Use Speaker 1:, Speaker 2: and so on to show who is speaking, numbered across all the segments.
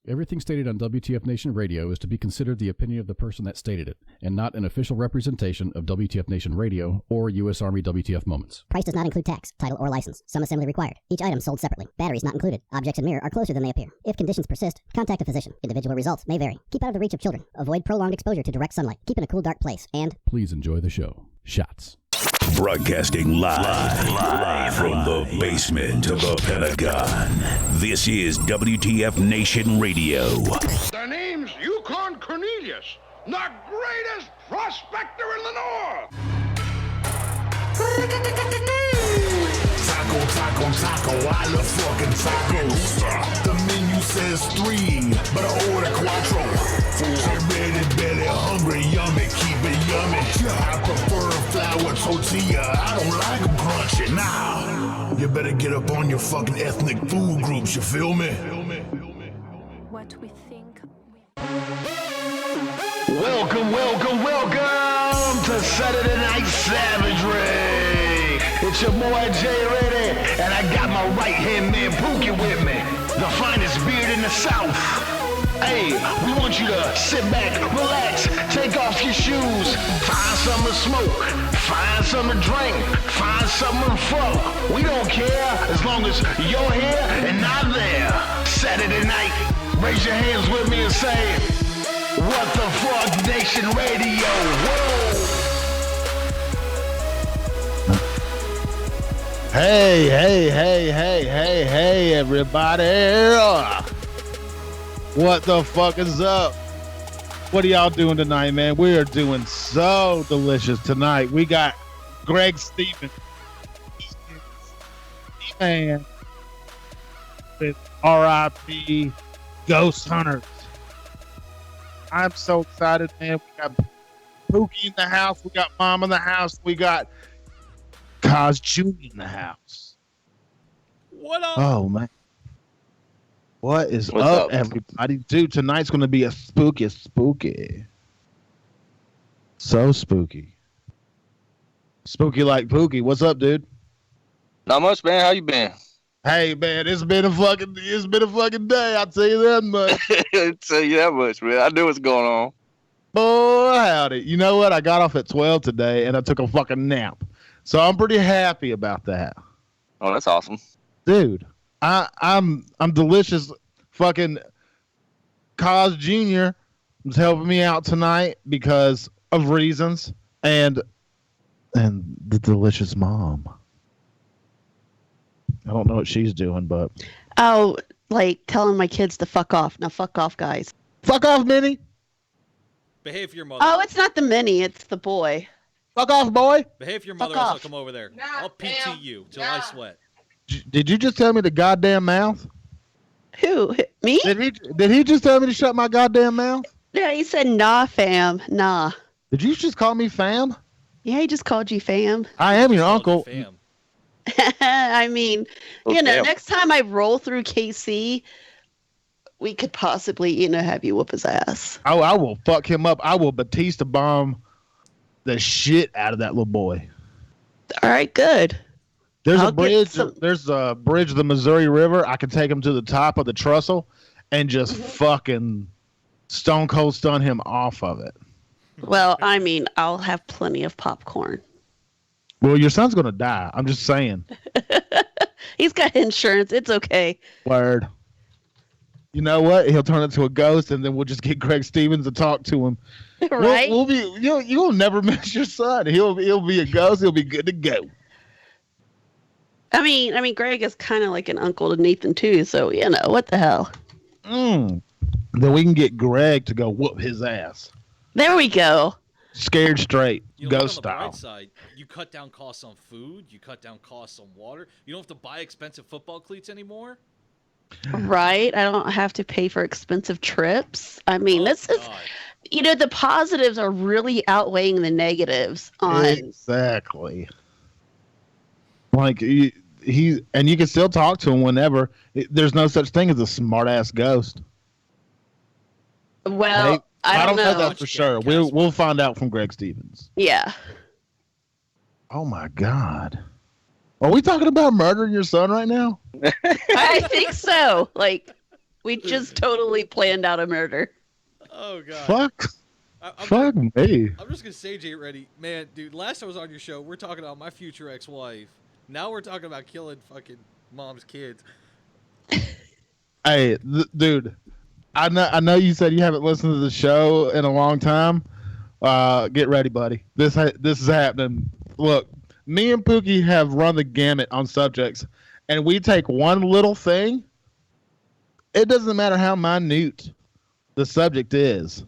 Speaker 1: Everything stated on WTF Nation Radio is to be considered the opinion of the person that stated it, and not an official representation of WTF Nation Radio or U.S. Army WTF Moments.
Speaker 2: Price does not include tax, title, or license. Some assembly required. Each item sold separately. Batteries not included. Objects in mirror are closer than they appear. If conditions persist, contact a physician. Individual results may vary. Keep out of the reach of children. Avoid prolonged exposure to direct sunlight. Keep in a cool, dark place. And
Speaker 1: please enjoy the show. Shots.
Speaker 3: Broadcasting live from the basement of the Pentagon. This is WTF Nation Radio.
Speaker 4: The name's Yukon Cornelius, the greatest prospector in the North.
Speaker 5: Taco, I love fucking tacos. The menu says 3, but I order quattro. Ready, belly, hungry, yummy, keep it yummy. I prefer flour tortilla, I don't like them crunchy. Nah, you better get up on your fucking ethnic food groups, you feel me?
Speaker 6: What we think.
Speaker 7: Welcome to Saturday Night Savagery. It's your boy Jay Reddy, and I got my right-hand man Pookie with me, the finest beard in the South. Hey, we want you to sit back, relax, take off your shoes, find something to smoke, find something to drink, find something to fuck. We don't care as long as you're here and not there. Saturday night, raise your hands with me and say, what the fuck Nation Radio, whoa! Hey, everybody. What the fuck is up? What are y'all doing tonight, man? We are doing so delicious tonight. We got Greg Stevens, man, with R.I.P. Ghost Hunters. I'm so excited, man. We got Pookie in the house. We got Mom in the house. We got Kaz Jr. in the house.
Speaker 8: What up?
Speaker 7: Oh, man. What is up, everybody? Dude, tonight's going to be a spooky. So spooky. Spooky like Pookie. What's up, dude?
Speaker 8: Not much, man. How you been?
Speaker 7: Hey, man, it's been a fucking day. I'll tell you that much.
Speaker 8: I'll tell you that much, man. I knew what's going on.
Speaker 7: Boy, howdy. You know what? I got off at 12 today, and I took a fucking nap. So I'm pretty happy about that.
Speaker 8: Oh, that's awesome.
Speaker 7: Dude, I'm delicious. Fucking Kaz Jr. was helping me out tonight because of reasons, and the delicious mom. I don't know what she's doing, but
Speaker 9: like telling my kids to fuck off. Now fuck off, guys.
Speaker 7: Fuck off, Minnie.
Speaker 10: Behave your mother.
Speaker 9: Oh, it's not the Minnie, it's the boy.
Speaker 7: Fuck off, boy.
Speaker 10: Behave your mother, else I'll come over there. I'll PT you till I sweat.
Speaker 7: Did you just tell me the goddamn mouth?
Speaker 9: Who? Me?
Speaker 7: Did he just tell me to shut my goddamn mouth?
Speaker 9: Yeah, he said nah, fam. Nah.
Speaker 7: Did you just call me fam?
Speaker 9: Yeah, he just called you fam.
Speaker 7: I am your uncle.
Speaker 10: Fam.
Speaker 9: I mean, next time I roll through KC, we could possibly, have you whoop his ass.
Speaker 7: Oh, I will fuck him up. I will Batista bomb the shit out of that little boy.
Speaker 9: All right, good.
Speaker 7: There's a bridge. There's a bridge, the Missouri River. I can take him to the top of the trestle and just fucking stone cold stun him off of it.
Speaker 9: Well, I mean, I'll have plenty of popcorn.
Speaker 7: Well, your son's gonna die. I'm just saying.
Speaker 9: He's got insurance. It's okay.
Speaker 7: Word. You know what? He'll turn into a ghost, and then we'll just get Greg Stevens to talk to him.
Speaker 9: Right?
Speaker 7: We'll be. You'll never miss your son. He'll be a ghost. He'll be good to go.
Speaker 9: I mean, Greg is kind of like an uncle to Nathan too. So what the hell?
Speaker 7: Then we can get Greg to go whoop his ass.
Speaker 9: There we go.
Speaker 7: Scared straight, ghost
Speaker 10: on the
Speaker 7: style.
Speaker 10: bright side, you cut down costs on food. You cut down costs on water. You don't have to buy expensive football cleats anymore.
Speaker 9: Right. I don't have to pay for expensive trips. I mean, this is, the positives are really outweighing the negatives on.
Speaker 7: Exactly. Like and you can still talk to him whenever. There's no such thing as a smart ass ghost.
Speaker 9: Well, I don't know
Speaker 7: that for sure. We'll find out from Greg Stevens.
Speaker 9: Yeah.
Speaker 7: Oh my God. Are we talking about murdering your son right now?
Speaker 9: I think so. Like, We just totally planned out a murder.
Speaker 10: Oh god.
Speaker 11: Fuck.
Speaker 10: Fuck
Speaker 11: me.
Speaker 10: I'm just gonna say, Jay Reddy, man, dude. Last I was on your show, we're talking about my future ex-wife. Now we're talking about killing fucking mom's kids.
Speaker 11: Hey, dude. I know you said you haven't listened to the show in a long time. Get ready, buddy. This is happening. Look, me and Pookie have run the gamut on subjects, and we take one little thing. It doesn't matter how minute the subject is,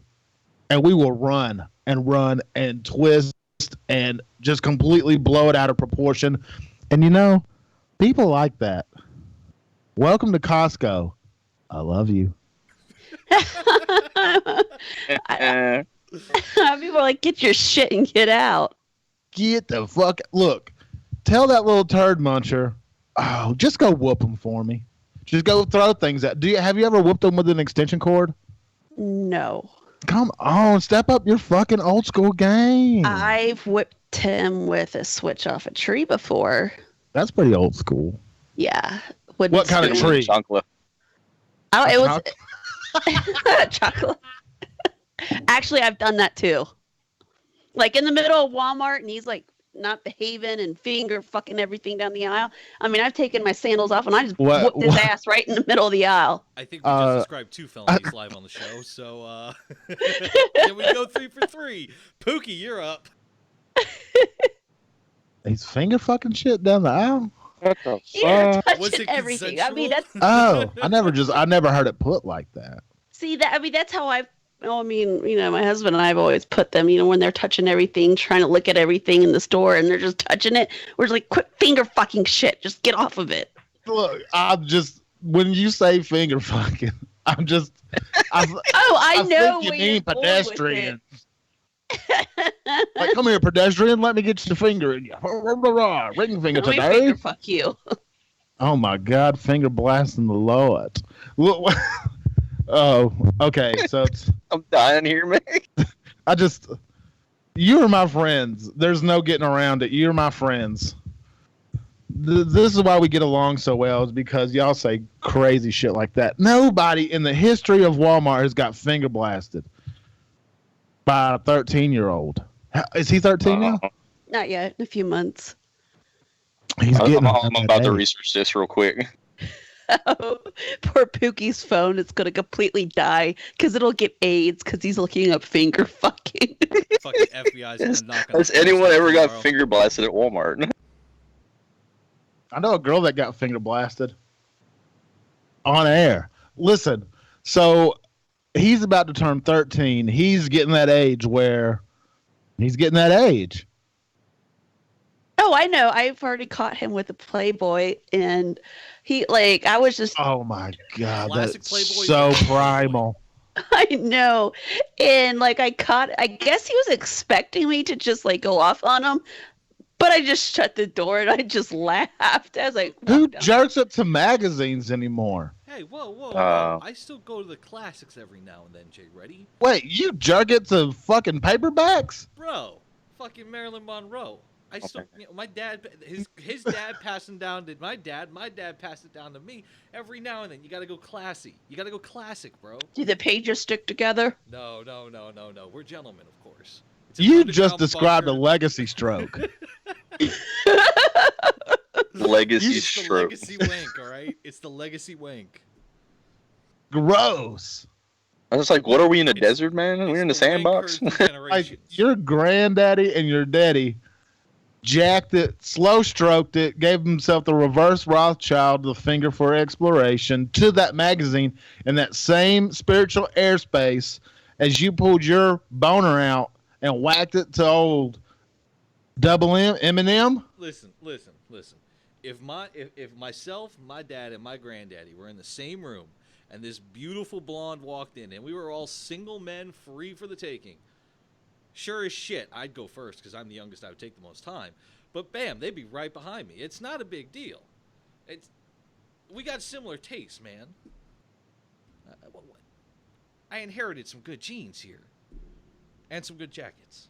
Speaker 11: and we will run and twist and just completely blow it out of proportion. And you know, people like that. Welcome to Costco. I love you.
Speaker 9: People are like, get your shit and get out.
Speaker 11: Get the fuck. Look, tell that little turd muncher, oh, just go whoop him for me. Just go throw things at. Have you ever whooped him with an extension cord?
Speaker 9: No.
Speaker 11: Come on, step up your fucking old school game.
Speaker 9: I've whipped him with a switch off a tree before.
Speaker 11: That's pretty old school.
Speaker 9: Yeah.
Speaker 11: What kind of tree?
Speaker 8: Chocolate.
Speaker 9: Oh, it was chocolate. Actually, I've done that too. Like in the middle of Walmart, and he's like not behaving and finger fucking everything down the aisle. I mean, I've taken my sandals off and I just whooped his ass right in the middle of the aisle.
Speaker 10: I think we just described 2 felonies live on the show, so can we go 3 for 3? Pookie, you're up.
Speaker 11: He's finger fucking shit down the aisle.
Speaker 8: What the
Speaker 9: Yeah,
Speaker 8: fuck?
Speaker 9: touching everything. I mean, that's.
Speaker 11: Oh, I never heard it put like that.
Speaker 9: See that? I mean, that's how I've. Oh, I mean, you know, my husband and I have always put them. You know, when they're touching everything, trying to look at everything in the store, and they're just touching it. We're just like, quit finger fucking shit. Just get off of it.
Speaker 11: Look, when you say finger fucking, I
Speaker 9: know
Speaker 11: think you
Speaker 9: where
Speaker 11: mean
Speaker 9: you're going with
Speaker 11: pedestrian. Like, come here, pedestrian. Let me get your finger in you. Ring finger
Speaker 9: Let me
Speaker 11: today.
Speaker 9: finger fuck you.
Speaker 11: Oh my God, finger blasting the Lord. Look, oh, okay. So
Speaker 8: I'm dying here, man.
Speaker 11: You are my friends. There's no getting around it. You're my friends. This is why we get along so well, is because y'all say crazy shit like that. Nobody in the history of Walmart has got finger blasted by a 13-year-old. Is he 13 now?
Speaker 9: Not yet. In a few months.
Speaker 11: He's getting.
Speaker 8: I'm about to research this real quick.
Speaker 9: Oh, poor Pookie's phone is going to completely die because it'll get AIDS because he's looking up finger fucking.
Speaker 10: Fucking FBI's going to knock on.
Speaker 8: Has anyone ever got finger blasted at Walmart?
Speaker 11: I know a girl that got finger blasted on air. Listen, so he's about to turn 13. He's getting that age where he's getting that age.
Speaker 9: Oh, I know. I've already caught him with a Playboy, and I was just.
Speaker 11: Oh my God,
Speaker 10: Classic
Speaker 11: that's
Speaker 10: Playboy
Speaker 11: so
Speaker 10: is
Speaker 11: primal.
Speaker 9: I know, and I guess he was expecting me to just go off on him, but I just shut the door and I just laughed. I was like,
Speaker 11: who jerks up to magazines anymore?
Speaker 10: Hey, whoa. I still go to the classics every now and then, Jay. Ready?
Speaker 11: Wait, you jerk it to fucking paperbacks?
Speaker 10: Bro, fucking Marilyn Monroe. I still, my dad, his dad passed him down to my dad passed it down to me. Every now and then, you gotta go classy. You gotta go classic, bro.
Speaker 9: Do the pages stick together?
Speaker 10: No. We're gentlemen, of course.
Speaker 11: You just described a legacy stroke.
Speaker 8: Legacy
Speaker 10: It's
Speaker 8: stroke.
Speaker 10: the legacy wank, all right? It's the legacy wank.
Speaker 11: Gross.
Speaker 8: I was like, what are we in a desert, man? We're in a sandbox?
Speaker 11: Like, your granddaddy and your daddy jacked it, slow stroked it, gave himself the reverse Rothschild, the finger for exploration, to that magazine in that same spiritual airspace as you pulled your boner out and whacked it to old Double M, Eminem.
Speaker 10: Listen. If myself, my dad, and my granddaddy were in the same room, and this beautiful blonde walked in, and we were all single men, free for the taking, sure as shit, I'd go first because I'm the youngest. I would take the most time. But bam, they'd be right behind me. It's not a big deal. We got similar tastes, man. I inherited some good genes here, and some good jackets,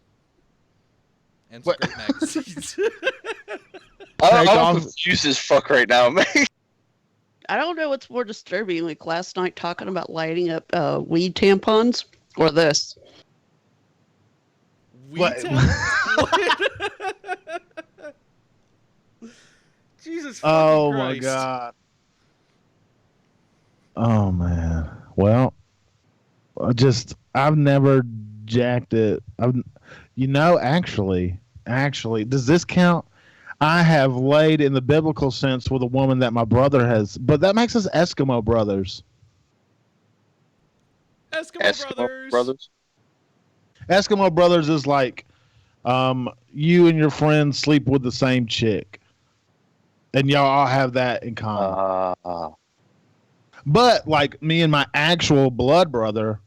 Speaker 10: and some great magazines.
Speaker 8: I'm confused as fuck right now, man.
Speaker 9: I don't know what's more disturbing, like last night talking about lighting up weed tampons or this.
Speaker 10: What? Jesus fucking
Speaker 11: Oh
Speaker 10: Christ.
Speaker 11: my God. Oh man. Well, I've never jacked it. Actually, does this count? I have laid in the biblical sense with a woman that my brother has, but that makes us Eskimo brothers.
Speaker 10: Eskimo
Speaker 8: brothers.
Speaker 11: Eskimo brothers is like, you and your friends sleep with the same chick, and y'all all have that in common. But like me and my actual blood brother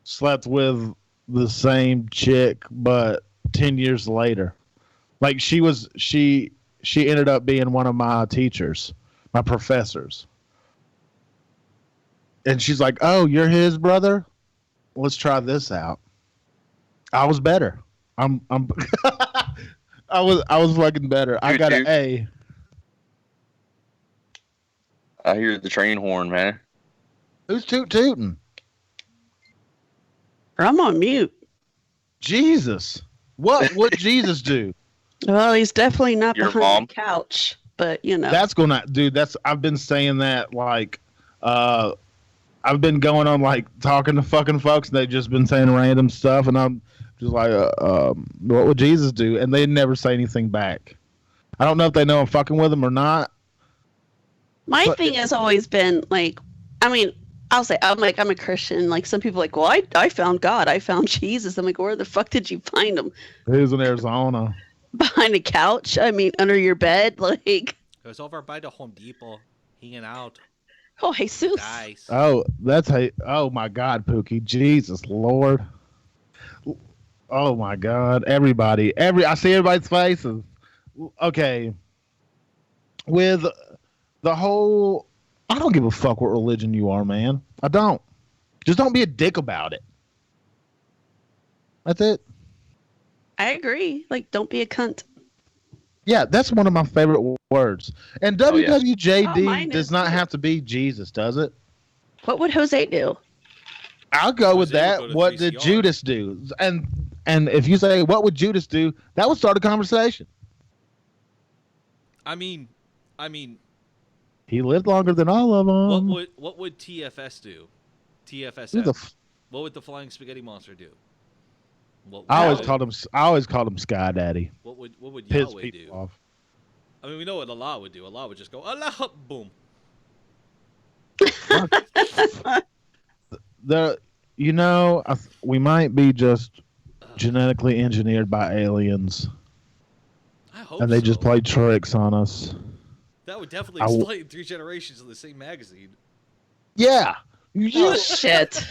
Speaker 11: slept with the same chick, but 10 years later. Like she ended up being one of my teachers, my professors. And she's like, "Oh, you're his brother? Let's try this out." I was better. I was fucking better. I got an A.
Speaker 8: I hear the train horn, man.
Speaker 11: Who's tooting?
Speaker 9: I'm on mute.
Speaker 11: Jesus. What would Jesus do?
Speaker 9: Well, he's definitely not
Speaker 8: Your
Speaker 9: behind
Speaker 8: mom?
Speaker 9: the couch, but you know.
Speaker 11: I've been saying that like, I've been going on like talking to fucking folks and they've just been saying random stuff and I'm just like, what would Jesus do? And they never say anything back. I don't know if they know I'm fucking with them or not.
Speaker 9: My thing has always been like, I mean, I'll say I'm a Christian. Like some people are like, well, I found God, I found Jesus. I'm like, where the fuck did you find him?
Speaker 11: He was in Arizona.
Speaker 9: Behind a couch? I mean, under your bed? Like
Speaker 10: It was over by the Home Depot, hanging out.
Speaker 9: Oh, Jesus.
Speaker 10: Nice.
Speaker 11: Oh, oh my God, Pookie. Jesus Lord. Oh my God. Everybody. I see everybody's faces. Okay. With the whole, I don't give a fuck what religion you are, man. I don't. Just don't be a dick about it. That's it.
Speaker 9: I agree. Like, don't be a cunt.
Speaker 11: Yeah, that's one of my favorite words. And
Speaker 8: Oh, yeah.
Speaker 11: WWJD
Speaker 9: mine
Speaker 11: does
Speaker 9: is
Speaker 11: not
Speaker 9: too.
Speaker 11: have to be Jesus, does it?
Speaker 9: What would Jose do?
Speaker 11: I'll go with
Speaker 10: Jose would
Speaker 11: that.
Speaker 10: go to
Speaker 11: What did
Speaker 10: 3CR.
Speaker 11: Judas do? And if you say, what would Judas do? That would start a conversation.
Speaker 10: I mean,
Speaker 11: He lived longer than all of them.
Speaker 10: what would TFS do?
Speaker 11: Who
Speaker 10: TFSF.
Speaker 11: the f-
Speaker 10: What would the Flying Spaghetti Monster do? What
Speaker 11: I always
Speaker 10: would-
Speaker 11: called him Sky Daddy.
Speaker 10: What would
Speaker 11: Piss
Speaker 10: Yahweh
Speaker 11: people
Speaker 10: do?
Speaker 11: off.
Speaker 10: I mean, we know what Allah would do. Allah would just go, Allah, boom.
Speaker 11: We might be just genetically engineered by aliens,
Speaker 10: I hope
Speaker 11: and they
Speaker 10: so.
Speaker 11: just play tricks on us.
Speaker 10: That would definitely explain 3 generations of the same magazine.
Speaker 11: Yeah.
Speaker 9: Oh, shit.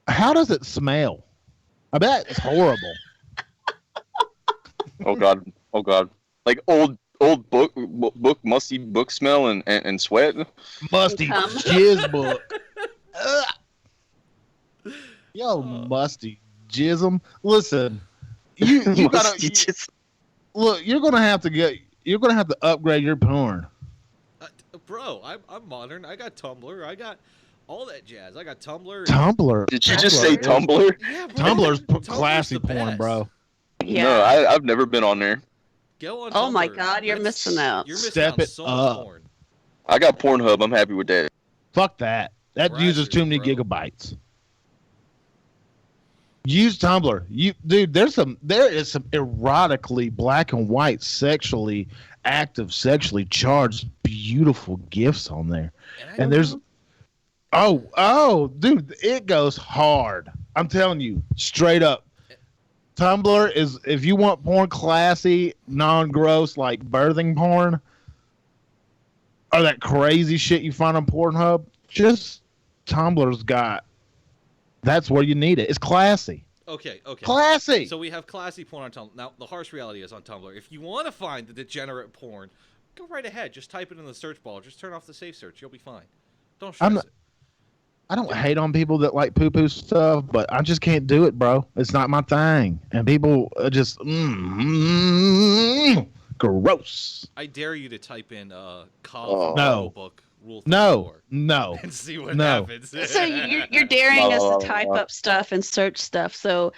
Speaker 11: How does it smell? I bet it's horrible.
Speaker 8: Oh God. Like old book musty book smell and sweat.
Speaker 11: Musty
Speaker 9: Cum.
Speaker 11: jizz book. Ugh. Yo, musty jism. Listen, you
Speaker 8: Musty
Speaker 11: gotta
Speaker 8: jizz.
Speaker 11: look. You're gonna have to upgrade your porn.
Speaker 10: Bro, I'm modern. I got Tumblr. I got all that jazz. I got Tumblr.
Speaker 11: Tumblr.
Speaker 8: Did you just say Tumblr?
Speaker 10: Yeah, bro.
Speaker 11: Tumblr's
Speaker 10: Tumblr's
Speaker 11: classy
Speaker 10: the
Speaker 11: porn,
Speaker 10: best.
Speaker 11: bro.
Speaker 9: Yeah.
Speaker 8: No, I've never been on there.
Speaker 10: Go on.
Speaker 9: Oh my
Speaker 10: Tumblr.
Speaker 9: God, you're missing out.
Speaker 10: You're missing
Speaker 11: Step
Speaker 10: out
Speaker 11: it
Speaker 10: so
Speaker 11: up.
Speaker 10: much porn.
Speaker 8: I got Pornhub. I'm happy with that.
Speaker 11: Fuck that. That
Speaker 10: Right,
Speaker 11: uses too many
Speaker 10: bro.
Speaker 11: gigabytes. Use Tumblr. There is some erotically black and white, sexually active, sexually charged, beautiful gifs on there. And there's dude, it goes hard. I'm telling you, straight up. Tumblr is, if you want porn classy, non-gross, like birthing porn, or that crazy shit you find on Pornhub, just Tumblr's got. That's where you need it. It's classy.
Speaker 10: Okay.
Speaker 11: Classy.
Speaker 10: So we have classy porn on Tumblr. Now, the harsh reality is on Tumblr. If you want to find the degenerate porn, go right ahead. Just type it in the search bar. Just turn off the safe search. You'll be fine. Don't stress it.
Speaker 11: I don't hate on people that like poo-poo stuff, but I just can't do it, bro. It's not my thing. And people just Gross.
Speaker 10: I dare you to type in
Speaker 11: No.
Speaker 10: book rule 34
Speaker 11: No.
Speaker 10: and see what happens.
Speaker 9: So you're daring us to type up stuff and search stuff. So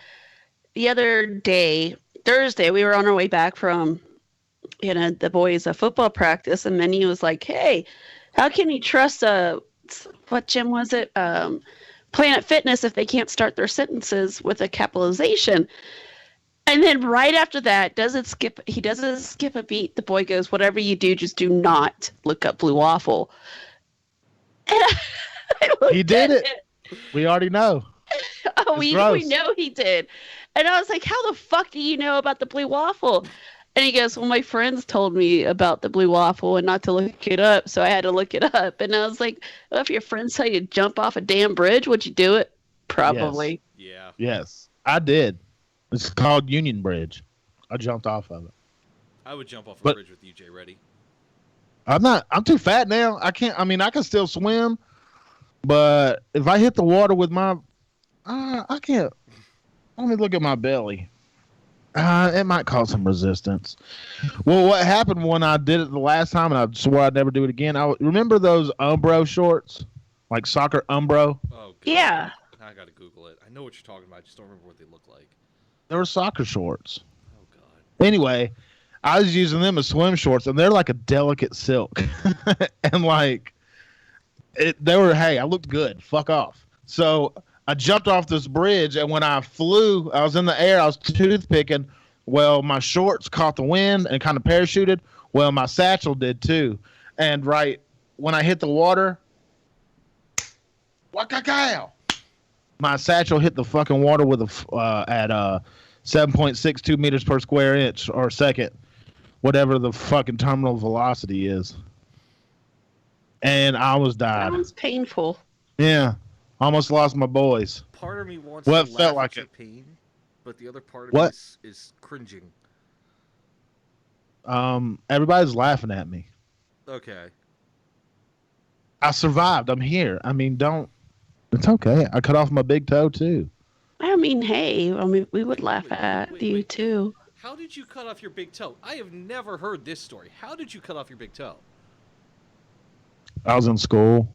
Speaker 9: the other day, Thursday, we were on our way back from the boys' football practice, and Minnie was like, "Hey, how can you trust what gym was it? Planet Fitness if they can't start their sentences with a capitalization?" And then right after that, he doesn't skip a beat. The boy goes, "Whatever you do, just do not look up Blue Waffle." And
Speaker 11: he did it. We already know.
Speaker 9: Oh, we know he did. And I was like, "How the fuck do you know about the Blue Waffle?" And he goes, "Well, my friends told me about the Blue Waffle and not to look it up, so I had to look it up." And I was like, "Well, if your friends tell you to jump off a damn bridge, would you do it?" Probably.
Speaker 10: Yeah.
Speaker 11: Yes, I did. It's called Union Bridge. I jumped off of it.
Speaker 10: I would jump off a bridge with you, Jay Reddy.
Speaker 11: I'm too fat now. I can't. I mean, I can still swim, but if I hit the water with my, I can't. Let me look at my belly. It might cause some resistance. Well, what happened when I did it the last time, and I swore I'd never do it again. Remember those Umbro shorts, like soccer Umbro?
Speaker 10: Oh, God.
Speaker 9: Yeah.
Speaker 10: I gotta Google it. I know what you're talking about. I just don't remember what they look like.
Speaker 11: They were soccer shorts.
Speaker 10: Oh, God.
Speaker 11: Anyway, I was using them as swim shorts, and they're like a delicate silk. And like, I looked good. Fuck off. So I jumped off this bridge, and when I flew, I was in the air, I was toothpicking. Well, my shorts caught the wind and kind of parachuted. Well, my satchel did too. And right when I hit the water, my satchel hit the fucking water with at 7.62 meters per square inch or second, whatever the fucking terminal velocity is. And I almost died.
Speaker 9: That was painful.
Speaker 11: Yeah. Almost lost my boys.
Speaker 10: Part of me wants
Speaker 11: to
Speaker 10: laugh
Speaker 11: felt like
Speaker 10: at your
Speaker 11: it.
Speaker 10: pain, but the other part of me is cringing.
Speaker 11: Everybody's laughing at me.
Speaker 10: Okay.
Speaker 11: I survived. I'm here. I mean, it's okay. I cut off my big toe too.
Speaker 9: I mean, hey, we would laugh at you too.
Speaker 10: How did you cut off your big toe? I have never heard this story. How did you cut off your big toe?
Speaker 11: I was in school,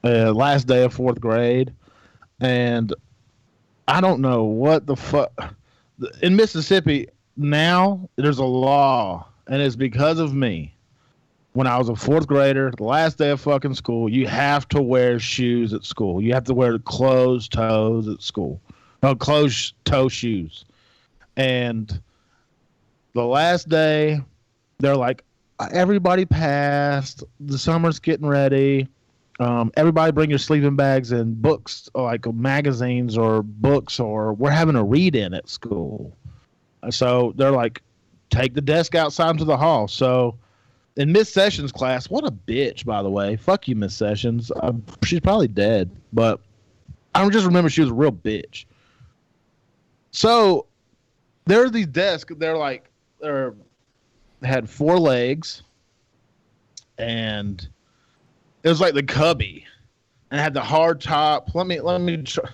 Speaker 11: last day of 4th grade, and I don't know what the fuck. In Mississippi now, there's a law, and it's because of me. When I was a 4th grader, the last day of fucking school, you have to wear shoes at school. You have to wear closed toes at school. No, closed toe shoes. And the last day, they're like, everybody passed. The summer's getting ready. Everybody bring your sleeping bags and books, like magazines or books, or we're having a read-in at school. So they're like, take the desk outside into the hall. So in Miss Sessions' class, what a bitch, by the way. Fuck you, Miss Sessions. She's probably dead, but I just remember she was a real bitch. So there are these desks. They had 4 legs, and it was like the cubby, and it had the hard top. Let me try.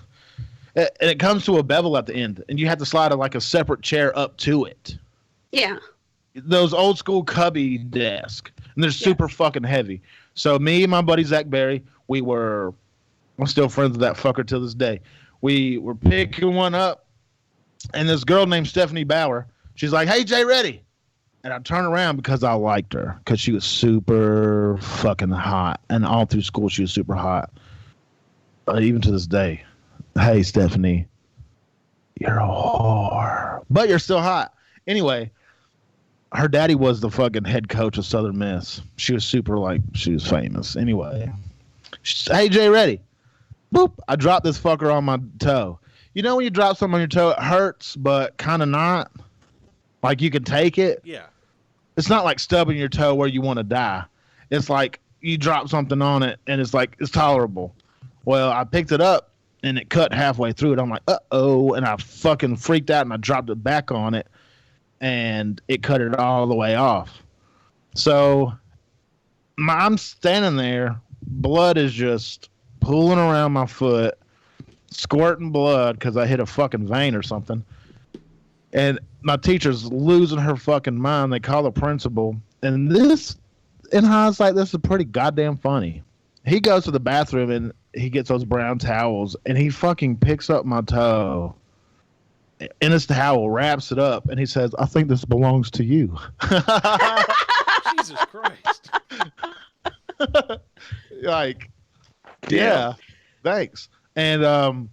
Speaker 11: And it comes to a bevel at the end, and you have to slide a separate chair up to it.
Speaker 9: Yeah.
Speaker 11: Those old school cubby desk, and they're super fucking heavy. So me and my buddy Zach Berry, I'm still friends with that fucker till this day. We were picking one up, and this girl named Stephanie Bauer, she's like, "Hey, Jay Reddy." And I turned around because I liked her, because she was super fucking hot. And all through school, she was super hot. Even to this day. Hey, Stephanie, you're a whore, but you're still hot. Anyway, her daddy was the fucking head coach of Southern Miss. She was she was famous. Anyway, hey, Jay Reddy. Boop. I dropped this fucker on my toe. You know when you drop something on your toe, it hurts, but kind of not? Like you can take it?
Speaker 10: Yeah.
Speaker 11: It's not like stubbing your toe where you want to die. It's like you drop something on it, and it's tolerable. Well, I picked it up, and it cut halfway through it. I'm like, uh-oh, and I fucking freaked out, and I dropped it back on it. And it cut it all the way off. So I'm standing there. Blood is just pooling around my foot, squirting blood because I hit a fucking vein or something. And my teacher's losing her fucking mind. They call the principal. And this, in hindsight, this is pretty goddamn funny. He goes to the bathroom and he gets those brown towels and he fucking picks up my toe in his towel, wraps it up, and he says, I think this belongs to you.
Speaker 10: Jesus Christ.
Speaker 11: Like, yeah, thanks. And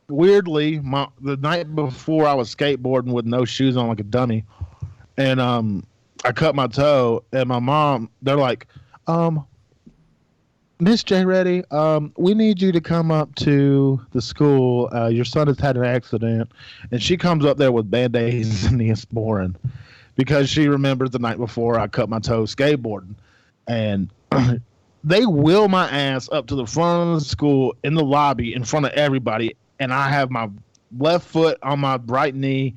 Speaker 11: weirdly, the night before I was skateboarding with no shoes on like a dummy, and I cut my toe, and my mom, they're like, Miss J. Reddy, we need you to come up to the school. Your son has had an accident. And she comes up there with Band-Aids and Neosporin because she remembers the night before I cut my toe skateboarding. And they wheel my ass up to the front of the school in the lobby in front of everybody. And I have my left foot on my right knee.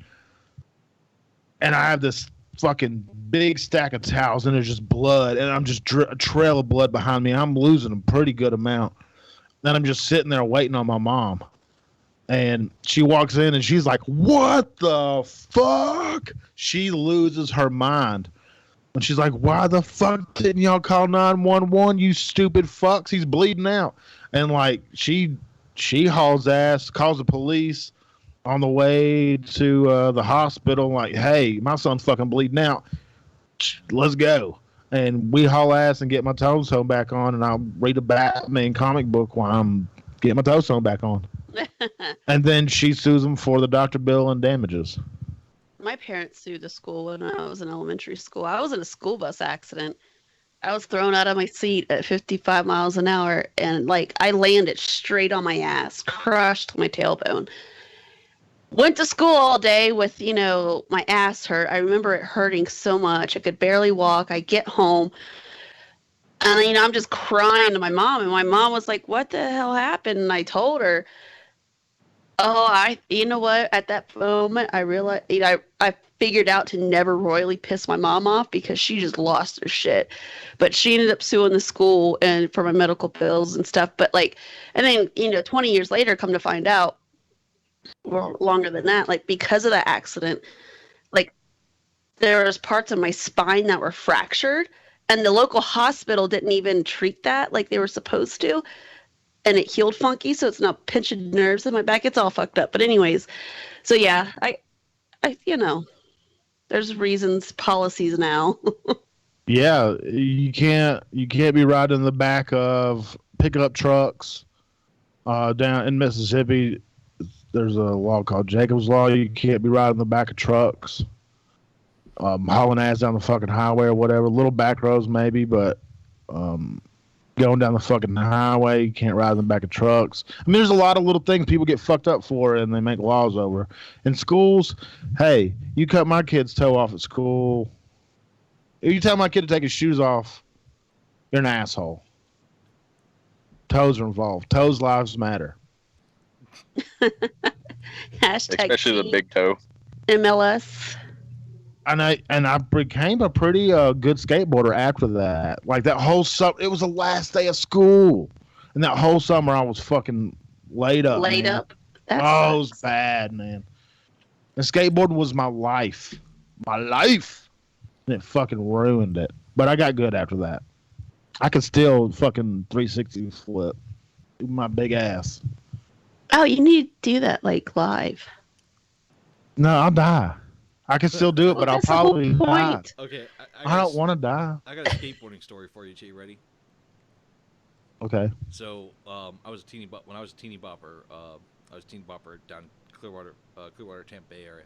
Speaker 11: And I have this fucking big stack of towels and there's just blood and I'm just a trail of blood behind me. I'm losing a pretty good amount. Then I'm just sitting there waiting on my mom. And she walks in and she's like, what the fuck? She loses her mind. And she's like, why the fuck didn't y'all call 911, you stupid fucks? He's bleeding out. And like she hauls ass, calls the police on the way to the hospital, like, hey, my son's fucking bleeding out. Let's go. And we haul ass and get my toe sewn back on, and I'll read a Batman comic book while I'm getting my toe sewn back on. And then she sues them for the doctor bill and damages.
Speaker 9: My parents sued the school when I was in elementary school. I was in a school bus accident. I was thrown out of my seat at 55 miles an hour, and like I landed straight on my ass, crushed my tailbone. Went to school all day with, my ass hurt. I remember it hurting so much. I could barely walk. I get home and, I'm just crying to my mom. And my mom was like, what the hell happened? And I told her, you know what? At that moment, I realized, I figured out to never royally piss my mom off because she just lost her shit. But she ended up suing the school and for my medical bills and stuff. But and then, 20 years later, come to find out, well, longer than that, because of that accident, there was parts of my spine that were fractured and the local hospital didn't even treat that like they were supposed to, and it healed funky, so it's not pinching nerves in my back. It's all fucked up. But anyways, so yeah, I there's reasons, policies now.
Speaker 11: Yeah, you can't be riding in the back of pickup trucks down in Mississippi. There's a law called Jacob's Law. You can't be riding in the back of trucks, hauling ass down the fucking highway or whatever. Little back roads maybe, but going down the fucking highway, you can't ride in the back of trucks. I mean, there's a lot of little things people get fucked up for and they make laws over. In schools, hey, you cut my kid's toe off at school. If you tell my kid to take his shoes off, you're an asshole. Toes are involved. Toes lives matter.
Speaker 8: Especially the big toe.
Speaker 9: MLS.
Speaker 11: And I became a pretty good skateboarder after that. Like that whole summer, it was the last day of school, and that whole summer I was fucking laid up.
Speaker 9: Laid
Speaker 11: man.
Speaker 9: up.
Speaker 11: It was bad, man. And skateboarding was my life, and it fucking ruined it. But I got good after that. I could still fucking 360 flip my big ass.
Speaker 9: Oh, you need to do that live.
Speaker 11: No, I'll die. I can still do it, but I'll probably die.
Speaker 10: Okay,
Speaker 11: I don't want to die.
Speaker 10: I got a skateboarding story for you, Jay. Ready?
Speaker 11: Okay.
Speaker 10: So, I was a teeny bopper. When I was a teeny bopper, I was a teeny bopper down Clearwater, Tampa Bay area,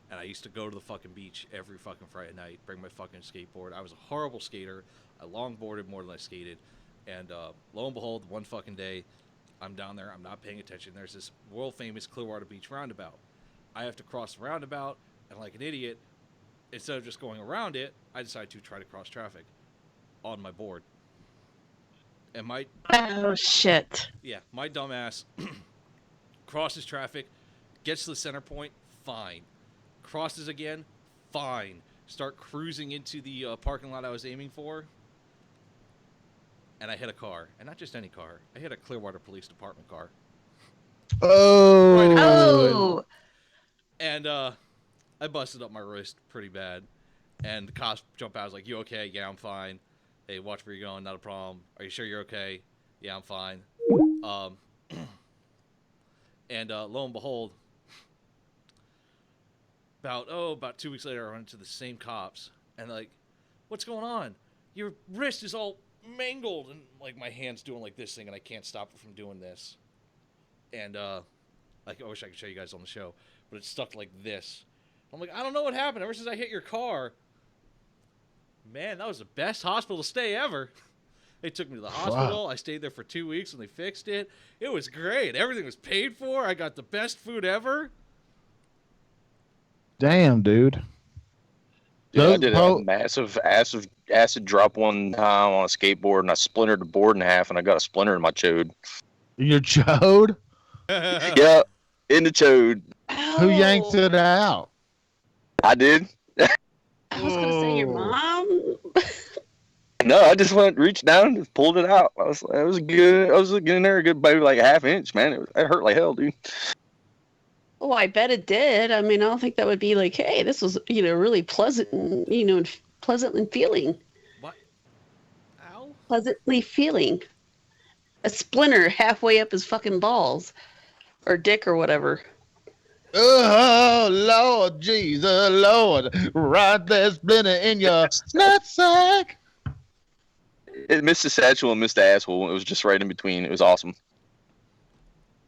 Speaker 10: and I used to go to the fucking beach every fucking Friday night. Bring my fucking skateboard. I was a horrible skater. I longboarded more than I skated, and lo and behold, one fucking day, I'm down there. I'm not paying attention. There's this world famous Clearwater Beach roundabout. I have to cross the roundabout, and like an idiot, instead of just going around it, I decide to try to cross traffic on my board. And
Speaker 9: oh shit.
Speaker 10: Yeah, my dumbass crosses traffic, gets to the center point, fine. Crosses again, fine. Start cruising into the parking lot I was aiming for, and I hit a car, and not just any car. I hit a Clearwater Police Department car.
Speaker 11: Oh.
Speaker 9: Oh.
Speaker 10: And I busted up my wrist pretty bad. And the cops jump out. I was like, "You okay?" "Yeah, I'm fine." "Hey, watch where you're going. Not a problem." "Are you sure you're okay?" "Yeah, I'm fine." And lo and behold, about 2 weeks later, I run into the same cops. And like, "What's going on? Your wrist is all mangled." And like my hand's doing like this thing, and I can't stop it from doing this. And like, I wish I could show you guys on the show, but it's stuck like this. I'm like, "I don't know what happened. Ever since I hit your car, man, that was the best hospital stay ever." They took me to the hospital.
Speaker 11: Wow.
Speaker 10: I stayed there for 2 weeks, and they fixed it. It was great. Everything was paid for. I got the best food ever.
Speaker 11: Damn, dude.
Speaker 8: Yeah, I did a massive acid drop one time on a skateboard, and I splintered the board in half, and I got a splinter in my chode.
Speaker 11: Your chode?
Speaker 8: Yeah, in the chode.
Speaker 11: Who yanked it out?
Speaker 8: I did.
Speaker 9: I was gonna say your mom.
Speaker 8: No, I just reached down and just pulled it out. I was good. I was in there a good, maybe like a half inch, man. It hurt like hell, dude.
Speaker 9: Oh, I bet it did. I mean, I don't think that would be like, hey, this was, really pleasant, and, pleasantly feeling.
Speaker 10: What? Ow.
Speaker 9: Pleasantly feeling. A splinter halfway up his fucking balls. Or dick or whatever.
Speaker 11: Oh, Lord Jesus, Lord. Right there, splinter in your nutsack.
Speaker 8: It missed the satchel and missed the asshole. It was just right in between. It was awesome.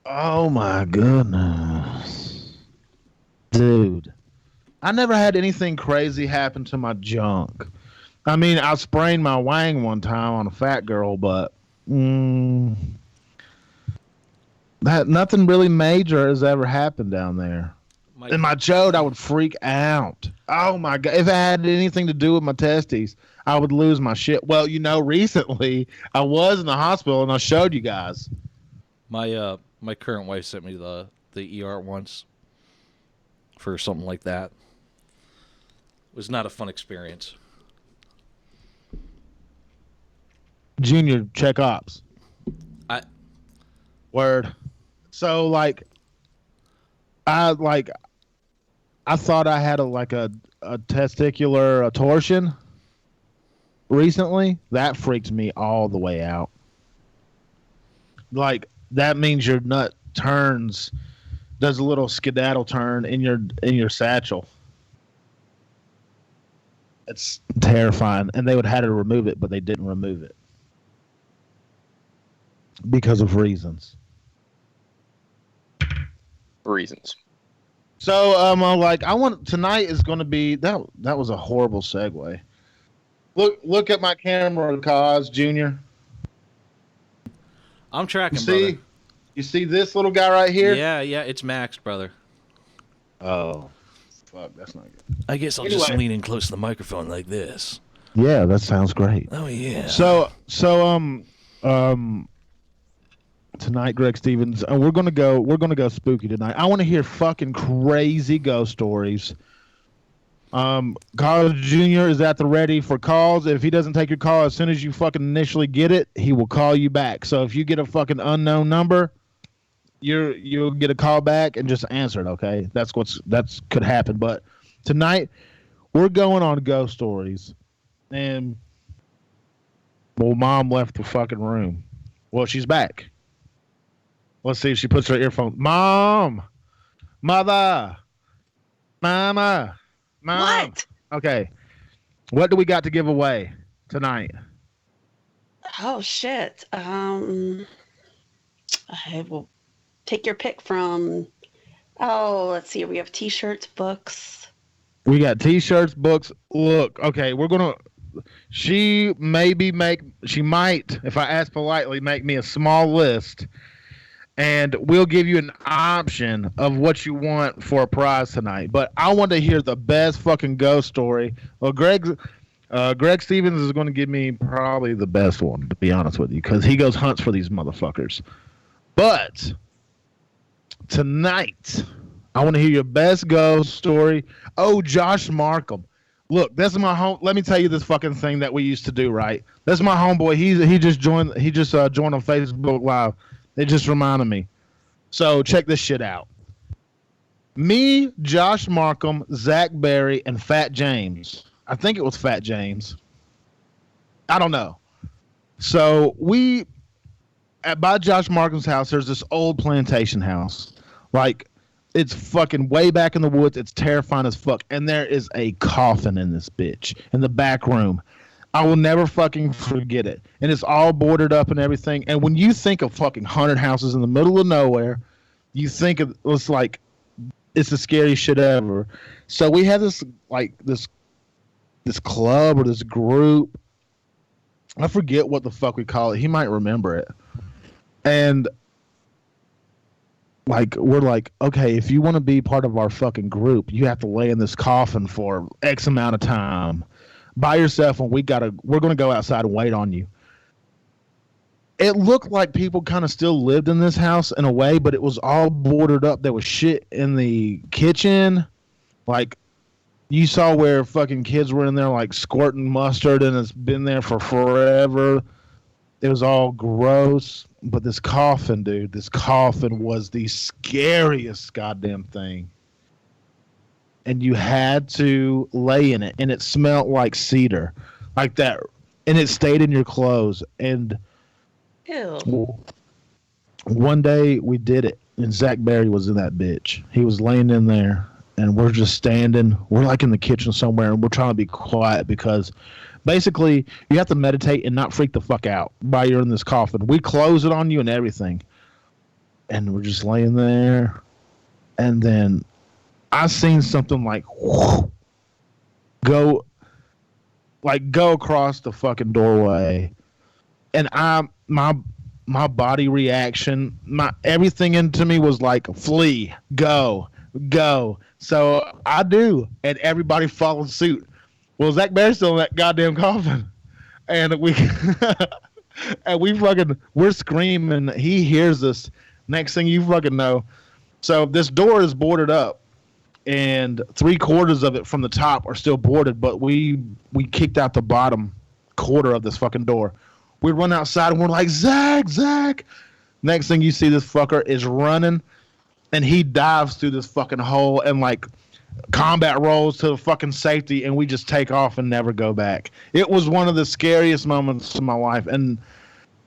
Speaker 11: Oh, my goodness. Dude. I never had anything crazy happen to my junk. I mean, I sprained my wang one time on a fat girl, but nothing really major has ever happened down there. In my chode, I would freak out. Oh my God. If it had anything to do with my testes, I would lose my shit. Well, recently I was in the hospital and I showed you guys.
Speaker 10: My current wife sent me the ER once for something like that. It was not a fun experience.
Speaker 11: Junior, check ops. Word. So I thought I had a testicular torsion recently. That freaked me all the way out. Like, that means your nut does a little skedaddle turn in your satchel. It's terrifying. And they would have to remove it, but they didn't remove it. Because of reasons. So I want tonight is going to be that was a horrible segue. Look at my camera, Cause Junior.
Speaker 10: I'm tracking, brother.
Speaker 11: You see this little guy right here?
Speaker 10: Yeah, it's maxed, brother.
Speaker 11: Oh, fuck, that's not good.
Speaker 10: I guess I'll just lean in close to the microphone like this.
Speaker 11: Yeah, that sounds great.
Speaker 10: Oh yeah.
Speaker 11: So tonight, Greg Stevens, and we're gonna go spooky tonight. I want to hear fucking crazy ghost stories. Carl Jr. is at the ready for calls. If he doesn't take your call as soon as you fucking initially get it, he will call you back. So if you get a fucking unknown number, you'll get a call back and just answer it. Okay, that's could happen. But tonight we're going on ghost stories, and Mom left the fucking room. Well, she's back. Let's see if she puts her earphone. Mom, Mother, Mama. Mom.
Speaker 9: What?
Speaker 11: Okay. What do we got to give away tonight?
Speaker 9: Oh shit. I will take your pick from. Oh, let's see. We have T-shirts, books.
Speaker 11: We got T-shirts, books. Look, okay, we're gonna. She might, if I ask politely, make me a small list. And we'll give you an option of what you want for a prize tonight. But I want to hear the best fucking ghost story. Well, Greg Stevens is going to give me probably the best one, to be honest with you, because he goes hunts for these motherfuckers. But tonight, I want to hear your best ghost story. Oh, Josh Markham. Look, this is my home. Let me tell you this fucking thing that we used to do, right? This is my homeboy. He just joined on Facebook Live. It just reminded me. So check this shit out. Me, Josh Markham, Zach Berry, and Fat James. I think it was Fat James. I don't know. So by Josh Markham's house, there's this old plantation house. Like, it's fucking way back in the woods. It's terrifying as fuck. And there is a coffin in this bitch in the back room. I will never fucking forget it. And it's all boarded up and everything. And when you think of fucking haunted houses in the middle of nowhere, you think it's like, it's the scariest shit ever. So we had this club or this group. I forget what the fuck we call it. He might remember it. And like, we're like, okay, if you want to be part of our fucking group, you have to lay in this coffin for X amount of time by yourself, and we're going to go outside and wait on you. It looked like people kind of still lived in this house in a way, but it was all boarded up. There was shit in the kitchen. Like, you saw where fucking kids were in there, like, squirting mustard, and it's been there for forever. It was all gross. But this coffin, dude, was the scariest goddamn thing. And you had to lay in it, and it smelled like cedar. Like that. And it stayed in your clothes. And
Speaker 9: ew.
Speaker 11: One day we did it, and Zach Berry was in that bitch. He was laying in there, and we're just standing. We're like in the kitchen somewhere, and we're trying to be quiet because basically you have to meditate and not freak the fuck out while you're in this coffin. We close it on you and everything. And we're just laying there. And then I seen something like go across the fucking doorway. And my body reaction, everything into me was like, flee, go. So I do, and everybody followed suit. Well, Zach Berry's still in that goddamn coffin, and we're screaming. He hears us. Next thing you fucking know, so this door is boarded up, and 3/4 of it from the top are still boarded, but we kicked out the bottom quarter of this fucking door. We run outside and we're like, Zach. Next thing you see, this fucker is running, and he dives through this fucking hole and like combat rolls to the fucking safety, and we just take off and never go back. It was one of the scariest moments of my life. And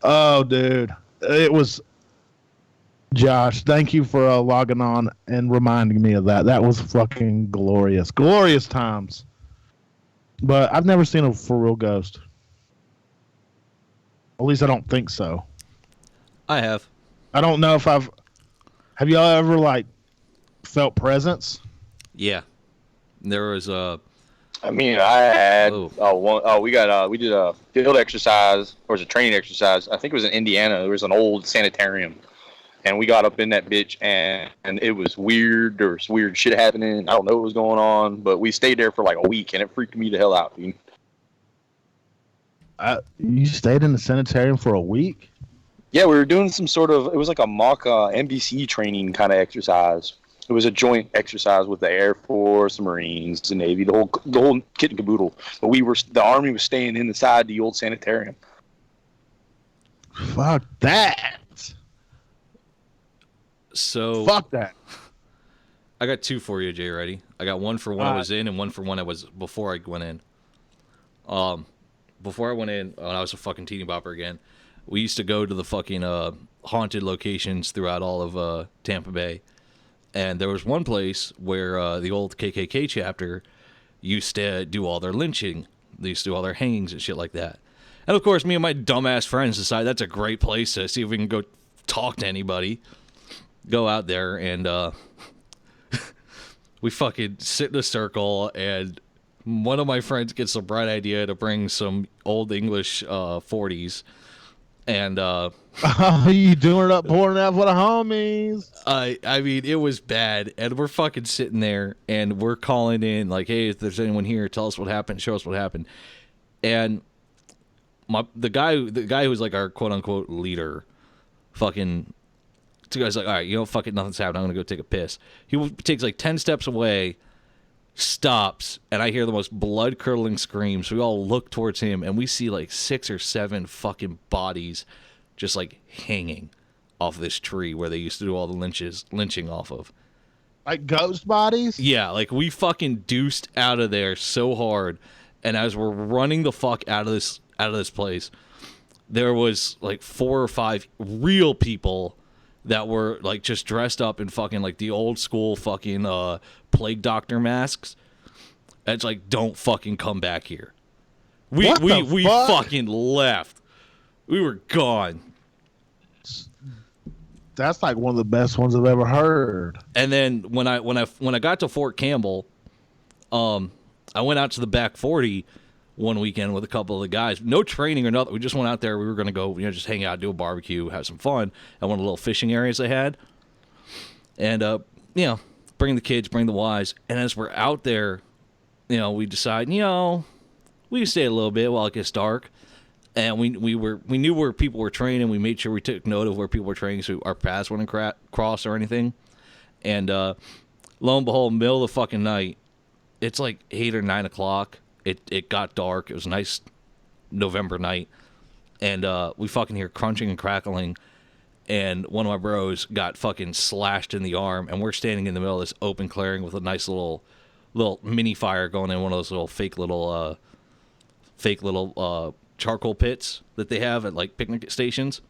Speaker 11: oh, dude, it was. Josh, thank you for logging on and reminding me of that. That was fucking glorious times. But I've never seen a for real ghost. At least I don't think so.
Speaker 10: I have.
Speaker 11: I don't know if have y'all ever like felt presence?
Speaker 10: Yeah. There was
Speaker 8: I had we did a field exercise, or it was a training exercise. I think it was in Indiana. There was an old sanitarium, and we got up in that bitch, and it was weird. There was weird shit happening. I don't know what was going on, but we stayed there for like a week, and it freaked me the hell out, dude.
Speaker 11: You stayed in the sanitarium for a week?
Speaker 8: Yeah, we were doing some sort of, it was like a mock NBC training kind of exercise. It was a joint exercise with the Air Force, the Marines, the Navy, the whole kit and caboodle. But the Army was staying inside the old sanitarium.
Speaker 11: Fuck that.
Speaker 10: So
Speaker 11: fuck that.
Speaker 10: I got two for you, Jay. Ready? I got one for when I was in, and one for when I was before I went in. Before I went in, when I was a fucking teeny bopper again, we used to go to the fucking haunted locations throughout all of Tampa Bay. And there was one place where the old KKK chapter used to do all their lynching. They used to do all their hangings and shit like that. And of course, me and my dumbass friends decided that's a great place to see if we can go talk to anybody. Go out there, and we fucking sit in a circle, and one of my friends gets the bright idea to bring some old English 40s. And
Speaker 11: you doing it up, pouring it out for the homies.
Speaker 10: I mean, it was bad, and we're fucking sitting there, and we're calling in like, hey, if there's anyone here, tell us what happened, show us what happened. And the guy who was like our quote unquote leader, fucking, the guy's like, all right, fuck it, nothing's happened, I'm gonna go take a piss. He takes like 10 steps away, stops, and I hear the most blood curdling screams. We all look towards him, and we see like 6 or 7 fucking bodies just like hanging off this tree where they used to do all the lynching off of.
Speaker 11: Like ghost bodies?
Speaker 10: Yeah, like we fucking deuced out of there so hard, and as we're running the fuck out of this place, there was like 4 or 5 real people that were like just dressed up in fucking like the old school fucking plague doctor masks. It's like, don't fucking come back here. We fucking left. We were gone.
Speaker 11: That's like one of the best ones I've ever heard.
Speaker 10: And then when I got to Fort Campbell, I went out to the back 40 one weekend with a couple of the guys. No training or nothing. We just went out there. We were gonna go, just hang out, do a barbecue, have some fun at one of the little fishing areas they had. And bring the kids, bring the wives. And as we're out there, we decide, we can stay a little bit while it gets dark. And we knew where people were training. We made sure we took note of where people were training so our paths wouldn't cross or anything. And lo and behold, middle of the fucking night, it's like 8 or 9 o'clock. It got dark. It was a nice November night. And we fucking hear crunching and crackling. And one of my bros got fucking slashed in the arm. And we're standing in the middle of this open clearing with a nice little mini fire going in one of those little fake little charcoal pits that they have at like picnic stations.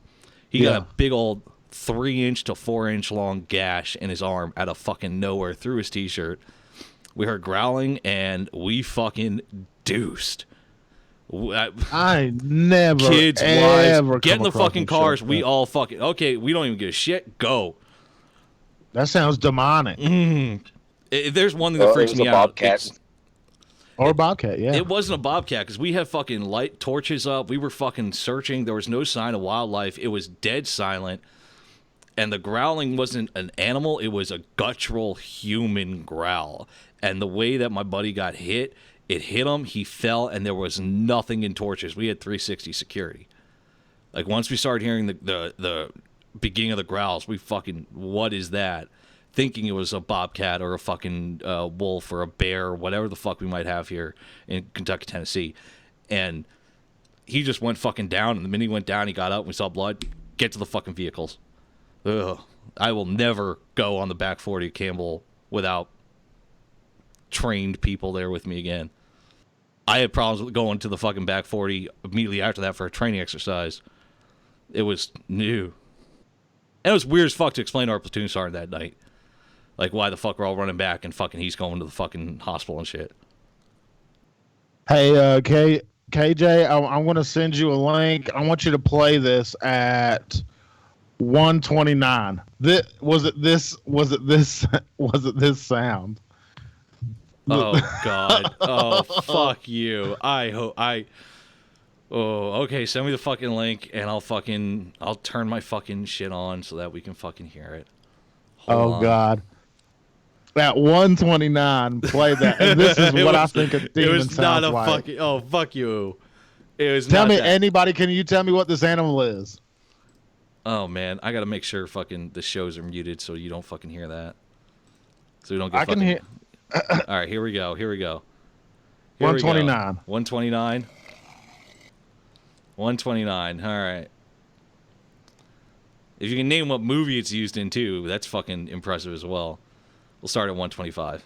Speaker 10: He got a big old 3-inch to 4-inch long gash in his arm out of fucking nowhere through his t-shirt. We heard growling and we fucking deuced.
Speaker 11: I never
Speaker 10: kids,
Speaker 11: ever
Speaker 10: wives, get in the
Speaker 11: come across
Speaker 10: fucking
Speaker 11: some
Speaker 10: cars.
Speaker 11: shit.
Speaker 10: We all fucking okay. We don't even give a shit. Go.
Speaker 11: That sounds demonic.
Speaker 10: There's one thing that freaks me out.
Speaker 11: Or a bobcat, yeah.
Speaker 10: It wasn't a bobcat because we had fucking light torches up. We were fucking searching. There was no sign of wildlife. It was dead silent. And the growling wasn't an animal. It was a guttural human growl. And the way that my buddy got hit, it hit him. He fell, and there was nothing in torches. We had 360 security. Like, once we started hearing the beginning of the growls, we fucking, what is that? Thinking it was a bobcat or a fucking wolf or a bear or whatever the fuck we might have here in Kentucky, Tennessee. And he just went fucking down. And the minute he went down, he got up. And we saw blood. Get to the fucking vehicles. Ugh. I will never go on the back 40 of Campbell without trained people there with me again. I had problems with going to the fucking back 40 immediately after that for a training exercise. It was new. And it was weird as fuck to explain to our platoon sergeant that night. Like, why the fuck we're all running back and fucking he's going to the fucking hospital and shit.
Speaker 11: Hey, KJ, I'm going to send you a link. I want you to play this at 129. Was it this sound?
Speaker 10: Oh, God. Oh, fuck you. Okay, send me the fucking link and I'll turn my fucking shit on so that we can fucking hear it. Hold on.
Speaker 11: God. At 129, play that. And this is what I think a demon sounds like. It was not a
Speaker 10: fucking... Oh, fuck you. It was
Speaker 11: Tell
Speaker 10: not
Speaker 11: me,
Speaker 10: that.
Speaker 11: anybody, can you tell me what this animal is?
Speaker 10: Oh, man. I got to make sure fucking the shows are muted so you don't fucking hear that. So we don't get
Speaker 11: I can hear...
Speaker 10: All right, here we go.
Speaker 11: 129.
Speaker 10: 129. 129. All right. If you can name what movie it's used in, too, that's fucking impressive as well. We'll start at 125.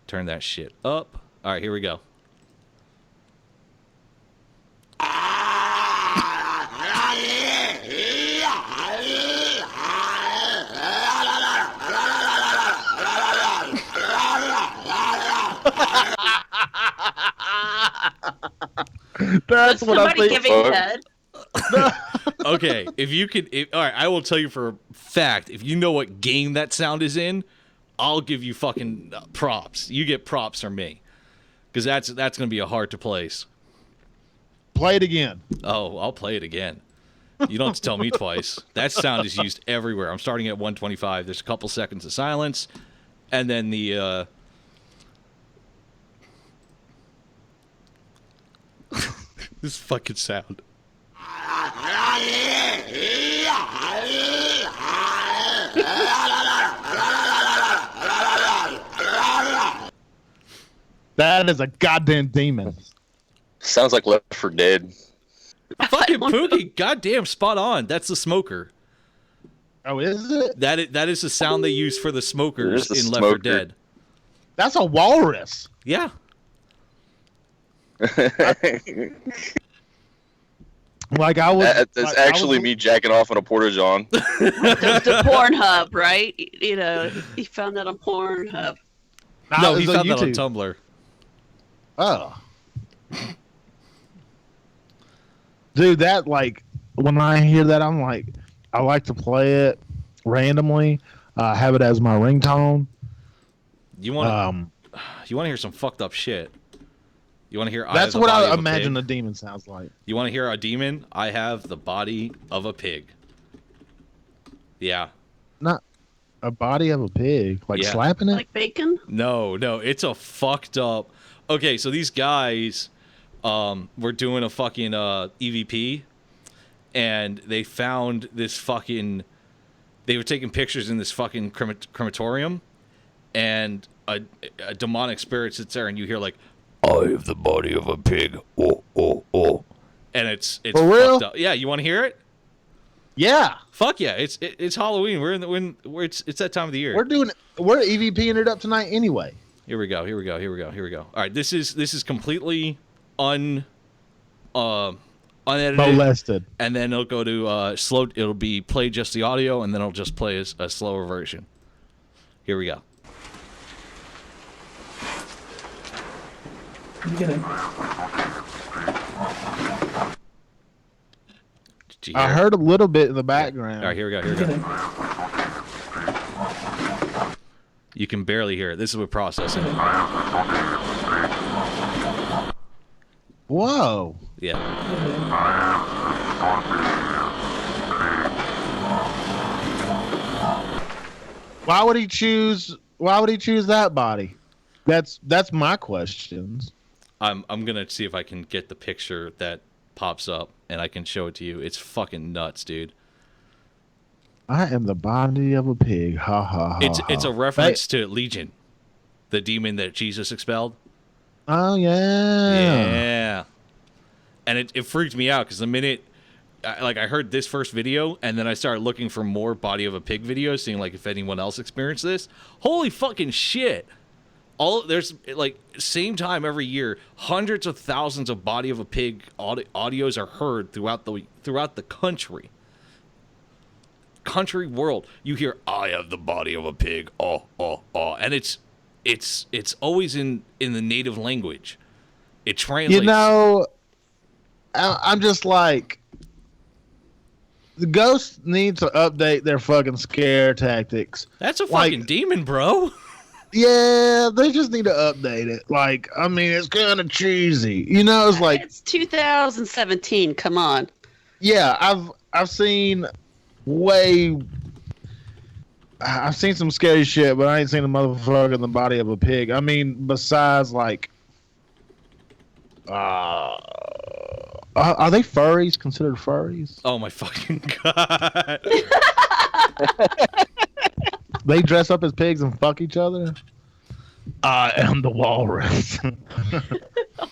Speaker 10: Turn that shit up. All right, here we go.
Speaker 11: That's what I think.
Speaker 9: Giving head.
Speaker 10: Okay, if you could, all right, I will tell you for a fact. If you know what game that sound is in, I'll give you fucking props. You get props from me, because that's gonna be a hard to place.
Speaker 11: Play it again.
Speaker 10: Oh, I'll play it again. You don't have to tell me twice. That sound is used everywhere. I'm starting at 125. There's a couple seconds of silence, and then the this fucking sound.
Speaker 11: That is a goddamn demon.
Speaker 8: Sounds like Left 4 Dead.
Speaker 10: Fucking Pookie, goddamn spot on. That's the smoker.
Speaker 11: Oh, is it?
Speaker 10: That is the sound they use for the smokers
Speaker 8: There's
Speaker 10: in
Speaker 8: a
Speaker 10: Left 4
Speaker 8: smoker.
Speaker 10: Dead.
Speaker 11: That's a walrus.
Speaker 10: Yeah.
Speaker 11: Like I was.
Speaker 8: That's
Speaker 11: like,
Speaker 8: actually me jacking off on a porta john.
Speaker 9: The Pornhub, right? You know, he found that on Pornhub.
Speaker 10: No, he
Speaker 11: it's on
Speaker 10: found that on
Speaker 11: YouTube.
Speaker 10: Tumblr.
Speaker 11: Oh. Dude, that like when I hear that, I'm like, I like to play it randomly, have it as my ringtone.
Speaker 10: You want to hear some fucked up shit? You want to hear?
Speaker 11: That's
Speaker 10: I
Speaker 11: what
Speaker 10: have the
Speaker 11: I
Speaker 10: body of a
Speaker 11: imagine
Speaker 10: pig?
Speaker 11: a demon sounds like.
Speaker 10: You want to hear a demon? I have the body of a pig. Yeah.
Speaker 11: Not a body of a pig, like
Speaker 10: Yeah.
Speaker 11: slapping it.
Speaker 9: Like bacon?
Speaker 10: No, it's a fucked up. Okay, so these guys were doing a fucking EVP, and they found this fucking. They were taking pictures in this fucking crematorium, and a demonic spirit sits there, and you hear like, "I have the body of a pig." Oh, oh, oh, and it's
Speaker 11: For real?
Speaker 10: fucked up. Yeah, you want to hear it?
Speaker 11: Yeah,
Speaker 10: Fuck yeah! It's Halloween. We're in the it's that time of the year.
Speaker 11: we're EVPing it up tonight anyway.
Speaker 10: Here we go. All right, this is completely unedited,
Speaker 11: Molested.
Speaker 10: and then it'll go to slow. It'll be play just the audio, and then it'll just play a slower version. Here we go. Did you hear
Speaker 11: I
Speaker 10: it?
Speaker 11: heard a little bit in the background.
Speaker 10: All right, here we go. You can barely hear it. This is with processing.
Speaker 11: Whoa.
Speaker 10: Yeah.
Speaker 11: Why would he choose that body? That's my questions.
Speaker 10: I'm gonna see if I can get the picture that pops up and I can show it to you. It's fucking nuts, dude.
Speaker 11: I am the body of a pig. Ha ha ha.
Speaker 10: It's a reference to Legion, the demon that Jesus expelled.
Speaker 11: Oh yeah.
Speaker 10: Yeah. And it freaked me out because the minute I heard this first video and then I started looking for more body of a pig videos, seeing like if anyone else experienced this. Holy fucking shit. There's like same time every year, hundreds of thousands of body of a pig audios are heard throughout the country world. You hear I have the body of a pig. Oh, and it's always in the native language. It translates.
Speaker 11: You know, I'm just like, the ghosts need to update their fucking scare tactics.
Speaker 10: That's a fucking demon, bro.
Speaker 11: Yeah, they just need to update it. Like, I mean, it's kind of cheesy. You know, it's like
Speaker 9: It's 2017. Come on.
Speaker 11: yeah, I've seen I've seen some scary shit, but I ain't seen a motherfucker in the body of a pig. I mean, besides like, are they furries? Considered furries?
Speaker 10: Oh my fucking god.
Speaker 11: They dress up as pigs and fuck each other? I am the walrus.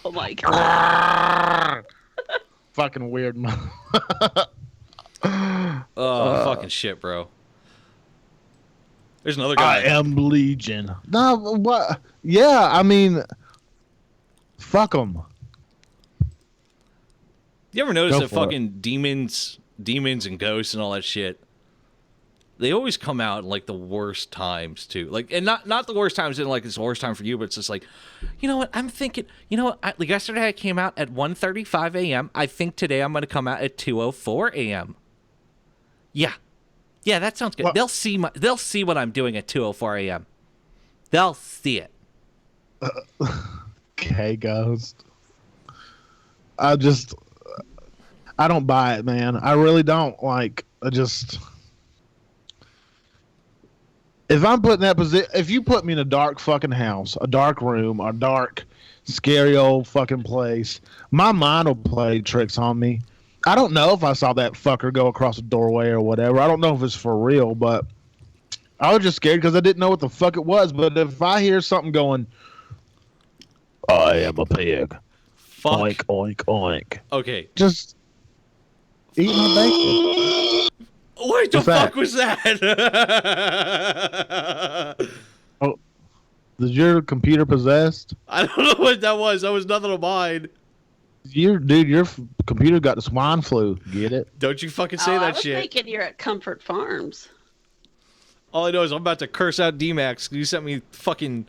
Speaker 9: Oh my god.
Speaker 11: Fucking weird.
Speaker 10: Fucking shit, bro. There's another guy.
Speaker 11: I am Legion. No, what? Yeah, I mean, fuck them.
Speaker 10: You ever notice
Speaker 11: Go
Speaker 10: that
Speaker 11: for
Speaker 10: fucking demons and ghosts and all that shit? They always come out in like the worst times too. Like, and not the worst times in like it's the worst time for you, but it's just like, you know what? I'm thinking. You know what? Like yesterday I came out at 1:35 a.m. I think today I'm gonna come out at 2:04 a.m. Yeah, that sounds good.
Speaker 11: What?
Speaker 10: They'll see what I'm doing at 2:04 a.m. They'll see it.
Speaker 11: Okay, ghost. I don't buy it, man. I really don't. Like, if I'm put in that position, if you put me in a dark fucking house, a dark room, a dark, scary old fucking place, my mind will play tricks on me. I don't know if I saw that fucker go across a doorway or whatever. I don't know if it's for real, but I was just scared because I didn't know what the fuck it was. But if I hear something going, I am a pig.
Speaker 10: Fuck.
Speaker 11: Oink, oink, oink.
Speaker 10: Okay.
Speaker 11: Just eat my bacon.
Speaker 10: What the fuck was that?
Speaker 11: Oh, is your computer possessed?
Speaker 10: I don't know what that was. That was nothing of mine.
Speaker 11: Your computer got the swine flu. Get it?
Speaker 10: Don't you fucking say that shit.
Speaker 9: I was thinking you're at Comfort Farms.
Speaker 10: All I know is I'm about to curse out D-Max. You sent me fucking...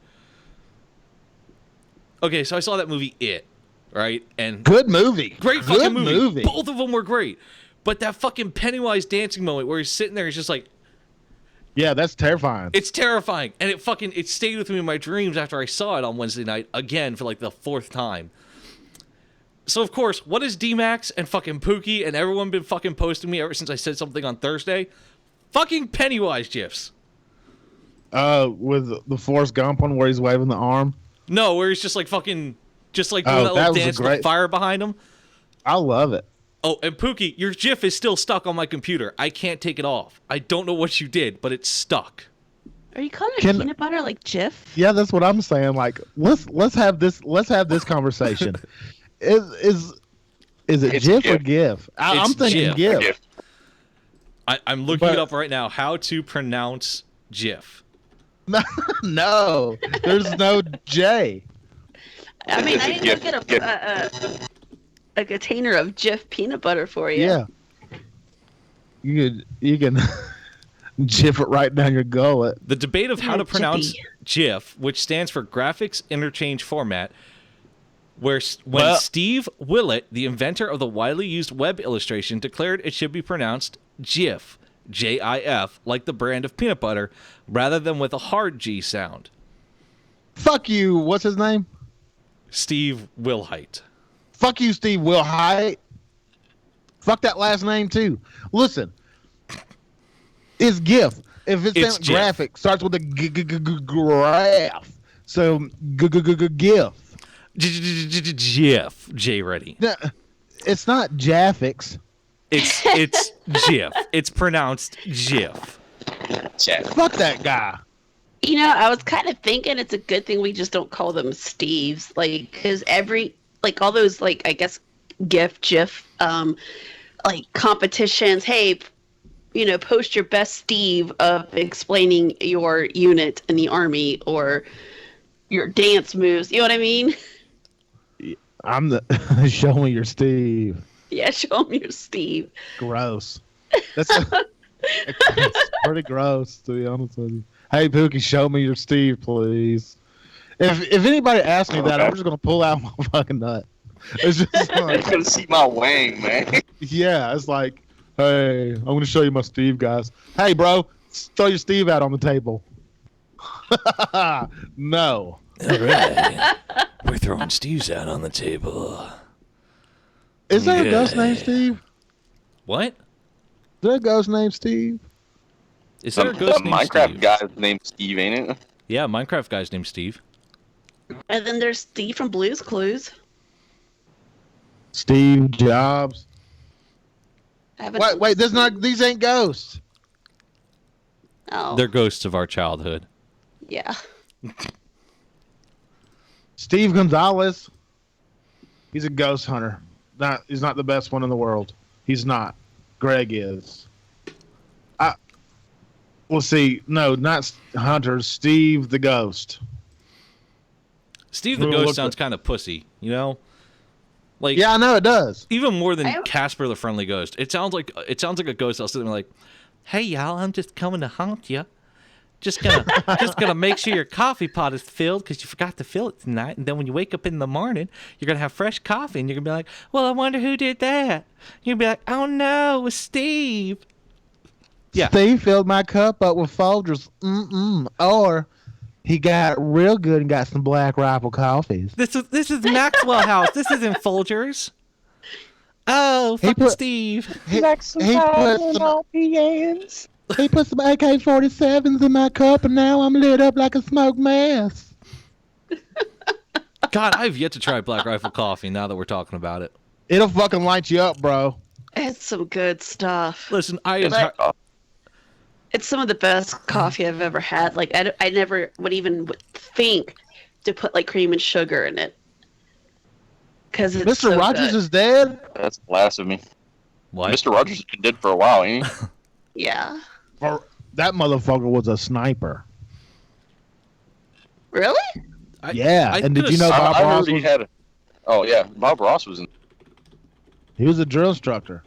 Speaker 10: Okay, so I saw that movie, It, right? And
Speaker 11: good movie.
Speaker 10: Great fucking movie. Both of them were great. But that fucking Pennywise dancing moment where he's sitting there, he's just like...
Speaker 11: Yeah, that's terrifying.
Speaker 10: It's terrifying. And it stayed with me in my dreams after I saw it on Wednesday night, again, for like the 4th time. So, of course, what has D-Max and fucking Pookie and everyone been fucking posting me ever since I said something on Thursday? Fucking Pennywise gifs.
Speaker 11: With the Forrest Gump one where he's waving the arm?
Speaker 10: No, where he's just like fucking... Just like doing that little dance with fire behind him.
Speaker 11: I love it.
Speaker 10: Oh, and Pookie, your GIF is still stuck on my computer. I can't take it off. I don't know what you did, but it's stuck.
Speaker 9: Are you calling it peanut butter like Jif?
Speaker 11: Yeah, that's what I'm saying. Like, let's have this conversation. Is it GIF or GIF? I'm thinking GIF.
Speaker 10: I'm looking it up right now. How to pronounce GIF?
Speaker 11: No, there's no J.
Speaker 9: I mean, I didn't get a container of Jif peanut butter for you.
Speaker 11: Yeah. You can Jif it right down your gullet.
Speaker 10: The debate of how to pronounce GIF, which stands for Graphics Interchange Format, when Steve Willett, the inventor of the widely used web illustration, declared it should be pronounced GIF, J-I-F, like the brand of peanut butter, rather than with a hard G sound.
Speaker 11: Fuck you. What's his name?
Speaker 10: Steve Wilhite.
Speaker 11: Fuck you, Steve Wilhite. Fuck that last name, too. Listen. It's GIF. If it's graphic, starts with a graph. So, GIF.
Speaker 10: GIF. J ready.
Speaker 11: It's not Jaffix.
Speaker 10: It's GIF. It's pronounced GIF.
Speaker 11: Fuck that guy.
Speaker 9: You know, I was kind of thinking it's a good thing we just don't call them Steves, like, because all those, like, I guess, GIF, like, competitions, hey, you know, post your best Steve of explaining your unit in the army or your dance moves, you know what I mean?
Speaker 11: Show me your Steve.
Speaker 9: Yeah, show me your Steve.
Speaker 11: Gross. That's pretty gross, to be honest with you. Hey, Pookie, show me your Steve, please. If anybody asks me that, I'm just gonna pull out my fucking nut. It's just like,
Speaker 8: you're gonna see my wang, man.
Speaker 11: Yeah, it's like, hey, I'm gonna show you my Steve, guys. Hey, bro, throw your Steve out on the table. No.
Speaker 10: All right. We're throwing Steve's out on the table.
Speaker 11: Is there a ghost named Steve?
Speaker 10: What?
Speaker 11: Is there a ghost named Steve?
Speaker 10: Is there a ghost named
Speaker 8: Minecraft
Speaker 10: Steve?
Speaker 8: guy's named Steve, ain't it?
Speaker 10: Yeah, Minecraft guy's named Steve.
Speaker 9: And then there's Steve from Blue's Clues.
Speaker 11: Steve Jobs. Wait, these ain't ghosts.
Speaker 9: Oh.
Speaker 10: They're ghosts of our childhood.
Speaker 9: Yeah.
Speaker 11: Steve Gonzalez. He's a ghost hunter. He's not the best one in the world. He's not. Greg is. We'll see. No, not Hunter. Steve the Ghost.
Speaker 10: Steve the Ghost sounds kind of pussy, you know? Like,
Speaker 11: yeah, I know it does.
Speaker 10: Even more than Casper the Friendly Ghost. It sounds like a ghost that's sitting there like, "Hey y'all, I'm just coming to haunt you. Just gonna make sure your coffee pot is filled because you forgot to fill it tonight. And then when you wake up in the morning, you're gonna have fresh coffee, and you're gonna be like, well, I wonder who did that. You'll be like, oh no, it was Steve. Yeah.
Speaker 11: Steve filled my cup up with Folgers. Or he got real good and got some Black Rifle coffees.
Speaker 10: This is Maxwell House. This isn't Folgers. Oh, fucking Steve.
Speaker 11: He put some AK-47s in my cup, and now I'm lit up like a smoked mess.
Speaker 10: God, I've yet to try Black Rifle coffee now that we're talking about it.
Speaker 11: It'll fucking light you up, bro.
Speaker 9: It's some good stuff.
Speaker 10: Listen,
Speaker 9: it's some of the best coffee I've ever had. Like, I never would even think to put, like, cream and sugar in it. Because it's
Speaker 11: Mr. Rogers is dead?
Speaker 8: That's blasphemy.
Speaker 10: What?
Speaker 8: Mr. Rogers has been dead for a while, ain't he?
Speaker 9: Yeah.
Speaker 11: That motherfucker was a sniper.
Speaker 9: Really?
Speaker 11: And did you know Bob Ross was...
Speaker 8: Oh, yeah. Bob Ross was in...
Speaker 11: He was a drill instructor.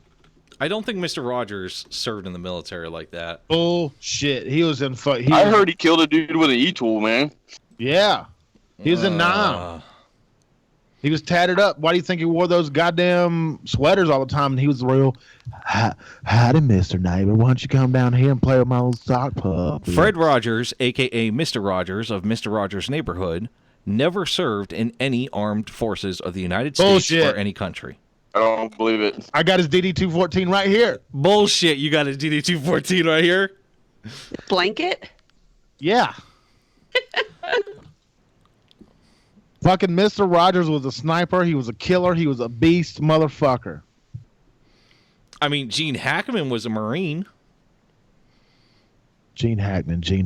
Speaker 10: I don't think Mr. Rogers served in the military like that.
Speaker 11: Bullshit. He was in...
Speaker 8: I heard he killed a dude with an E-tool, man.
Speaker 11: Yeah. He was in Nam. He was tatted up. Why do you think he wore those goddamn sweaters all the time? And he was the real, howdy, Mr. Neighbor. Why don't you come down here and play with my little sock pup?
Speaker 10: Fred Rogers, a.k.a. Mr. Rogers of Mr. Rogers' Neighborhood, never served in any armed forces of the United States or any country.
Speaker 8: I don't believe it.
Speaker 11: I got his DD-214 right here.
Speaker 10: Bullshit, you got his DD-214 right here?
Speaker 9: Blanket?
Speaker 11: Yeah. Fucking Mr. Rogers was a sniper. He was a killer. He was a beast motherfucker.
Speaker 10: I mean, Gene Hackman was a Marine.
Speaker 11: Gene Hackman.
Speaker 8: Willy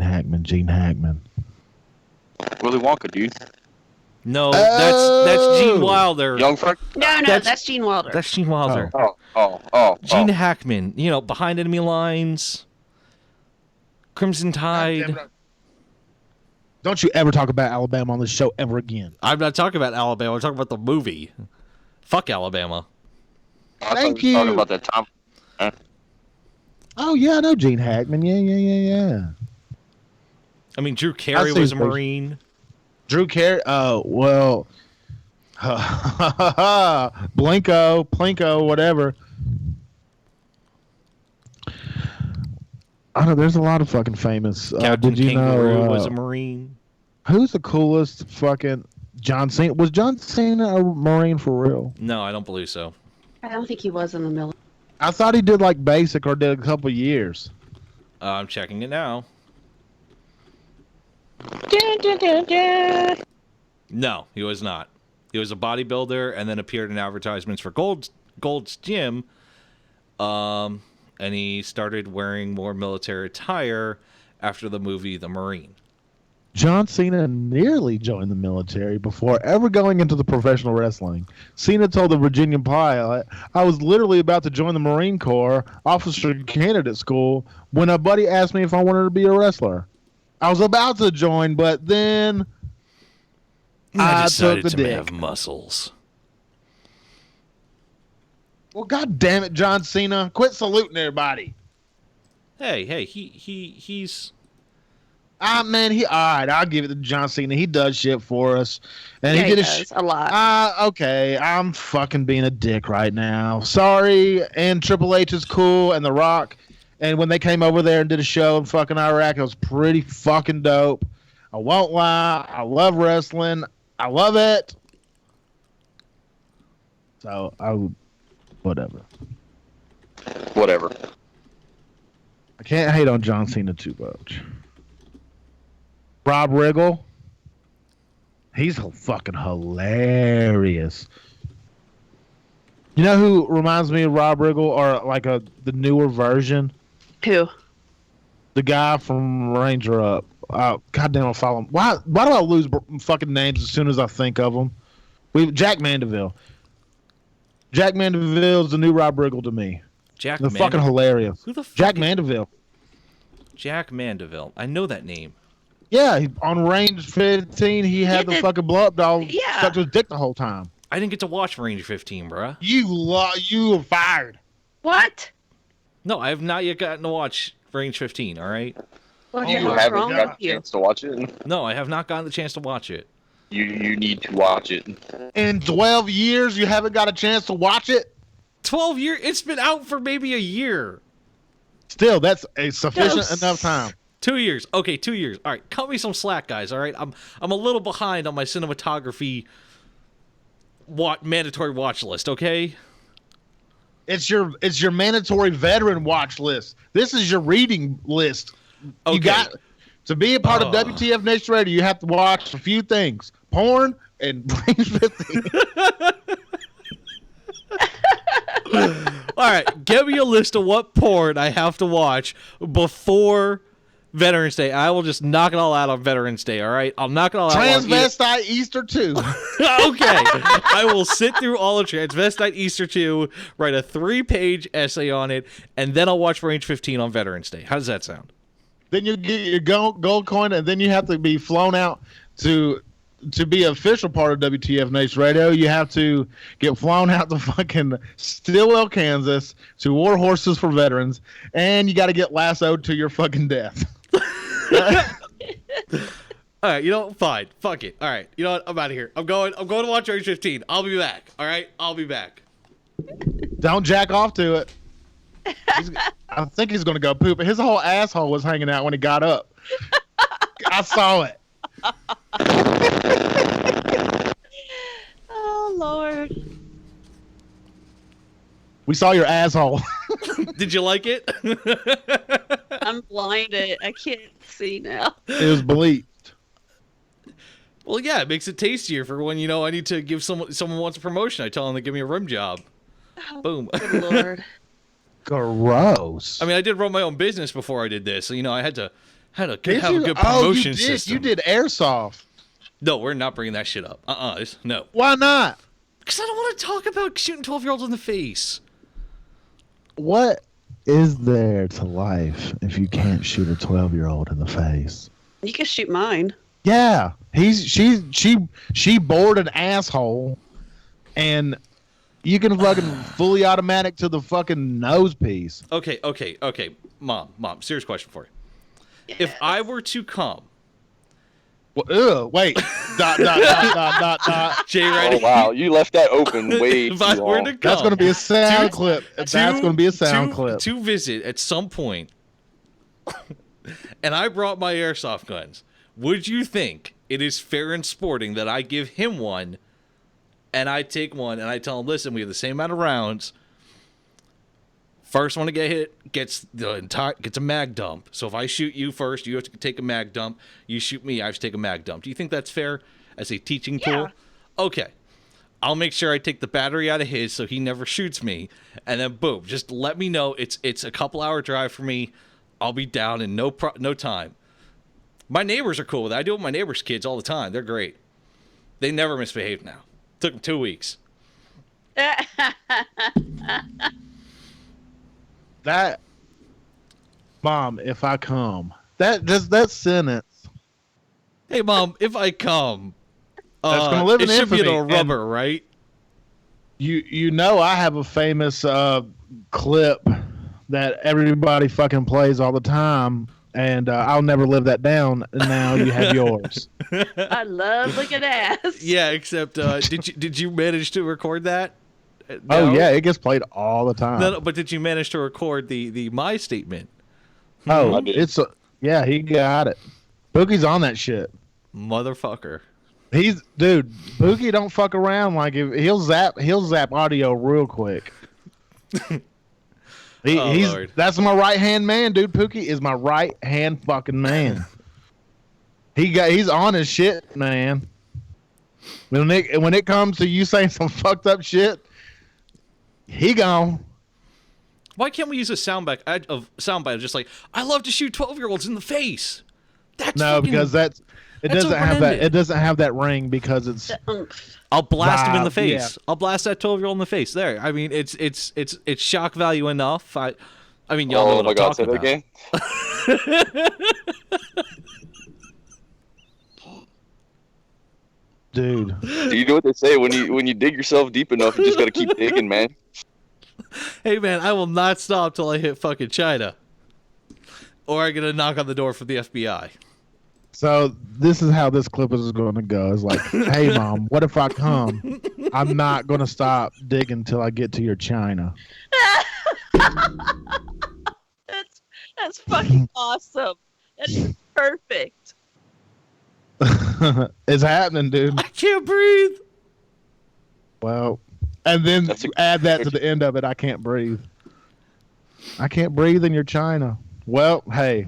Speaker 8: Wonka, dude.
Speaker 10: No, that's Gene Wilder.
Speaker 8: Young Frank?
Speaker 9: No, that's Gene Wilder.
Speaker 10: That's Gene Wilder.
Speaker 8: Gene
Speaker 10: Hackman, Behind Enemy Lines, Crimson Tide.
Speaker 11: Don't you ever talk about Alabama on this show ever again.
Speaker 10: I'm not talking about Alabama. I'm talking about the movie. Fuck Alabama.
Speaker 11: Thank you.
Speaker 8: Talking about that Tom.
Speaker 11: Oh, yeah, I know Gene Hackman. Yeah.
Speaker 10: I mean, Drew Carey was a Marine.
Speaker 11: Drew Carey? Oh, well. Plinko, whatever. I know there's a lot of fucking famous.
Speaker 10: Captain
Speaker 11: did you
Speaker 10: Kangaroo
Speaker 11: know
Speaker 10: was a Marine.
Speaker 11: Who's the coolest fucking John Cena? Was John Cena a Marine for real?
Speaker 10: No, I don't believe so.
Speaker 9: I don't think he was in the military.
Speaker 11: I thought he did like basic or did a couple years.
Speaker 10: I'm checking it now. No, he was not. He was a bodybuilder and then appeared in advertisements for Gold's Gym. And he started wearing more military attire after the movie The Marine.
Speaker 11: John Cena nearly joined the military before ever going into the professional wrestling. Cena told the Virginia pilot, I was literally about to join the Marine Corps officer candidate school when a buddy asked me if I wanted to be a wrestler. I was about to join, but then
Speaker 10: I decided
Speaker 11: took the dick.
Speaker 10: Have muscles.
Speaker 11: Well, God damn it, John Cena. Quit saluting everybody.
Speaker 10: Hey, he's...
Speaker 11: Man, all right, I'll give it to John Cena. He does shit for us. And
Speaker 9: he
Speaker 11: does
Speaker 9: a lot.
Speaker 11: Okay, I'm fucking being a dick right now. Sorry, and Triple H is cool, and The Rock. And when they came over there and did a show in fucking Iraq, it was pretty fucking dope. I won't lie. I love wrestling. I love it. So, whatever. I can't hate on John Cena too much. Rob Riggle. He's fucking hilarious. You know who reminds me of Rob Riggle, or like the newer version?
Speaker 9: Who?
Speaker 11: The guy from Ranger Up. Goddamn, I'll follow him. Why do I lose fucking names as soon as I think of them? Jack Mandeville. Jack Mandeville is the new Rob Riggle to me. Fucking hilarious.
Speaker 10: Who the fuck?
Speaker 11: Jack Mandeville.
Speaker 10: Jack Mandeville. I know that name.
Speaker 11: Yeah, on Range 15, he had the fucking blow-up doll stuck to his dick the whole time.
Speaker 10: I didn't get to watch Range 15, bruh.
Speaker 11: You were fired.
Speaker 9: What?
Speaker 10: No, I have not yet gotten to watch Range 15, all right?
Speaker 9: Well,
Speaker 8: you haven't gotten a chance to watch it?
Speaker 10: No, I have not gotten the chance to watch it.
Speaker 8: You need to watch it.
Speaker 11: In 12 years, you haven't got a chance to watch it?
Speaker 10: 12 years? It's been out for maybe a year.
Speaker 11: Still, that's a sufficient enough time.
Speaker 10: 2 years. Okay, 2 years. All right, cut me some slack, guys, all right? I'm a little behind on my cinematography mandatory watch list, okay?
Speaker 11: It's your mandatory veteran watch list. This is your reading list.
Speaker 10: Okay.
Speaker 11: You got to be a part of WTF Nation Radio. You have to watch a few things: porn and Range 15.
Speaker 10: All right, give me a list of what porn I have to watch before Veterans Day. I will just knock it all out on Veterans Day. All right, I'll knock it all out.
Speaker 11: Transvestite Easter 2.
Speaker 10: Okay, I will sit through all of Transvestite Easter 2, write a 3-page essay on it, and then I'll watch Range 15 on Veterans Day. How does that sound?
Speaker 11: Then you get your gold coin, and then you have to be flown out to be an official part of WTF Nation Radio. You have to get flown out to fucking Stillwell, Kansas, to War Horses for Veterans, and you got to get lassoed to your fucking death.
Speaker 10: All right, you know, fine, fuck it. All right, you know what? I'm out of here. I'm going to watch Range 15. I'll be back. All right, I'll be back.
Speaker 11: Don't jack off to it. I think he's going to go poop. His whole asshole was hanging out when he got up. I saw it.
Speaker 9: Oh, Lord.
Speaker 11: We saw your asshole.
Speaker 10: Did you like it?
Speaker 9: I'm blinded. I can't see now.
Speaker 11: It was bleached.
Speaker 10: Well, yeah, it makes it tastier for when, you know, I need to give someone wants a promotion. I tell them to give me a rim job. Boom.
Speaker 9: Good Lord.
Speaker 11: Gross.
Speaker 10: I mean, I did run my own business before I did this, so, you know, I had to have a good promotion system.
Speaker 11: You did airsoft.
Speaker 10: No, we're not bringing that shit up. No.
Speaker 11: Why not?
Speaker 10: Because I don't want to talk about shooting 12-year-olds in the face.
Speaker 12: What is there to life if you can't shoot a 12-year-old in the face?
Speaker 9: You can shoot mine.
Speaker 12: Yeah,
Speaker 11: she bored an asshole, and you can fucking fully automatic to the fucking nose piece.
Speaker 10: Okay. Mom, serious question for you. Yes. If I were to come.
Speaker 11: Well, wait. dot.
Speaker 10: Jay, ready?
Speaker 8: Oh, wow. You left that open way too long.
Speaker 11: That's going to be a sound clip. That's going to be a sound clip.
Speaker 10: To visit at some point, and I brought my airsoft guns, would you think it is fair and sporting that I give him one, and I take one, and I tell him, listen, we have the same amount of rounds. First one to get hit gets a mag dump. So if I shoot you first, you have to take a mag dump. You shoot me, I have to take a mag dump. Do you think that's fair as a teaching tool? Okay. I'll make sure I take the battery out of his so he never shoots me. And then boom, just let me know. It's a couple-hour drive for me. I'll be down in no time. My neighbors are cool with it. I do it with my neighbors' kids all the time. They're great. They never misbehave now. Took them 2 weeks.
Speaker 11: That, Mom, if I come. That sentence.
Speaker 10: Hey, Mom, if I come.
Speaker 11: That's gonna live in
Speaker 10: it should be
Speaker 11: infamy.
Speaker 10: a rubber, right?
Speaker 11: You know I have a famous clip that everybody fucking plays all the time, and I'll never live that down. And now you have yours.
Speaker 9: I love looking ass.
Speaker 10: Yeah, except did you manage to record that? No?
Speaker 11: Oh yeah, it gets played all the time.
Speaker 10: No, but did you manage to record the my statement?
Speaker 11: Oh, yeah, he got it. Boogie's on that shit.
Speaker 10: Motherfucker.
Speaker 11: Dude, Boogie don't fuck around. Like he'll zap audio real quick.
Speaker 10: Lord.
Speaker 11: That's my right hand man, dude. Pookie is my right hand fucking man. He's on his shit, man. When it comes to you saying some fucked up shit, he gone.
Speaker 10: Why can't we use a soundbite of just like, I love to shoot 12-year-olds in the face? That's
Speaker 11: because it doesn't have that ring because it's.
Speaker 10: I'll blast him in the face.
Speaker 11: Yeah.
Speaker 10: I'll blast that 12-year-old in the face. There. I mean, it's shock value enough. I mean, y'all know what I'm talking about.
Speaker 8: Again?
Speaker 11: Dude.
Speaker 8: Do you know what they say when you dig yourself deep enough, you just gotta keep digging, man.
Speaker 10: Hey man, I will not stop till I hit fucking China, or I get a knock on the door from the FBI.
Speaker 11: So this is how this clip is going to go. It's like, hey Mom, what if I come? I'm not going to stop digging till I get to your China.
Speaker 9: That's fucking awesome. That's perfect.
Speaker 11: It's happening, dude.
Speaker 10: I can't breathe.
Speaker 11: Well, and then add that to the end of it. I can't breathe. I can't breathe in your China. Well, hey,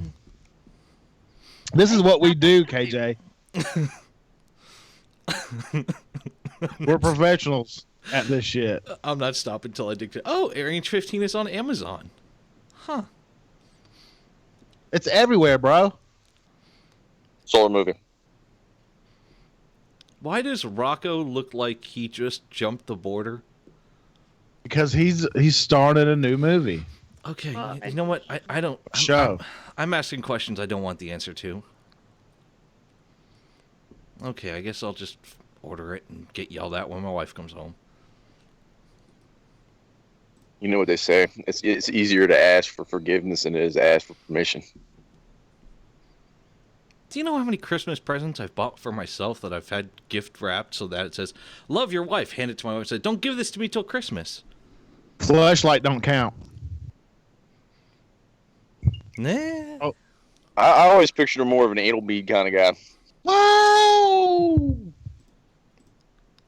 Speaker 11: this is what we do, KJ. We're professionals at this shit.
Speaker 10: I'm not stopping until I dig. Oh, Range 15 is on Amazon. Huh.
Speaker 11: It's everywhere, bro.
Speaker 8: Solar movie.
Speaker 10: Why does Rocco look like he just jumped the border?
Speaker 11: Because he's started a new movie.
Speaker 10: Okay, you know what? I don't... I'm asking questions I don't want the answer to. Okay, I guess I'll just order it and get yelled at when my wife comes home.
Speaker 8: You know what they say. It's easier to ask for forgiveness than it is to ask for permission.
Speaker 10: Do you know how many Christmas presents I've bought for myself that I've had gift wrapped so that it says, love your wife, hand it to my wife, say, don't give this to me till Christmas.
Speaker 11: Flashlight don't count.
Speaker 10: Nah.
Speaker 11: Oh.
Speaker 8: I always pictured him more of an anal bead kind of guy.
Speaker 11: Whoa!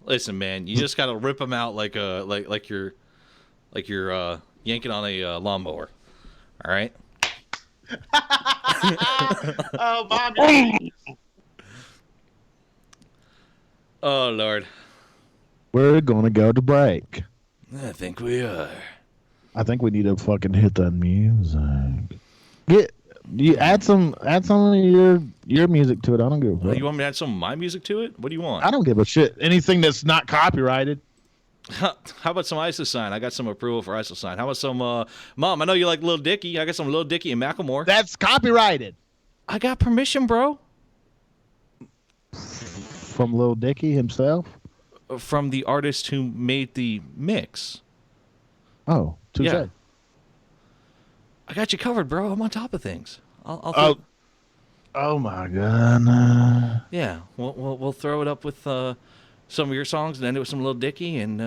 Speaker 10: Listen, man, you just gotta rip them out like you're yanking on a lawnmower. All right.
Speaker 11: Oh, Bobby.
Speaker 10: Oh, Lord.
Speaker 12: We're gonna go to break.
Speaker 10: I think we are.
Speaker 12: I think we need to fucking hit the music. Add some of your music to it. I don't give a fuck.
Speaker 10: You want me to add some of my music to it? What do you want?
Speaker 12: I don't give a shit.
Speaker 11: Anything that's not copyrighted.
Speaker 10: How about some Isosign? I got some approval for Isosign. How about some, Mom, I know you like Lil Dicky. I got some Lil Dicky and Macklemore.
Speaker 11: That's copyrighted.
Speaker 10: I got permission, bro.
Speaker 12: From Lil Dicky himself?
Speaker 10: From the artist who made the mix.
Speaker 12: Oh, touche.
Speaker 10: Yeah. I got you covered, bro. I'm on top of things. I'll
Speaker 12: Oh my god.
Speaker 10: Yeah, we'll throw it up with some of your songs and end it with some Lil Dicky and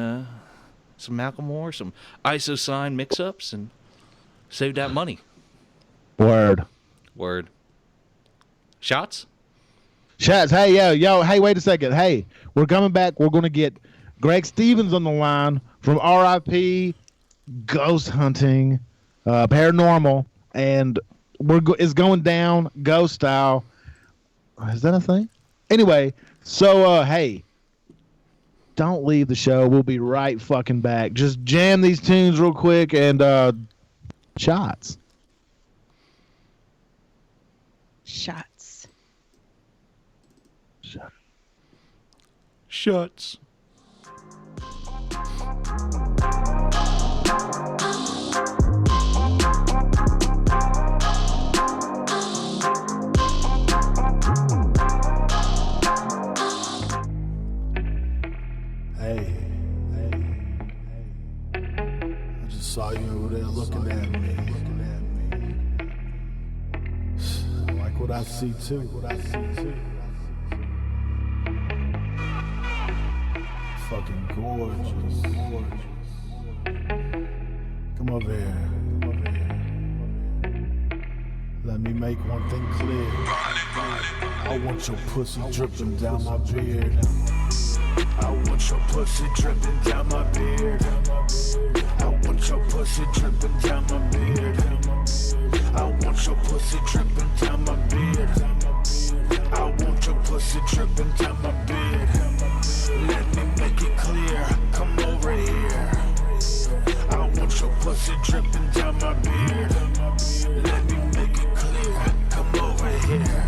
Speaker 10: some Macklemore, some Isosign mix-ups, and save that money.
Speaker 12: Word.
Speaker 10: Shots?
Speaker 11: Shots. Hey, yo. Hey, wait a second. Hey, we're coming back. We're going to get Greg Stevens on the line from RIP, Ghost Hunting, Paranormal, and it's going down ghost style. Is that a thing? Anyway, so, hey, don't leave the show. We'll be right fucking back. Just jam these tunes real quick and shots.
Speaker 10: Shots.
Speaker 5: Hey. I just saw you over there looking at me. I like what I see too. Fucking gorgeous. Come over here. Let me make one thing clear. I want your pussy dripping down my beard. I want your pussy dripping down my beard. I want your pussy dripping down my beard. I want your pussy dripping down my beard. I want your pussy dripping down my beard. Let me make it clear, come over here. I want your pussy dripping down my beard. Let me make it clear, come over here.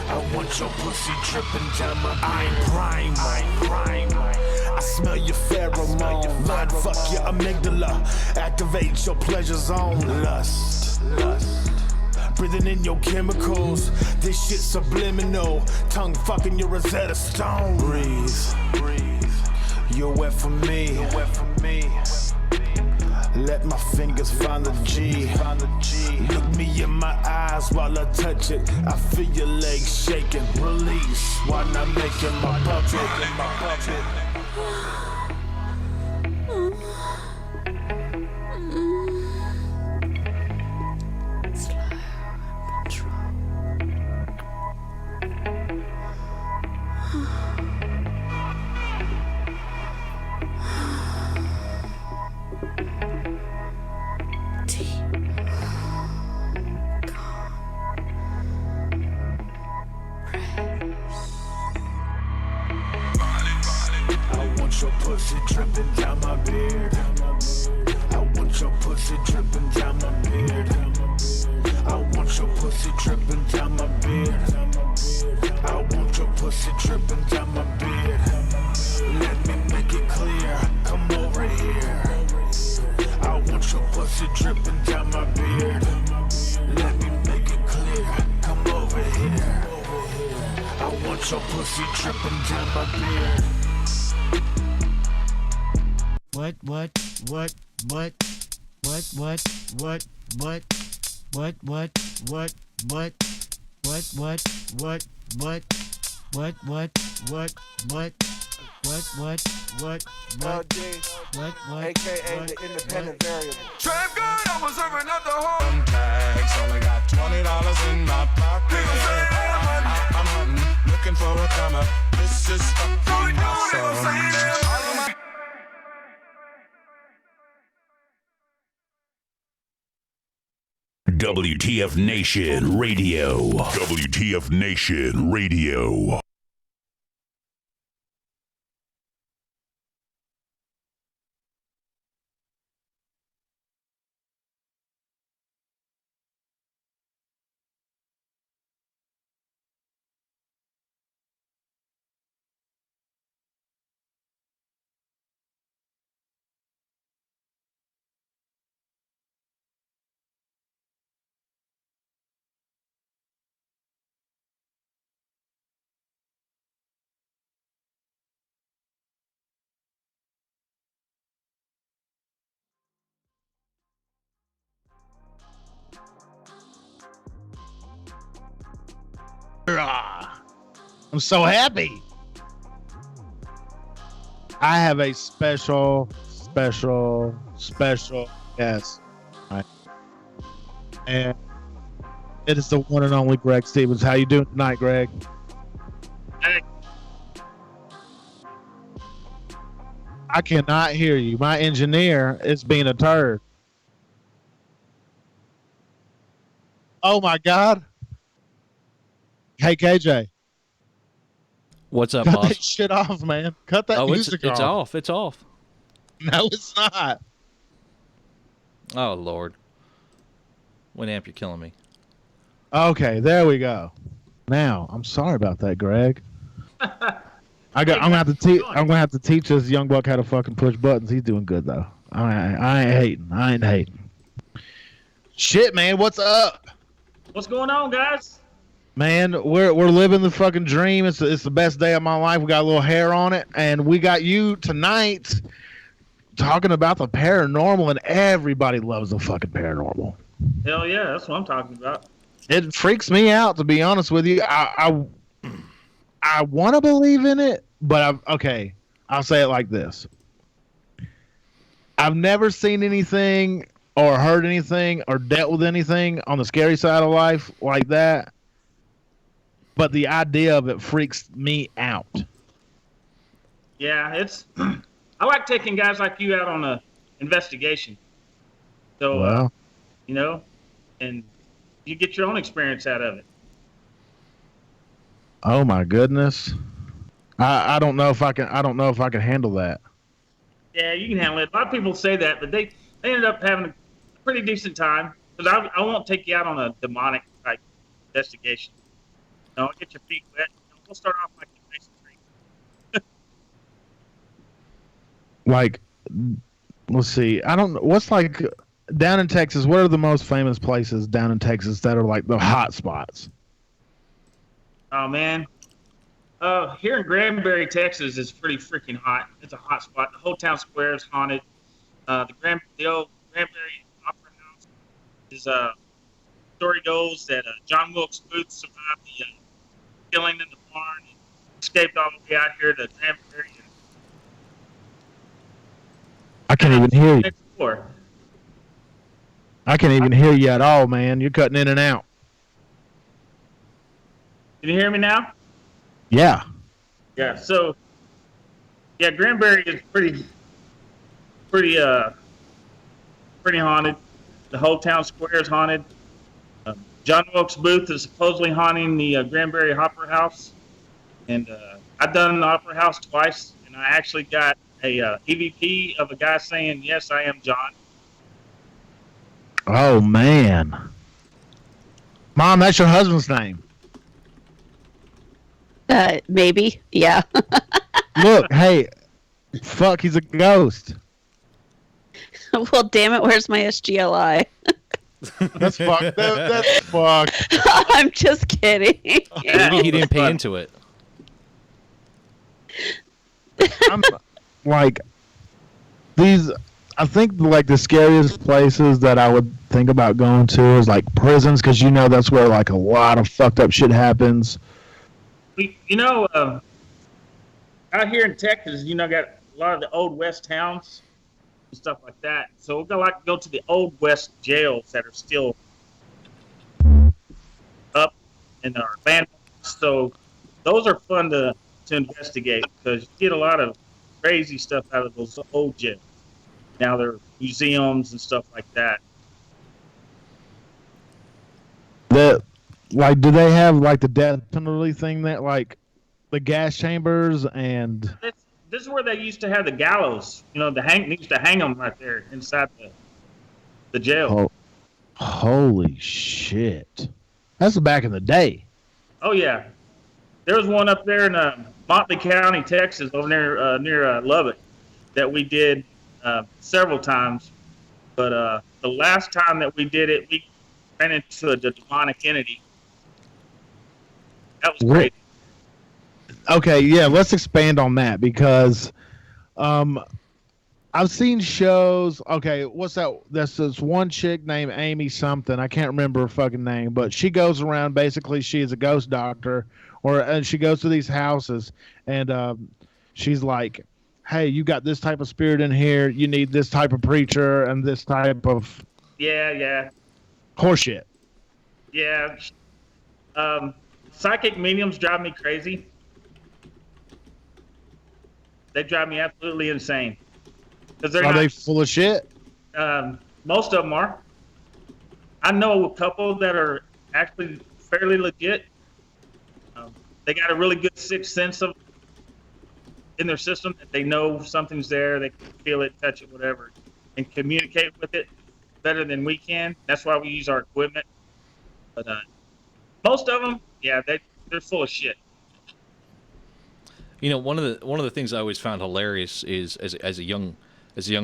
Speaker 5: I want your pussy dripping down my beard. I'm prime. I smell your pheromone. Mind fuck your amygdala. Activate your pleasure zone. Lust. Breathing in your chemicals. This shit subliminal. Tongue fucking your Rosetta Stone. Breathe. You're wet for me. Let my fingers find the G. Look me in my eyes while I touch it. I feel your legs shaking. Release while I'm making my puppet. Your pussy dripping down my beard. I want your pussy dripping down my beard. I want pussy dripping down my beard. Let me make it clear. Come over here. I want your pussy dripping down my beard.
Speaker 13: What?
Speaker 14: AKA the independent variable.
Speaker 5: Trap good, I was serving up the whole tags. Only got $20 in my pocket. I'm hunting, looking for a come up. This is fucking awesome.
Speaker 3: WTF Nation Radio. WTF Nation Radio.
Speaker 11: I'm so happy. I have a special guest. Right. And it is the one and only Greg Stevens. How you doing tonight, Greg?
Speaker 15: Hey.
Speaker 11: I cannot hear you. My engineer is being a turd. Oh my God. Hey KJ.
Speaker 10: What's up,
Speaker 11: Cut
Speaker 10: boss?
Speaker 11: that shit off, man. Cut that music
Speaker 10: it's
Speaker 11: off.
Speaker 10: off. It's off.
Speaker 11: No, it's not.
Speaker 10: Oh Lord. Winamp, you're killing me.
Speaker 11: Okay, there we go. Now, I'm sorry about that, Greg. I'm gonna have to teach this young buck how to fucking push buttons. He's doing good though. I ain't hating. Shit, man, what's up?
Speaker 15: What's going on, guys?
Speaker 11: Man, we're living the fucking dream. It's the best day of my life. We got a little hair on it, and we got you tonight talking about the paranormal, and everybody loves the fucking paranormal.
Speaker 15: Hell yeah, that's what I'm talking about.
Speaker 11: It freaks me out, to be honest with you. I want to believe in it, but I'll say it like this. I've never seen anything or heard anything or dealt with anything on the scary side of life like that. But the idea of it freaks me out.
Speaker 15: Yeah, it's. I like taking guys like you out on a investigation. So, and you get your own experience out of it.
Speaker 11: Oh my goodness, I don't know if I can. I don't know if I can handle that.
Speaker 15: Yeah, you can handle it. A lot of people say that, but they ended up having a pretty decent time. Because I won't take you out on a demonic type investigation. Get your feet wet. We'll start off like
Speaker 11: Like, let's see. I don't know. What's like down in Texas? What are the most famous places down in Texas that are like the hot spots?
Speaker 15: Oh man, here in Granbury, Texas, is pretty freaking hot. It's a hot spot. The whole town square is haunted. The old Granbury Opera House is story goes that John Wilkes Booth survived the killing in the barn and escaped all the way out here to Granbury.
Speaker 11: I can't even hear you. I can't even hear you at all, man. You're cutting in and out.
Speaker 15: Can you hear me now?
Speaker 11: Yeah.
Speaker 15: Yeah. So, Granbury is pretty haunted. The whole town square is haunted. John Wilkes Booth is supposedly haunting the Granbury Opera House, and I've done the Opera House twice, and I actually got a EVP of a guy saying, "Yes, I am John."
Speaker 11: Oh man, Mom, that's your husband's name.
Speaker 9: Maybe, yeah.
Speaker 11: Look, hey, fuck, he's a ghost.
Speaker 9: Well, damn it, where's my SGLI?
Speaker 11: That's fucked. That's fucked.
Speaker 9: I'm just kidding.
Speaker 10: Maybe he didn't pay into it.
Speaker 12: I'm like these. I think like the scariest places that I would think about going to is like prisons, because you know that's where like a lot of fucked up shit happens.
Speaker 15: You know, out here in Texas, you know, got a lot of the old West towns and stuff like that. So we're gonna like to go to the old West jails that are still up and are abandoned. So those are fun to investigate, because you get a lot of crazy stuff out of those old jails. Now they're museums and stuff like that.
Speaker 12: Like, do they have like the death penalty thing, that like the gas chambers and?
Speaker 15: This is where they used to have the gallows. You know, they used to hang them right there inside the jail.
Speaker 12: Holy shit! That's back in the day.
Speaker 15: Oh yeah, there was one up there in Motley County, Texas, over there near Lubbock, that we did several times. But the last time that we did it, we ran into a demonic entity. That was great.
Speaker 12: Okay, yeah, let's expand on that, because I've seen shows. Okay, what's that? That's this one chick named Amy something. I can't remember her fucking name, but she goes around. Basically, she is a ghost doctor, and she goes to these houses, and she's like, "Hey, you got this type of spirit in here. You need this type of preacher and this type of horseshit."
Speaker 15: Yeah. Psychic mediums drive me crazy. They drive me absolutely insane.
Speaker 12: Are they full of shit?
Speaker 15: Most of them are. I know a couple that are actually fairly legit. They got a really good sixth sense in their system, that they know something's there. They can feel it, touch it, whatever, and communicate with it better than we can. That's why we use our equipment. But most of them, yeah, they're full of shit.
Speaker 10: You know, one of the things I always found hilarious is as a young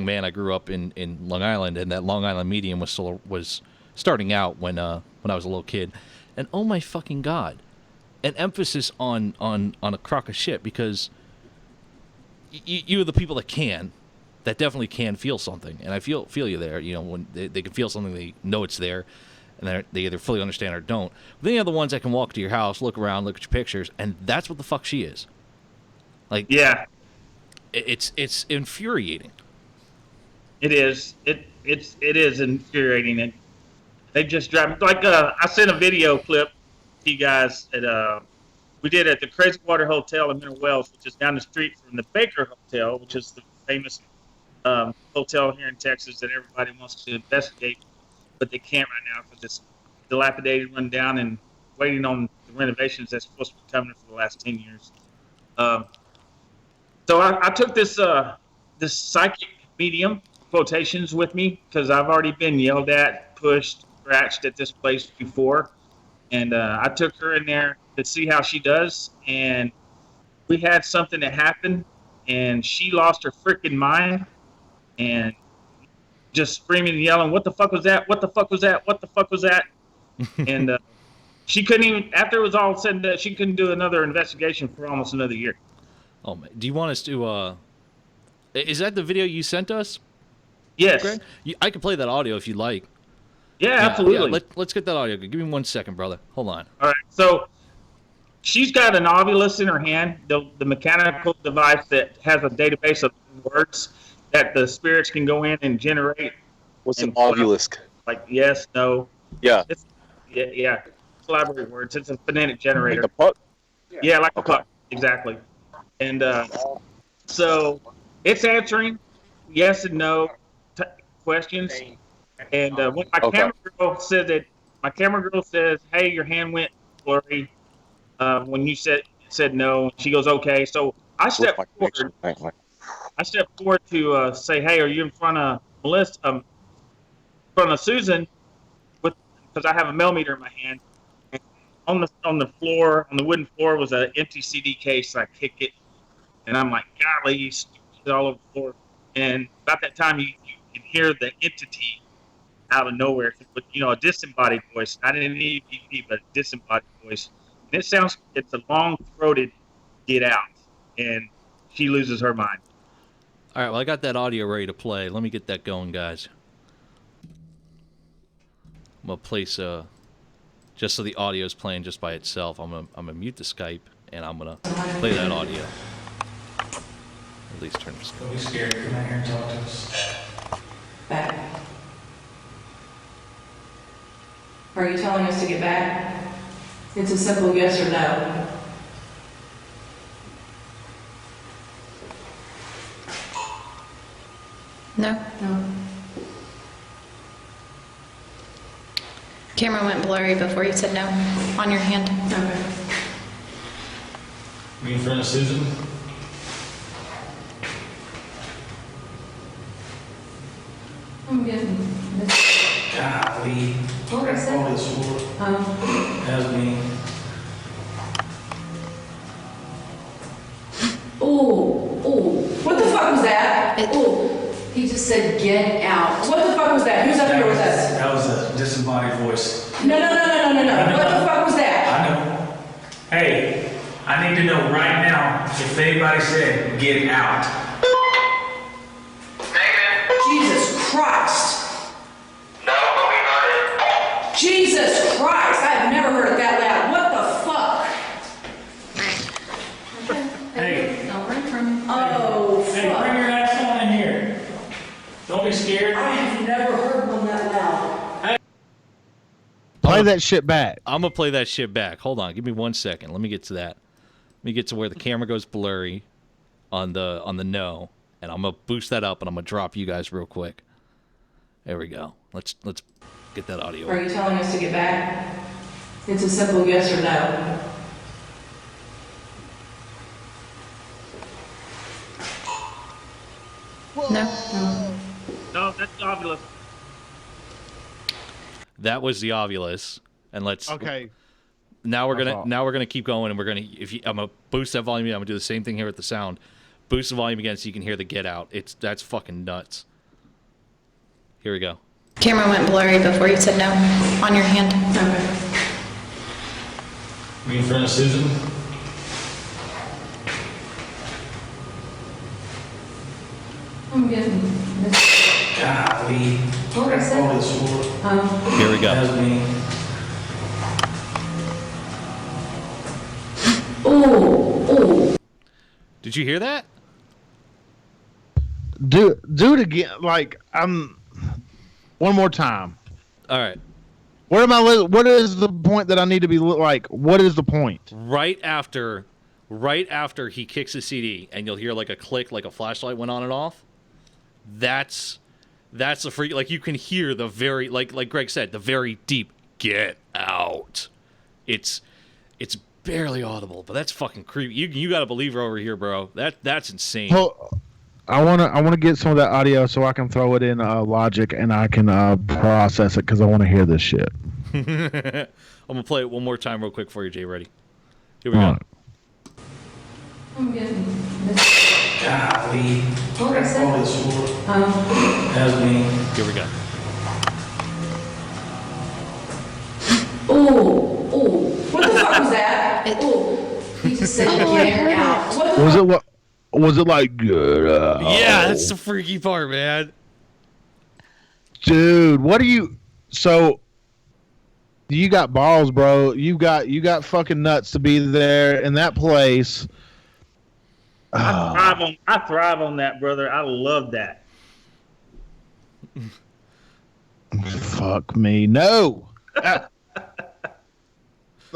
Speaker 10: man, I grew up in Long Island, and that Long Island medium was starting out when I was a little kid, and oh my fucking god, an emphasis on a crock of shit, because you are the people that definitely can feel something, and I feel you there. You know, when they can feel something, they know it's there, and they either fully understand or don't. But then you have the ones that can walk to your house, look around, look at your pictures, and that's what the fuck she is. Like,
Speaker 15: yeah,
Speaker 10: it's infuriating.
Speaker 15: It is. It is infuriating. And they just drive. Like I sent a video clip to you guys that we did at the Crazy Water Hotel in Mineral Wells, which is down the street from the Baker Hotel, which is the famous hotel here in Texas that everybody wants to investigate, but they can't right now because it's dilapidated, run down, and waiting on the renovations that's supposed to be coming for the last 10 years. So I took this psychic medium quotations with me, because I've already been yelled at, pushed, scratched at this place before, and I took her in there to see how she does, and we had something that happened, and she lost her freaking mind, and just screaming and yelling, "What the fuck was that? What the fuck was that? What the fuck was that?" And she couldn't even, after it was all said and done, she couldn't do another investigation for almost another year.
Speaker 10: Oh man, do you want us to? Is that the video you sent us?
Speaker 15: Yes.
Speaker 10: Greg? I can play that audio if you'd like.
Speaker 15: Yeah, absolutely.
Speaker 10: Yeah, let's get that audio. Give me 1 second, brother. Hold on.
Speaker 15: All right. So she's got an ovulus in her hand, the mechanical device that has a database of words that the spirits can go in and generate.
Speaker 8: What's an ovulus?
Speaker 15: Like yes, no.
Speaker 8: Yeah.
Speaker 15: Yeah. Collaborative words. It's a phonetic generator.
Speaker 8: Like the puck?
Speaker 15: Yeah, like the puck. Exactly. And so it's answering yes and no questions. And when my camera girl said that, my camera girl says, "Hey, your hand went blurry." When you said no, she goes, "Okay." So I stepped forward. I stepped forward to say, "Hey, are you in front of Melissa? In front of Susan?" Because I have a millimeter in my hand. On the floor, on the wooden floor, was an empty CD case. I kick it, and I'm like, "Golly, it's all over the floor." And about that time, you can hear the entity out of nowhere with, a disembodied voice, not an EVP, but a disembodied voice. And it's a long-throated get out, and she loses her mind.
Speaker 10: All right, well, I got that audio ready to play. Let me get that going, guys. I'm going to place, just so the audio is playing just by itself, I'm gonna mute the Skype, and I'm going to play that audio. At least turn the Skype.
Speaker 13: Don't be scared. Come out here and talk to us.
Speaker 16: Back. Are you telling us to get back? It's a simple yes or no.
Speaker 17: No.
Speaker 16: No.
Speaker 17: Camera went blurry before you said no. On your hand.
Speaker 16: Okay.
Speaker 13: Me in front of Susan?
Speaker 16: I'm getting this.
Speaker 13: Golly.
Speaker 16: What was
Speaker 13: All
Speaker 16: that?
Speaker 13: this for. That was me.
Speaker 16: Ooh. What the fuck was that? Ooh. He just said get out. What the fuck was that? Who's up here with us?
Speaker 13: That was a disembodied voice.
Speaker 16: No. What the fuck was that?
Speaker 13: I know. Hey, I need to know right now if anybody said get out.
Speaker 16: Jesus Christ. No, but we heard it. Jesus Christ. I have never heard it that loud. What the fuck?
Speaker 13: Hey.
Speaker 16: Don't run from him. Oh, fuck.
Speaker 13: Hey, bring your ass on in here. Don't be scared.
Speaker 16: I have never heard one that loud.
Speaker 11: Play that shit back.
Speaker 10: I'm going to play that shit back. Hold on. Give me 1 second. Let me get to that. Let me get to where the camera goes blurry on the no. And I'm going to boost that up, and I'm going to drop you guys real quick. There we go. Let's get that audio.
Speaker 16: Are you telling us to get back? It's a simple yes or no.
Speaker 17: No.
Speaker 15: No, that's Ovulus.
Speaker 10: That was the Ovulus, and let's.
Speaker 11: Okay.
Speaker 10: Now we're gonna keep going, and we're gonna. I'm gonna boost that volume. I'm gonna do the same thing here with the sound. Boost the volume again so you can hear the get out. That's fucking nuts. Here we go.
Speaker 17: Camera went blurry before you said no. On your hand.
Speaker 16: Okay.
Speaker 13: Me in front of Susan?
Speaker 16: I'm getting this.
Speaker 13: Golly.
Speaker 16: What was that?
Speaker 13: All this for.
Speaker 10: Here we go.
Speaker 13: That was me.
Speaker 16: Ooh.
Speaker 10: Did you hear that?
Speaker 11: Do it again. Like one more time.
Speaker 10: All right.
Speaker 11: Where am I? What is the point that I need to be like? What is the point?
Speaker 10: Right after he kicks the CD, and you'll hear like a click, like a flashlight went on and off. That's a freak. Like you can hear the very like Greg said, the very deep get out. It's barely audible, but that's fucking creepy. You got a believer over here, bro. That's insane.
Speaker 11: Well, I wanna get some of that audio so I can throw it in Logic and I can process it because I want to hear this shit.
Speaker 10: I'm gonna play it one more time real quick for you, Jay. Ready? Here we go.
Speaker 11: Right.
Speaker 16: I'm getting this.
Speaker 13: Golly.
Speaker 16: What was that?
Speaker 13: All this for. That was me.
Speaker 10: Here we go.
Speaker 16: Ooh. What the fuck was that? Ooh. He just said get out. What the fuck?
Speaker 11: Was it like get out?
Speaker 10: Yeah, that's the freaky part, man.
Speaker 11: Dude, what are you? So you got balls, bro. You got fucking nuts to be there in that place.
Speaker 15: I thrive on that, brother. I love that.
Speaker 11: Fuck me, no.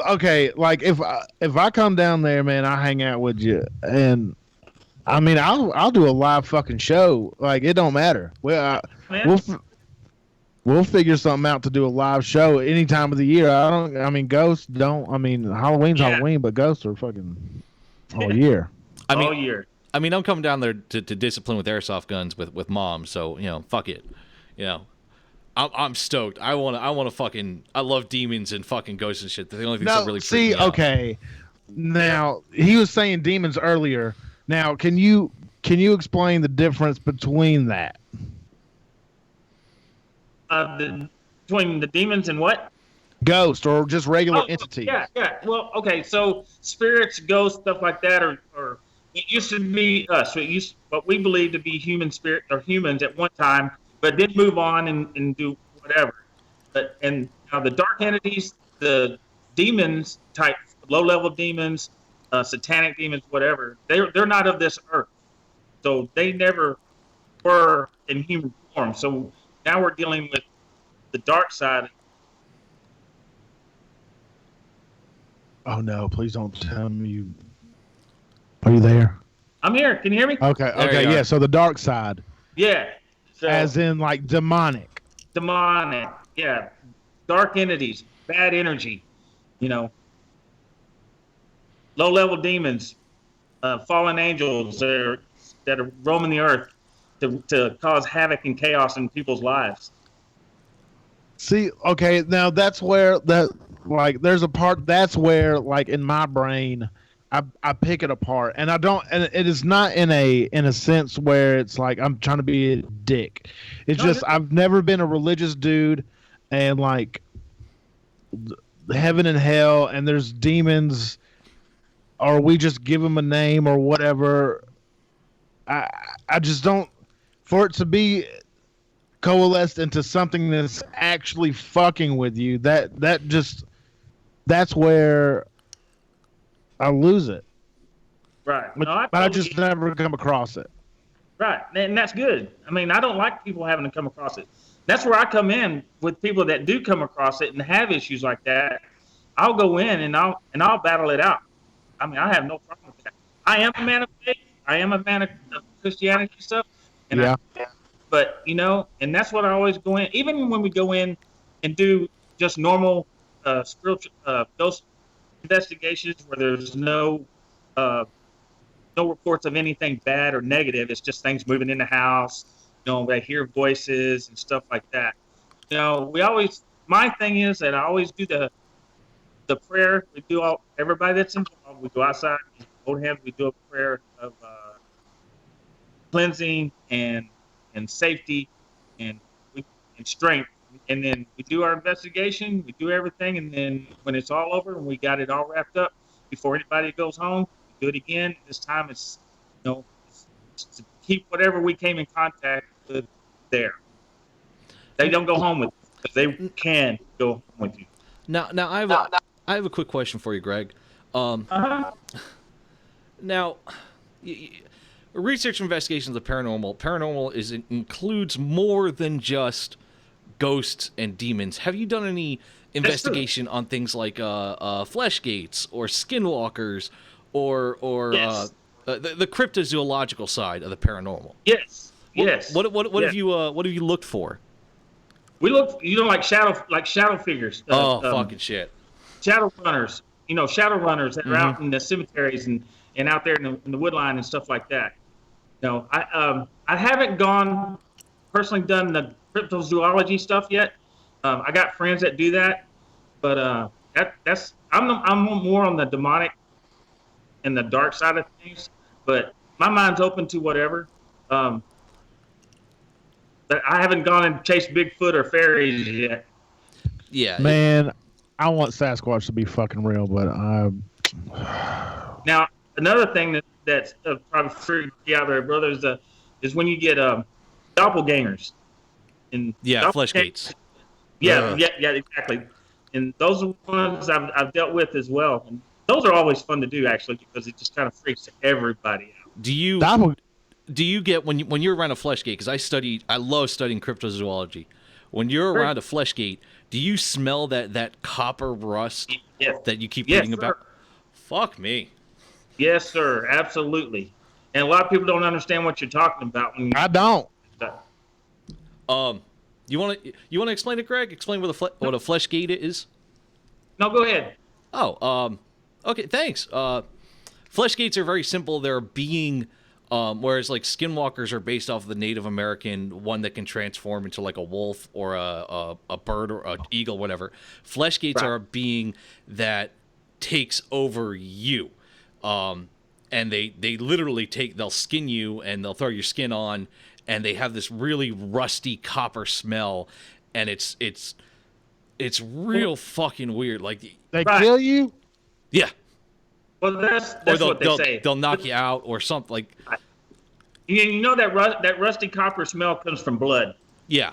Speaker 11: Okay, like if I come down there, man, I hang out with you, and I mean I'll do a live fucking show. Like it don't matter. We'll figure something out to do a live show any time of the year. Ghosts don't. I mean, Halloween's Halloween, but ghosts are fucking all year.
Speaker 15: All year.
Speaker 10: I mean, I'm coming down there to discipline with airsoft guns with mom. So fuck it. I'm stoked. I want to fucking. I love demons and fucking ghosts and shit. They're the only things that really freak me out.
Speaker 11: Okay. Now he was saying demons earlier. Now can you explain the difference between that?
Speaker 15: between the demons and what?
Speaker 12: Ghost or just regular entities.
Speaker 15: Yeah. Well, okay. So spirits, ghosts, stuff like that, or it used to be us. So it used what we believe to be human spirit or humans at one time, but then move on and do whatever. And now the dark entities, the demons type, low level demons, satanic demons, whatever. They're not of this earth, so they never were in human form. So now we're dealing with the dark side.
Speaker 12: Oh no! Please don't tell me you. Are you there?
Speaker 15: I'm here. Can you hear me?
Speaker 12: Okay. Yeah. So the dark side.
Speaker 15: Yeah. So,
Speaker 12: as in like demonic.
Speaker 15: Demonic. Yeah. Dark entities, bad energy. Low level demons, fallen angels that are roaming the earth to cause havoc and chaos in people's lives.
Speaker 12: See, okay, now that's where there's a part that's where like in my brain I pick it apart, and it is not in a sense where it's like I'm trying to be a dick. It's just I've never been a religious dude, and like heaven and hell, and there's demons, or we just give them a name or whatever. I just don't, for it to be coalesced into something that's actually fucking with you, that's where I lose it.
Speaker 15: Right.
Speaker 12: But I just never come across it.
Speaker 15: Right. And that's good. I mean, I don't like people having to come across it. That's where I come in with people that do come across it and have issues like that. I'll go in and I'll battle it out. I mean, I have no problem with that. I am a man of faith. I am a man of Christianity stuff. And but and that's what I always go in. Even when we go in and do just normal spiritual ghost investigations where there's no reports of anything bad or negative. It's just things moving in the house. They hear voices and stuff like that. My thing is that I always do the prayer. We do everybody that's involved. We go outside, we hold hands. We do a prayer of cleansing and safety and strength. And then we do our investigation, we do everything, and then when it's all over and we got it all wrapped up, before anybody goes home, we do it again. This time it's, to keep whatever we came in contact with there. They don't go home with it, because they can go home with you.
Speaker 10: Now I have a quick question for you, Greg. Now, research investigations of paranormal includes more than just ghosts and demons. Have you done any investigation on things like flesh gates or skinwalkers or
Speaker 15: yes.
Speaker 10: The cryptozoological side of the paranormal?
Speaker 15: Yes.
Speaker 10: What have you looked for?
Speaker 15: We look, like shadow figures.
Speaker 10: Fucking shit.
Speaker 15: Shadow runners. Shadow runners that are out in the cemeteries and out there in the woodline and stuff like that. I haven't personally done the cryptozoology stuff yet. I got friends that do that, but I'm more on the demonic and the dark side of things. But my mind's open to whatever. But I haven't gone and chased Bigfoot or fairies yet.
Speaker 10: Yeah,
Speaker 12: man, I want Sasquatch to be fucking real, but
Speaker 15: Now another thing that's probably freaked you out there, brothers, is when you get doppelgangers.
Speaker 10: Flesh gates.
Speaker 15: Yeah, exactly. And those are ones I've dealt with as well. And those are always fun to do, actually, because it just kind of freaks everybody out.
Speaker 10: Do you get when you're around a flesh gate? Because I love studying cryptozoology. When you're around a flesh gate, do you smell that copper rust that you keep reading about? Fuck me.
Speaker 15: Yes, sir. Absolutely. And a lot of people don't understand what you're talking about.
Speaker 12: I don't.
Speaker 10: You want to explain it, Greg? Explain what a flesh gate is.
Speaker 15: No, go ahead.
Speaker 10: Oh, okay. Thanks. Flesh gates are very simple. They're a being, whereas like skinwalkers are based off of the Native American one that can transform into like a wolf or a bird or an eagle, whatever. Flesh gates are a being that takes over you. And they literally they'll skin you and they'll throw your skin on, and they have this really rusty copper smell, and it's real fucking weird. Like
Speaker 12: they kill you.
Speaker 10: Yeah.
Speaker 15: Well, that's what they say.
Speaker 10: They'll knock you out or something. Like,
Speaker 15: you know that rusty copper smell comes from blood.
Speaker 10: Yeah.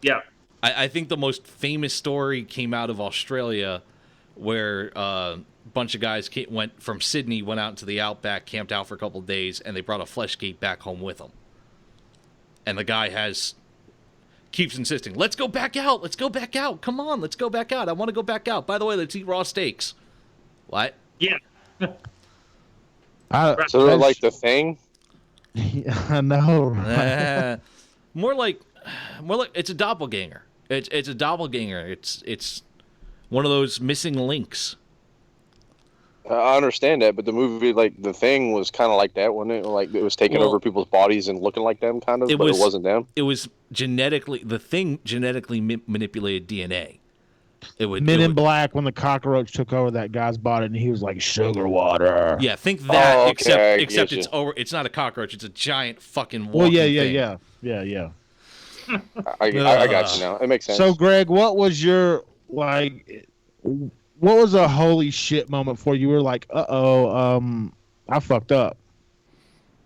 Speaker 15: Yeah.
Speaker 10: I think the most famous story came out of Australia, where a bunch of guys went from Sydney, went out into the outback, camped out for a couple of days, and they brought a flesh gate back home with them. And the guy keeps insisting, let's go back out. Let's go back out. Come on, let's go back out. I want to go back out. By the way, let's eat raw steaks. What?
Speaker 15: Yeah.
Speaker 8: So they're like The Thing?
Speaker 12: I know.
Speaker 10: More like it's a doppelganger. It's a doppelganger. It's one of those missing links.
Speaker 8: I understand that, but the movie, like The Thing, was kind of like that, wasn't it? Like it was taking over people's bodies and looking like them, kind of, but it wasn't them.
Speaker 10: It was The Thing genetically manipulated DNA.
Speaker 12: Men in Black, when the cockroach took over that guy's body, and he was like sugar water.
Speaker 10: Yeah, think that. Except it's over. It's not a cockroach. It's a giant fucking.
Speaker 12: Well, yeah.
Speaker 8: I got you now. It makes sense.
Speaker 12: So, Greg, what was your what was a holy shit moment for you? You were like, I fucked up.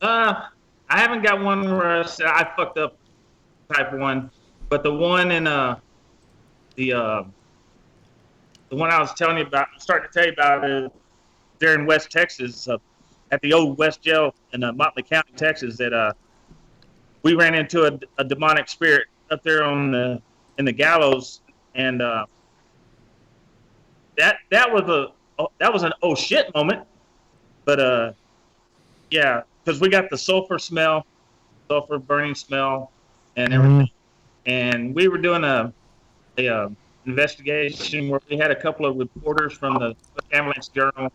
Speaker 15: I haven't got one where I said I fucked up type one, but the one in the one I was telling you about, I'm starting to tell you about there in West Texas, at the old West Jail in Motley County, Texas, that we ran into a demonic spirit up there in the gallows, and that was an oh shit moment, but yeah, because we got the sulfur burning smell, and everything, and we were doing a investigation where we had a couple of reporters from the Ambulance Journal,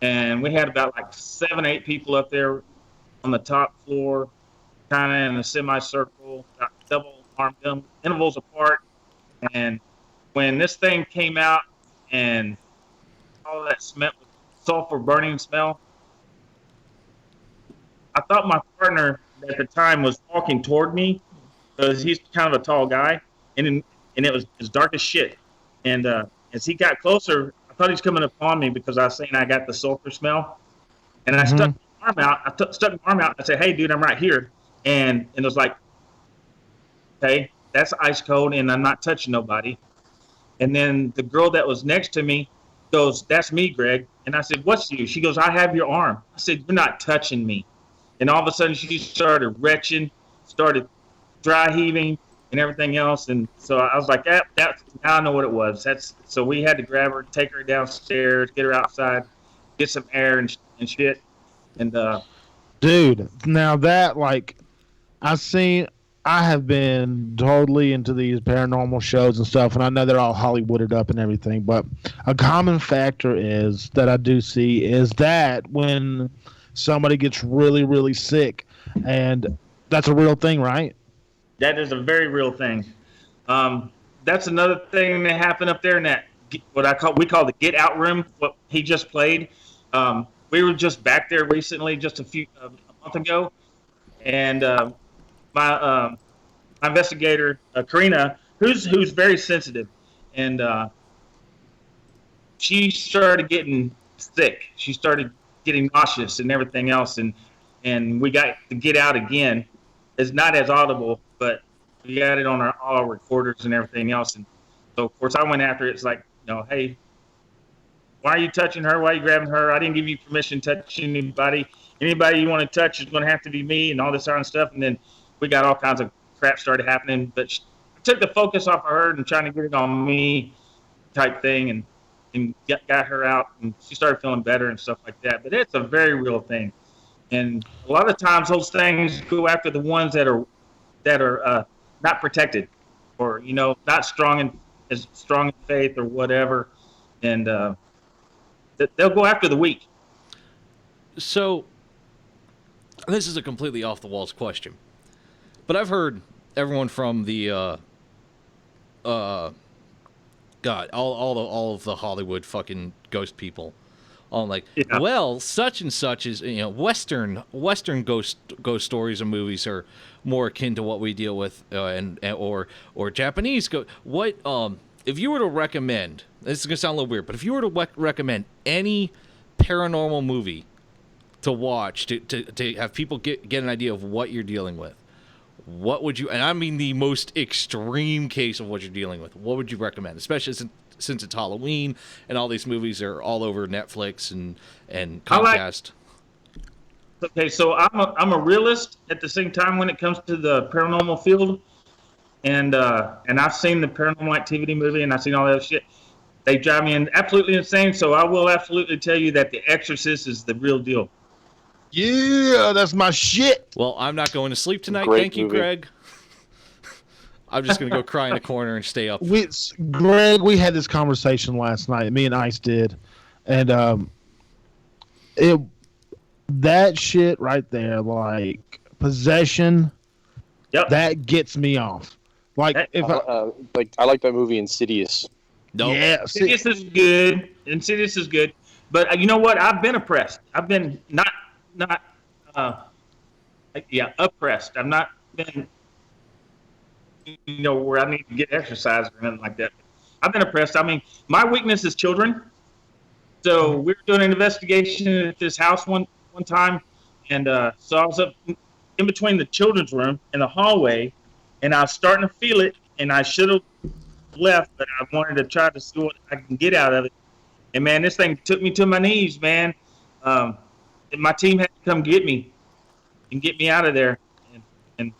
Speaker 15: and we had about like 7-8 people up there on the top floor, kind of in a semicircle, double arm intervals apart. And when this thing came out and all that smell, sulfur burning smell, I thought my partner at the time was walking toward me, because he's kind of a tall guy, and it was dark as shit. And as he got closer, I thought he was coming upon me because I was saying I got the sulfur smell. And I stuck my arm out. Stuck my arm out and I said, hey, dude, I'm right here. And it was like, okay, that's ice cold and I'm not touching nobody. And then the girl that was next to me goes, that's me, Greg. And I said, what's you? She goes, I have your arm. I said, you're not touching me. And all of a sudden she started retching, started dry heaving, and everything else, and so I was like, now I know what it was. So we had to grab her, take her downstairs, get her outside, get some air and shit. And
Speaker 12: dude, now that I have been totally into these paranormal shows and stuff, and I know they're all Hollywooded up and everything, but a common factor is that I do see is that when somebody gets really, really sick, and that's a real thing, right?
Speaker 15: That is a very real thing. That's another thing that happened up there in that we call the get out room. What he just played. We were just back there recently, just a month ago, and my investigator Karina, who's very sensitive, and she started getting sick. She started getting nauseous and everything else, and we got to get out again. It's not as audible, but we got it on all our recorders and everything else. And so, of course, I went after it. It's like, hey, why are you touching her? Why are you grabbing her? I didn't give you permission to touch anybody. Anybody you want to touch is going to have to be me and all this kind of stuff. And then we got all kinds of crap started happening. But I took the focus off of her and trying to get it on me type thing and got her out. And she started feeling better and stuff like that. But it's a very real thing. And a lot of times those things go after the ones that are not protected, or not strong in faith or whatever, and they'll go after the weak.
Speaker 10: So this is a completely off the walls question, but I've heard everyone from the all of the Hollywood fucking ghost people on like, well, such and such is, Western ghost stories and movies are more akin to what we deal with, or Japanese ghost. What if you were to recommend? This is gonna sound a little weird, but if you were to recommend any paranormal movie to watch to have people get an idea of what you're dealing with, what would you? And I mean the most extreme case of what you're dealing with. What would you recommend, especially since it's Halloween and all these movies are all over Netflix and Comcast?
Speaker 15: Okay, so I'm a realist at the same time when it comes to the paranormal field, and I've seen the Paranormal Activity movie and I've seen all that shit. They drive me absolutely insane. So I will absolutely tell you that The Exorcist is the real deal.
Speaker 11: Yeah, that's my shit.
Speaker 10: Well, I'm not going to sleep tonight.
Speaker 8: Great
Speaker 10: Thank you,
Speaker 8: movie.
Speaker 10: Greg. I'm just going to go cry in a corner and stay up.
Speaker 11: Greg, we had this conversation last night. Me and Ice did. And that shit right there, like possession, that gets me off. Like
Speaker 8: I like that movie Insidious.
Speaker 10: No.
Speaker 11: Yeah,
Speaker 15: Insidious is good. Insidious is good. But you know what? I've been oppressed. I've been oppressed. I've not been, where I need to get exercise or anything like that. I've been oppressed. I mean, my weakness is children. So we were doing an investigation at this house one time, and so I was up in between the children's room and the hallway, and I was starting to feel it, and I should have left, but I wanted to try to see what I can get out of it. And man, this thing took me to my knees, man. And my team had to come get me and get me out of there. And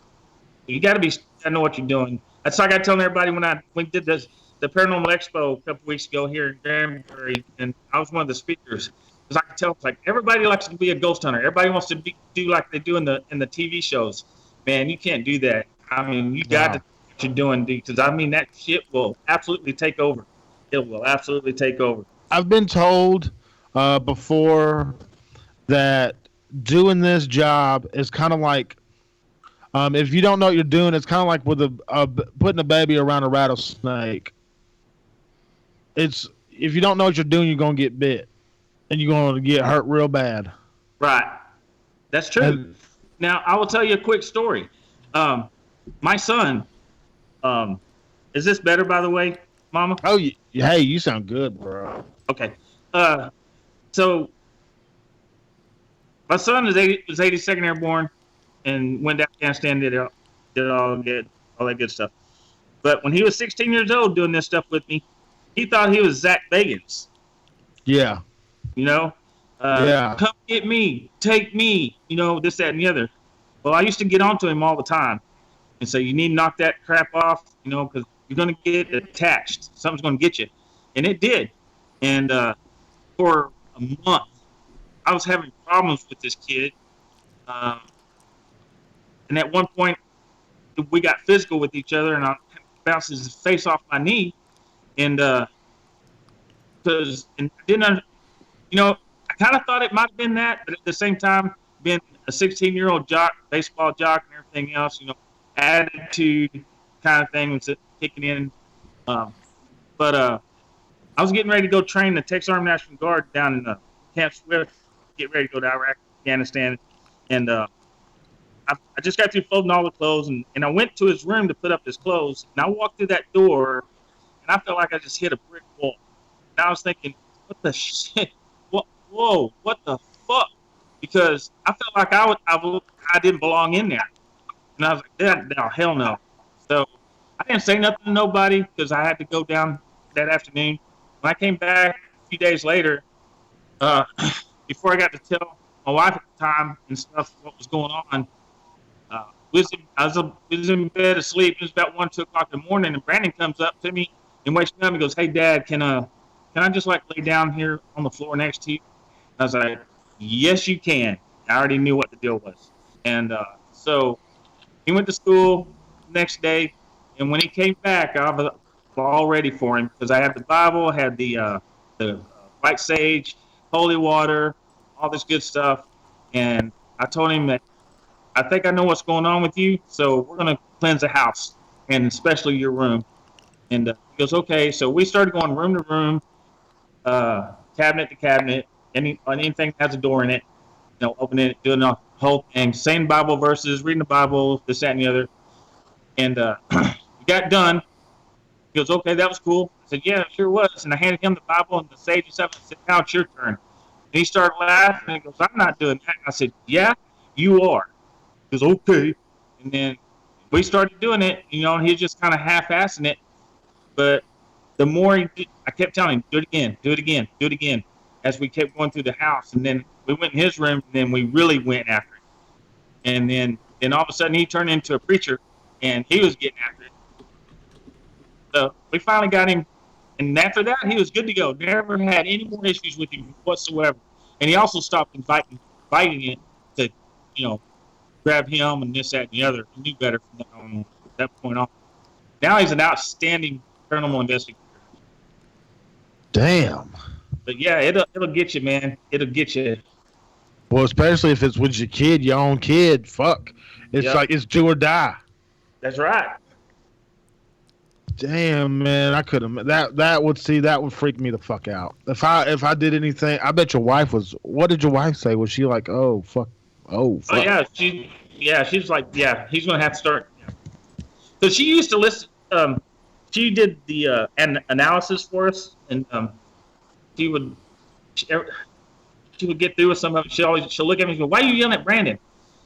Speaker 15: you got to know what you're doing. That's like I tell everybody when we did the Paranormal Expo a couple weeks ago here in Granbury, and I was one of the speakers. Because I could tell, it's like everybody likes to be a ghost hunter. Everybody wants to do like they do in the TV shows. Man, you can't do that. I mean, you got to know what you're doing, dude. Because I mean, that shit will absolutely take over. It will absolutely take over.
Speaker 11: I've been told before that doing this job is kind of like, if you don't know what you're doing, it's kind of like with putting a baby around a rattlesnake. If you don't know what you're doing, you're gonna get bit, and you're gonna get hurt real bad.
Speaker 15: Right, that's true. Now I will tell you a quick story. My son, is this better, by the way, Mama?
Speaker 11: Oh, hey, you sound good, bro.
Speaker 15: Okay. So my son was 82nd Airborne and went to Afghanistan, did all that good stuff. But when he was 16 years old doing this stuff with me, he thought he was Zach Bagans.
Speaker 11: Yeah.
Speaker 15: Come get me, take me, this, that, and the other. Well, I used to get onto him all the time and say, you need to knock that crap off, because you're going to get attached. Something's going to get you. And it did. And for a month, I was having problems with this kid. And at one point, we got physical with each other, and I bounced his face off my knee. And I kind of thought it might have been that, but at the same time, being a 16-year-old jock, baseball jock, and everything else, attitude kind of thing was kicking in. But I was getting ready to go train the Texas Army National Guard down in Camp Swift, get ready to go to Iraq, Afghanistan, and I just got through folding all the clothes, and I went to his room to put up his clothes, and I walked through that door, and I felt like I just hit a brick wall. And I was thinking, what the shit? Whoa, what the fuck? Because I felt like I didn't belong in there. And I was like, no, hell no. So I didn't say nothing to nobody because I had to go down that afternoon. When I came back a few days later, before I got to tell my wife at the time and stuff what was going on, I was in bed asleep. It was about 1, 2 o'clock in the morning, and Brandon comes up to me and wakes me up and goes, "Hey, Dad, can I just lay down here on the floor next to you?" I was like, "Yes, you can." I already knew what the deal was, and so he went to school next day, and when he came back, I was all ready for him because I had the Bible, I had the white sage, holy water, all this good stuff, and I told him that I think I know what's going on with you, so we're going to cleanse the house, and especially your room. And he goes, okay. So we started going room to room, cabinet to cabinet, anything that has a door in it, opening it, doing the whole thing, saying Bible verses, reading the Bible, this, that, and the other. And we got done. He goes, okay, that was cool. I said, yeah, it sure was. And I handed him the Bible and the sage and stuff. I said, now it's your turn. And he started laughing. And he goes, I'm not doing that. I said, yeah, you are. He goes, okay. And then we started doing it. He was just kind of half-assing it. But the more I kept telling him, do it again, do it again, do it again, as we kept going through the house. And then we went in his room, and then we really went after it. And then all of a sudden, he turned into a preacher, and he was getting after it. So we finally got him, and after that, he was good to go. Never had any more issues with him whatsoever. And he also stopped inviting it to, grab him and this, that, and the other. He knew better from that point on. Now he's an outstanding paranormal investigator.
Speaker 12: Damn.
Speaker 15: But yeah, it'll get you, man. It'll get you.
Speaker 12: Well, especially if it's with your kid, your own kid. Fuck. It's like it's do or die.
Speaker 15: That's right.
Speaker 12: Damn, man, I couldn't. That would freak me the fuck out. If I did anything, I bet your wife was. What did your wife say? Was she like, oh fuck, oh fuck?
Speaker 15: Oh yeah, she's like, yeah, he's gonna have to start. So she used to listen. She did the analysis for us, and she would get through with some of it. She'll look at me and go, "Why are you yelling at Brandon?" I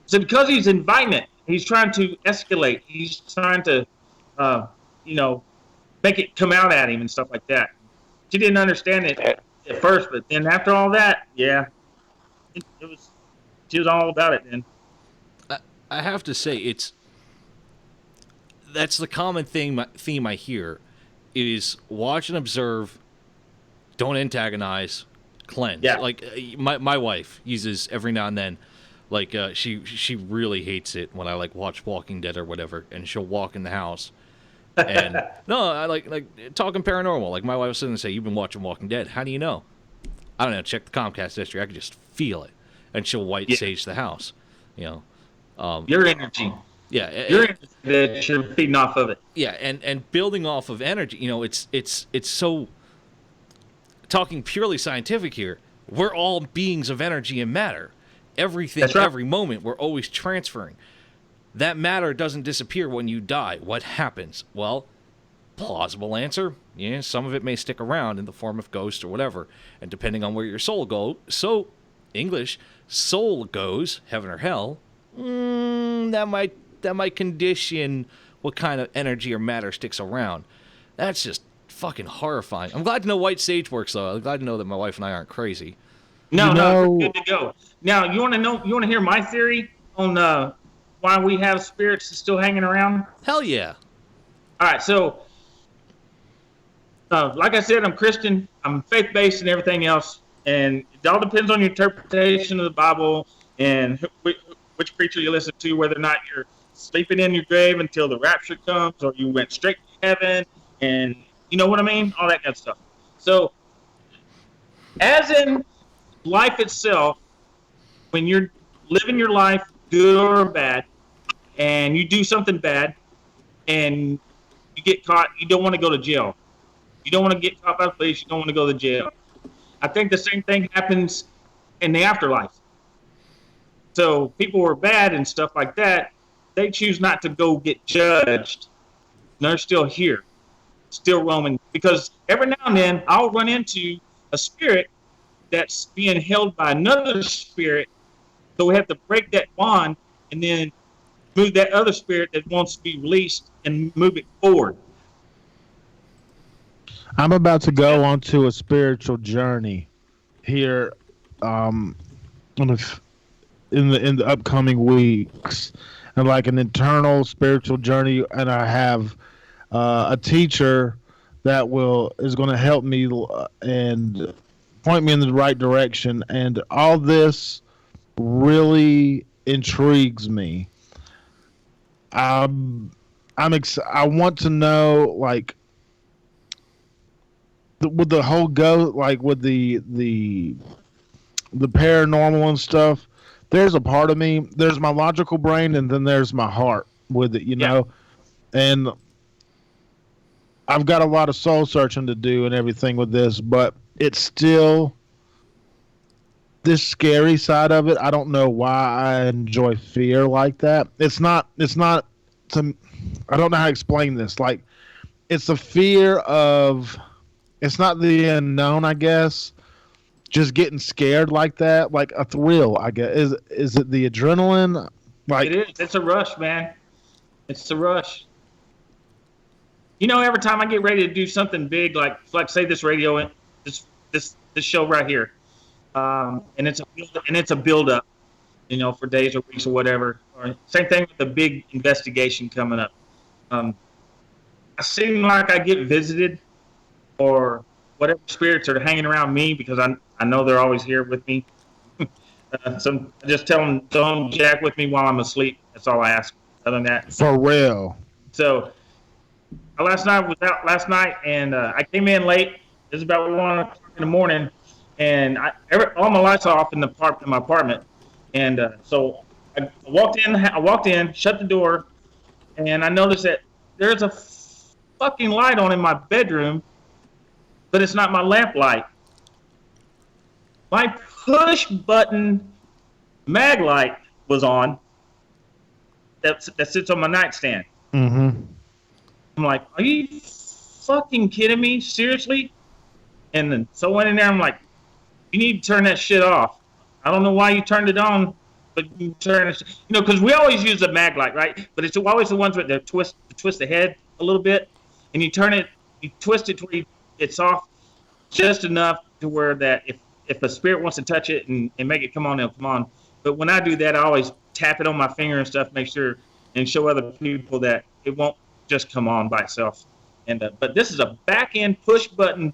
Speaker 15: said, "Because he's inviting it. He's trying to escalate. He's trying to, make it come out at him and stuff like that." She didn't understand it at first, but then after all that, yeah, she was all about it then.
Speaker 10: I have to say, that's the common theme I hear is watch and observe, don't antagonize, cleanse.
Speaker 15: Yeah.
Speaker 10: Like my wife uses every now and then, like she really hates it when I watch Walking Dead or whatever, and she'll walk in the house. And no, I like talking paranormal. Like my wife will sit and say, "You've been watching Walking Dead. How do you know?" I don't know. Check the Comcast history. I can just feel it, and she'll white sage the house.
Speaker 15: Your energy.
Speaker 10: Yeah,
Speaker 15: your energy that you're feeding off of it.
Speaker 10: Yeah, and building off of energy. It's so. Talking purely scientific here, we're all beings of energy and matter. Everything,
Speaker 15: That's right.
Speaker 10: Every moment, we're always transferring. That matter doesn't disappear when you die. What happens? Well, plausible answer, yeah, some of it may stick around in the form of ghosts or whatever, and depending on where your soul goes, soul goes, heaven or hell, that might condition what kind of energy or matter sticks around. That's just fucking horrifying. I'm glad to know white sage works, though. I'm glad to know that my wife and I aren't crazy.
Speaker 15: No, we're good to go. Now, you want to hear my theory on why we have spirits still hanging around?
Speaker 10: Hell yeah.
Speaker 15: All right, so like I said, I'm Christian. I'm faith-based and everything else, and it all depends on your interpretation of the Bible and which preacher you listen to, whether or not you're sleeping in your grave until the rapture comes, or you went straight to heaven, and you know what I mean? All that kind of stuff. So, as in life itself, when you're living your life, good or bad, and you do something bad, and you get caught, you don't want to go to jail. You don't want to get caught by the police. You don't want to go to jail. I think the same thing happens in the afterlife. So people who are bad and stuff like that, they choose not to go get judged. They're still here, still roaming. Because every now and then, I'll run into a spirit that's being held by another spirit. So we have to break that bond and then move that other spirit that wants to be released and move it forward.
Speaker 12: I'm about to go onto a spiritual journey here in the upcoming weeks, and like an internal spiritual journey, and I have a teacher that is going to help me and point me in the right direction, and all this really intrigues me. I want to know, like, with the whole with the paranormal and stuff. There's a part of me. There's my logical brain, and then there's my heart with it. You know, and I've got a lot of soul searching to do and everything with this, but it's still this scary side of it. I don't know why I enjoy fear like that. It's not some. I don't know how to explain this. Like, it's a fear of. It's not the unknown, I guess. Just getting scared like that, like a thrill. I guess is it the adrenaline? Like
Speaker 15: it is. It's a rush, man. It's a rush. You know, every time I get ready to do something big, like say this radio, this show right here, and it's a build up, you know, for days or weeks or whatever. Or same thing with the big investigation coming up. I seem like I get visited, or whatever spirits are hanging around me because I know they're always here with me. So I just tell them don't jack with me while I'm asleep. That's all I ask. Other than that,
Speaker 12: for real.
Speaker 15: So last night was out last night, and I came in late. It was about 1 o'clock in the morning, and all my lights are off in my apartment. And so I walked in, shut the door, and I noticed that there's a fucking light on in my bedroom, but it's not my lamp light. My push button mag light was on. That sits on my nightstand.
Speaker 12: Mm-hmm.
Speaker 15: I'm like, are you fucking kidding me? Seriously? And then so I went in there. I'm like, you need to turn that shit off. I don't know why you turned it on, but you turn it. You know, because we always use a mag light, right? But it's always the ones with the twist the head a little bit, and you turn it, you twist it to where it's off just enough to where that if a spirit wants to touch it and make it come on, it'll come on. But when I do that, I always tap it on my finger and stuff, make sure and show other people that it won't just come on by itself. And but this is a back end push button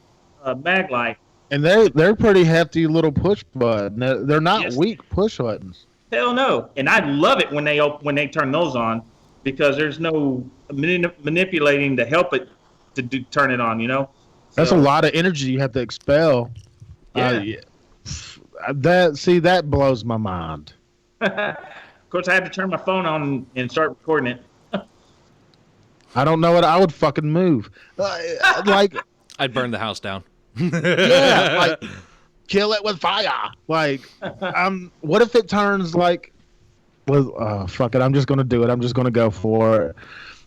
Speaker 15: mag light,
Speaker 12: and they're pretty hefty little push button. They're not weak push buttons.
Speaker 15: Hell no. And I love it when they turn those on because there's no manipulating to help it to turn it on. You know,
Speaker 12: that's a lot of energy you have to expel.
Speaker 15: Yeah.
Speaker 12: That blows my mind.
Speaker 15: Of course, I had to turn my phone on and start recording it.
Speaker 12: I don't know what I would fucking move. Like,
Speaker 10: I'd burn the house down.
Speaker 12: Yeah, like kill it with fire. Like, what if it turns like, well, fuck it. I'm just gonna do it. I'm just gonna go for it.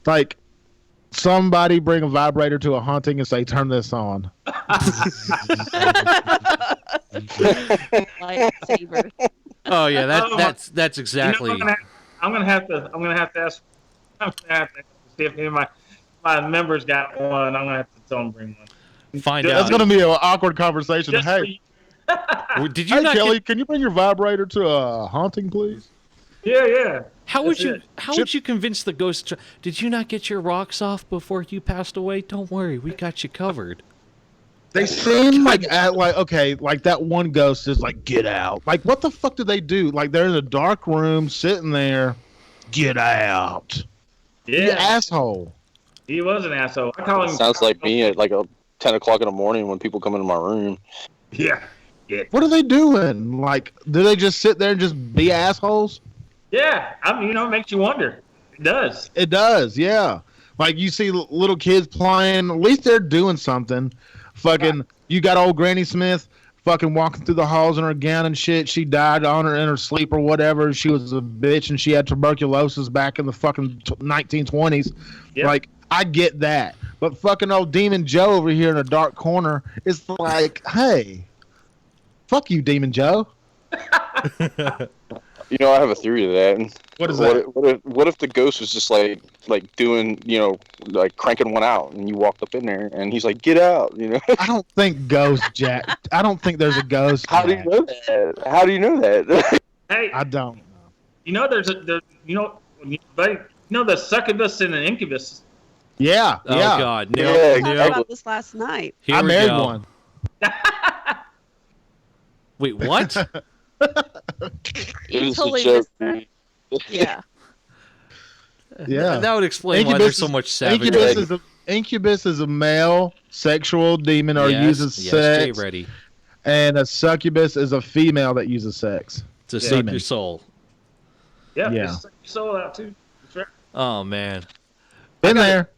Speaker 12: Like, somebody bring a vibrator to a haunting and say, "Turn this on."
Speaker 9: Lightsaber.
Speaker 10: Oh yeah, that's exactly.
Speaker 15: You know, I'm gonna have to ask. I'm gonna have to see if any of my members got one. I'm gonna have to tell them to bring one.
Speaker 10: Find out.
Speaker 12: That's gonna be an awkward conversation. Hey,
Speaker 10: did you not
Speaker 12: Kelly? Can you bring your vibrator to a haunting, please?
Speaker 15: Yeah.
Speaker 10: How would you convince the ghost? Did you not get your rocks off before you passed away? Don't worry, we got you covered.
Speaker 12: They seem like okay, like that one ghost is like, get out. Like, what the fuck do they do? Like, they're in a dark room sitting there. Get out.
Speaker 15: Yeah,
Speaker 12: you asshole.
Speaker 15: He was an asshole. I call him.
Speaker 8: Sounds like me at like 10 o'clock in the morning when people come into my room.
Speaker 15: Yeah.
Speaker 12: What are they doing? Like, do they just sit there and just be assholes?
Speaker 15: Yeah, it makes you wonder. It does.
Speaker 12: It does, yeah. Like, you see little kids playing. At least they're doing something. Fucking, you got old Granny Smith fucking walking through the halls in her gown and shit. She died in her sleep or whatever. She was a bitch and she had tuberculosis back in the fucking 1920s. Yep. Like, I get that. But fucking old Demon Joe over here in a dark corner is like, hey, fuck you, Demon Joe.
Speaker 8: You know, I have a theory to that.
Speaker 12: What is that?
Speaker 8: What if the ghost was just like doing, like cranking one out, and you walked up in there, and he's like, "Get out!"
Speaker 12: I don't think ghost Jack. I don't think there's a ghost.
Speaker 8: How do you know that? How do you know that?
Speaker 15: Hey,
Speaker 12: I don't know.
Speaker 15: There's the succubus and an incubus.
Speaker 12: Yeah.
Speaker 10: Oh
Speaker 12: yeah.
Speaker 10: God,
Speaker 9: We
Speaker 10: no.
Speaker 9: were talking about this last night.
Speaker 10: Here
Speaker 12: I
Speaker 10: we
Speaker 12: married
Speaker 10: go.
Speaker 12: one.
Speaker 10: Wait, what?
Speaker 8: It was
Speaker 9: Totally
Speaker 8: a joke.
Speaker 9: missed Yeah.
Speaker 12: Yeah.
Speaker 10: That would explain why there's so much savagery.
Speaker 12: Incubus is a male sexual demon or uses sex.
Speaker 10: Stay ready.
Speaker 12: And a succubus is a female that uses sex.
Speaker 10: To suck your soul.
Speaker 15: Yeah.
Speaker 12: Yeah.
Speaker 15: Suck your soul out too. That's right.
Speaker 10: Oh man.
Speaker 12: Been there.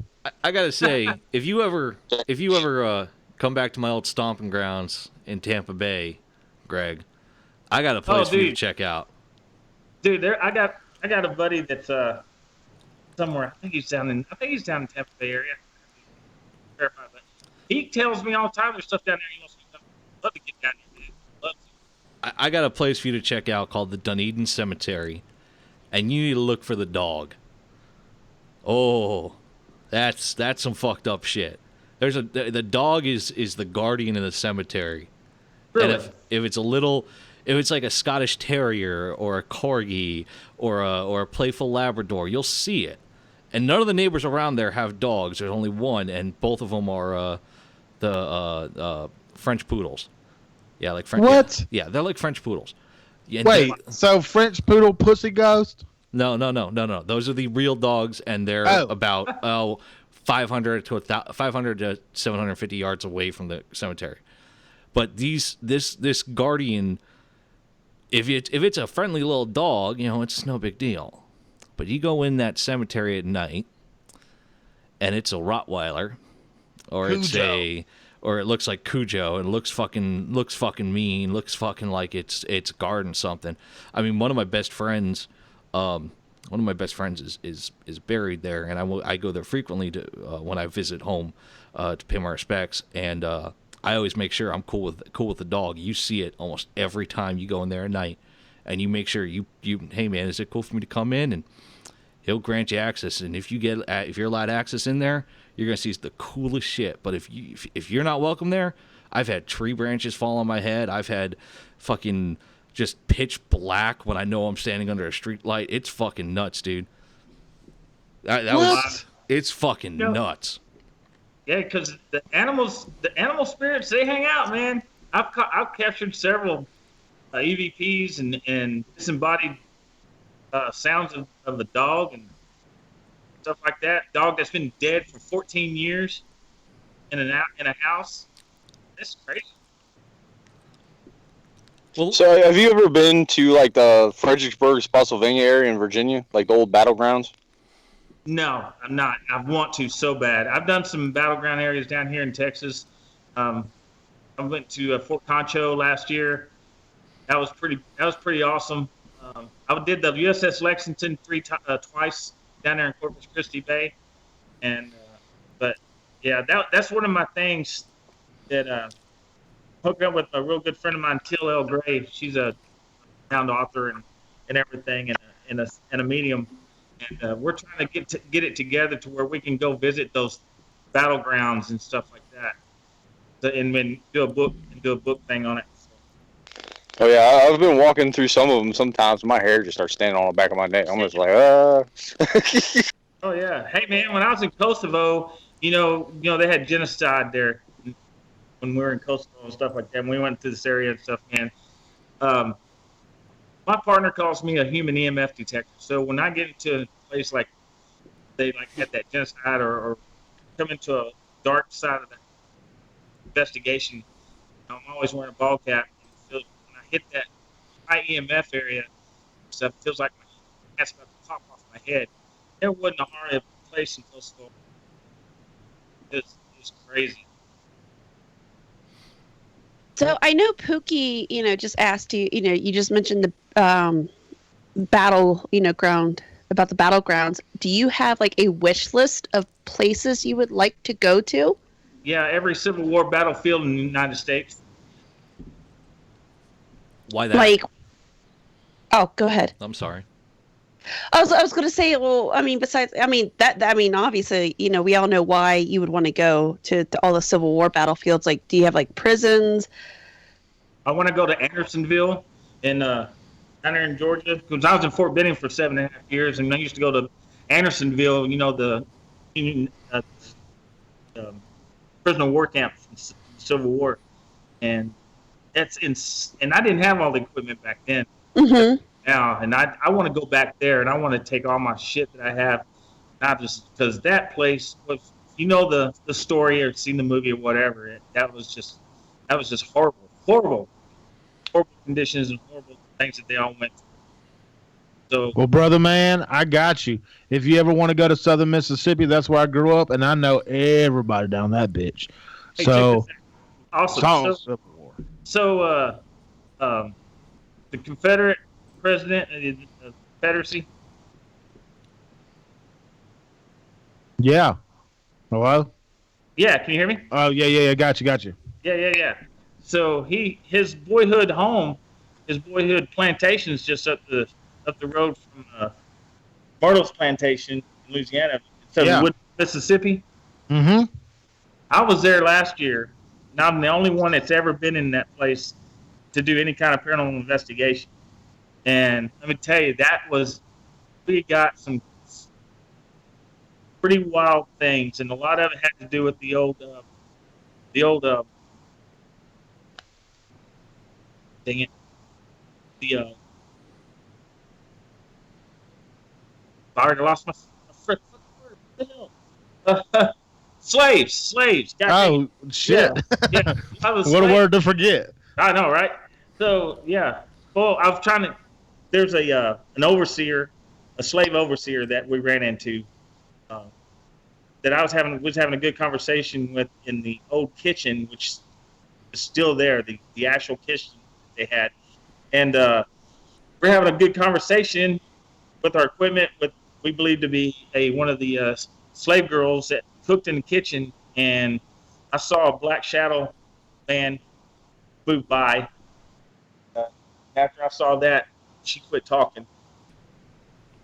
Speaker 10: I gotta say, if you ever come back to my old stomping grounds in Tampa Bay, Greg, I got a place for you to check out.
Speaker 15: Dude, I got a buddy that's somewhere. I think he's down in Tampa Bay area. Verify, but he tells me all the time there's stuff down there. He wants me to come. Love to get down there, man. Love to.
Speaker 10: I got a place for you to check out called the Dunedin Cemetery, and you need to look for the dog. Oh, that's some fucked up shit. The dog is the guardian of the cemetery.
Speaker 15: Really?
Speaker 10: And if it's like a Scottish Terrier or a Corgi or a playful Labrador, you'll see it. And none of the neighbors around there have dogs. There's only one, and both of them are the French poodles. Yeah, like French.
Speaker 12: What?
Speaker 10: Yeah, they're like French poodles. And
Speaker 12: Wait, so French poodle pussy ghost?
Speaker 10: No. Those are the real dogs, and they're about 500 to 750 yards away from the cemetery. But this guardian, if it's a friendly little dog, it's no big deal. But you go in that cemetery at night, and it's a Rottweiler, or it looks like Cujo, and looks fucking mean, looks fucking like it's guarding something. I mean, one of my best friends is buried there, and I go there frequently to when I visit home to pay my respects, and I always make sure I'm cool with the dog. You see it almost every time you go in there at night, and you make sure you hey man, is it cool for me to come in? And he'll grant you access. And if you're allowed access in there, you're gonna see the coolest shit. But if you're not welcome there, I've had tree branches fall on my head. I've had fucking just pitch black when I know I'm standing under a street light. It's fucking nuts, dude. It's fucking nuts.
Speaker 15: Yeah, because the animal spirits, they hang out, man. I've captured several EVPs and disembodied sounds of a dog and stuff like that. Dog that's been dead for 14 years in a house. That's crazy.
Speaker 8: Well, so have you ever been to like the Fredericksburg, Spotsylvania area in Virginia, like the old battlegrounds?
Speaker 15: No, I'm not. I want to so bad. I've done some battleground areas down here in Texas. I went to Fort Concho last year. That was pretty awesome. I did the USS Lexington twice down there in Corpus Christi Bay, and but yeah, that's one of my things that hooked up with a real good friend of mine, Teal L. Gray. She's a renowned author and everything, and a medium. And we're trying to get it together to where we can go visit those battlegrounds and stuff like that, and then do a book thing on it.
Speaker 8: Oh yeah, I've been walking through some of them. Sometimes my hair just starts standing on the back of my neck. I'm just like,
Speaker 15: Oh yeah, hey man, when I was in Kosovo, you know they had genocide there when we were in Kosovo and stuff like that. And we went to this area and stuff, man. My partner calls me a human EMF detector. So when I get into a place like they had that genocide or come into a dark side of the investigation, I'm always wearing a ball cap. So when I hit that high EMF area, stuff feels like my hat's about to pop off my head. There wasn't a hard place in Kosovo. It's crazy.
Speaker 9: So I know Pookie, just asked you, you just mentioned the battle, ground, about the battlegrounds. Do you have like a wish list of places you would like to go to?
Speaker 15: Yeah, every Civil War battlefield in the United States.
Speaker 10: Why that?
Speaker 9: Go ahead.
Speaker 10: I'm sorry.
Speaker 9: I was going to say, well, obviously, we all know why you would want to go to all the Civil War battlefields. Like, do you have like prisons?
Speaker 15: I want to go to Andersonville down there in Georgia, because I was in Fort Benning for 7.5 years, and I used to go to Andersonville, the prisoner of war camps in the Civil War, and and I didn't have all the equipment back then.
Speaker 9: Mm-hmm.
Speaker 15: Now, and I want to go back there, and I want to take all my shit that I have, not just because that place was, the story or seen the movie or whatever. That was just horrible conditions and horrible things that they all went through. So,
Speaker 12: well, brother, man, I got you. If you ever want to go to Southern Mississippi, that's where I grew up, and I know everybody down that bitch.
Speaker 15: Hey,
Speaker 12: so,
Speaker 15: awesome. So the Confederate president of the Confederacy.
Speaker 12: Yeah. Hello?
Speaker 15: Yeah, can you hear me?
Speaker 12: Oh, yeah. Got you.
Speaker 15: Yeah. So his boyhood home, his boyhood plantation is just up the road from Myrtle's plantation in Louisiana, Wood, Mississippi.
Speaker 12: Mm-hmm.
Speaker 15: I was there last year, and I'm the only one that's ever been in that place to do any kind of paranormal investigation. And let me tell you, we got some pretty wild things, and a lot of it had to do with the old dang it, I already lost my frick. What the hell? Slaves. God dang it.
Speaker 12: Shit.
Speaker 15: Yeah.
Speaker 12: What a word to forget.
Speaker 15: I know, right? So yeah. Well, I was trying to. There's an overseer, a slave overseer that we ran into, that I was having a good conversation with in the old kitchen, which is still there, the actual kitchen they had, and we're having a good conversation with our equipment. With we believe to be one of the slave girls that cooked in the kitchen, and I saw a black shadow man move by. After I saw that, she quit talking,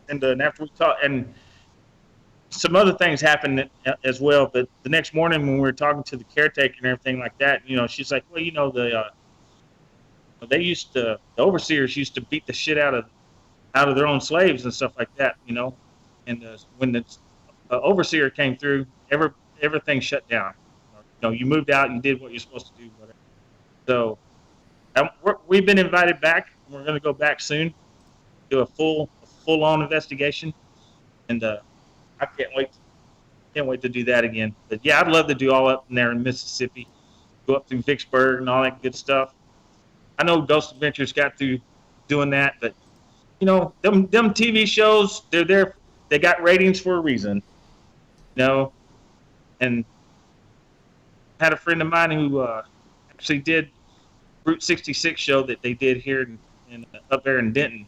Speaker 15: and after we talked, and some other things happened as well. But the next morning, when we were talking to the caretaker and everything like that, she's like, "Well, the overseers used to beat the shit out of their own slaves and stuff like that, And when the overseer came through, everything shut down. You moved out, you did what you're supposed to do, whatever. So we've been invited back. We're going to go back soon, do a full-on investigation, and I can't wait to do that again. But yeah, I'd love to do all up in there in Mississippi, go up through Vicksburg and all that good stuff. I know Ghost Adventures got through doing that, but them TV shows, they're there. They got ratings for a reason, And I had a friend of mine who actually did Route 66 show that they did here in up there in Denton.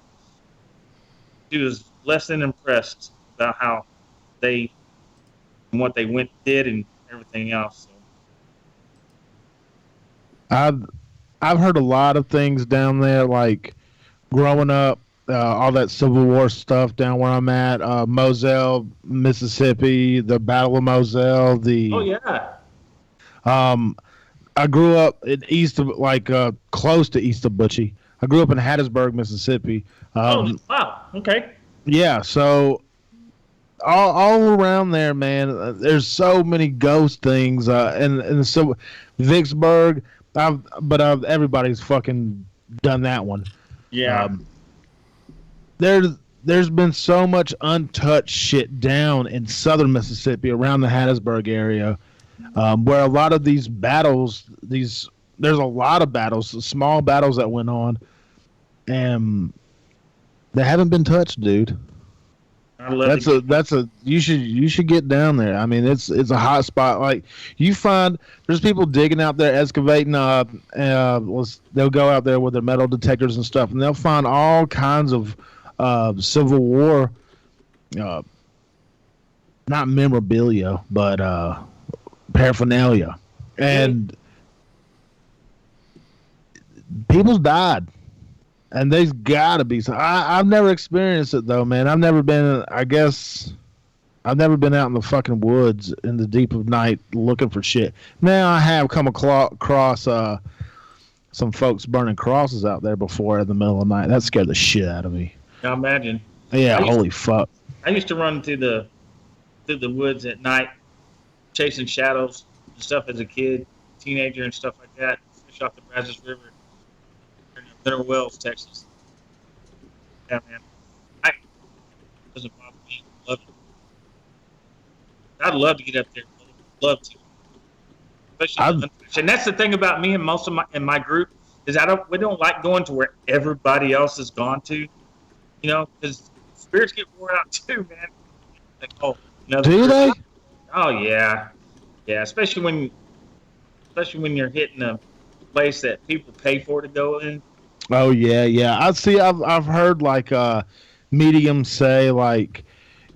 Speaker 15: He was less than impressed about how they and what they did and everything else.
Speaker 12: So. I've heard a lot of things down there, like growing up, all that Civil War stuff down where I'm at, Moselle, Mississippi, the Battle of Moselle.
Speaker 15: Oh yeah.
Speaker 12: I grew up in close to east of Butchie. I grew up in Hattiesburg, Mississippi.
Speaker 15: Wow. Okay.
Speaker 12: Yeah. So all around there, man, there's so many ghost things, and so Vicksburg. Everybody's fucking done that one.
Speaker 15: Yeah.
Speaker 12: There's been so much untouched shit down in southern Mississippi around the Hattiesburg area, where a lot of these battles, there's a lot of battles, small battles that went on, and they haven't been touched, dude. You should get down there. I mean, it's a hot spot. Like, you find there's people digging out there, excavating. They'll go out there with their metal detectors and stuff, and they'll find all kinds of Civil War, not memorabilia, but paraphernalia, and people's died. And there's gotta be some. I've never experienced it though, man. I've never been out in the fucking woods in the deep of night looking for shit. Now I have come across some folks burning crosses out there before in the middle of the night. That scared the shit out of me.
Speaker 15: I imagine.
Speaker 12: Yeah, holy fuck.
Speaker 15: I used to run through the woods at night, chasing shadows and stuff as a kid, teenager and stuff like that. Fish off the Brazos River. Mineral Wells, Texas. Yeah, man. It doesn't bother me. Love it. I'd love to get up there. Love to. Especially and that's the thing about me and most of my group is we don't like going to where everybody else has gone to. Because spirits get worn out too, man. Like,
Speaker 12: do they?
Speaker 15: Oh yeah. Yeah, especially when you're hitting a place that people pay for to go in.
Speaker 12: Oh yeah, yeah. I see. I've heard like mediums say like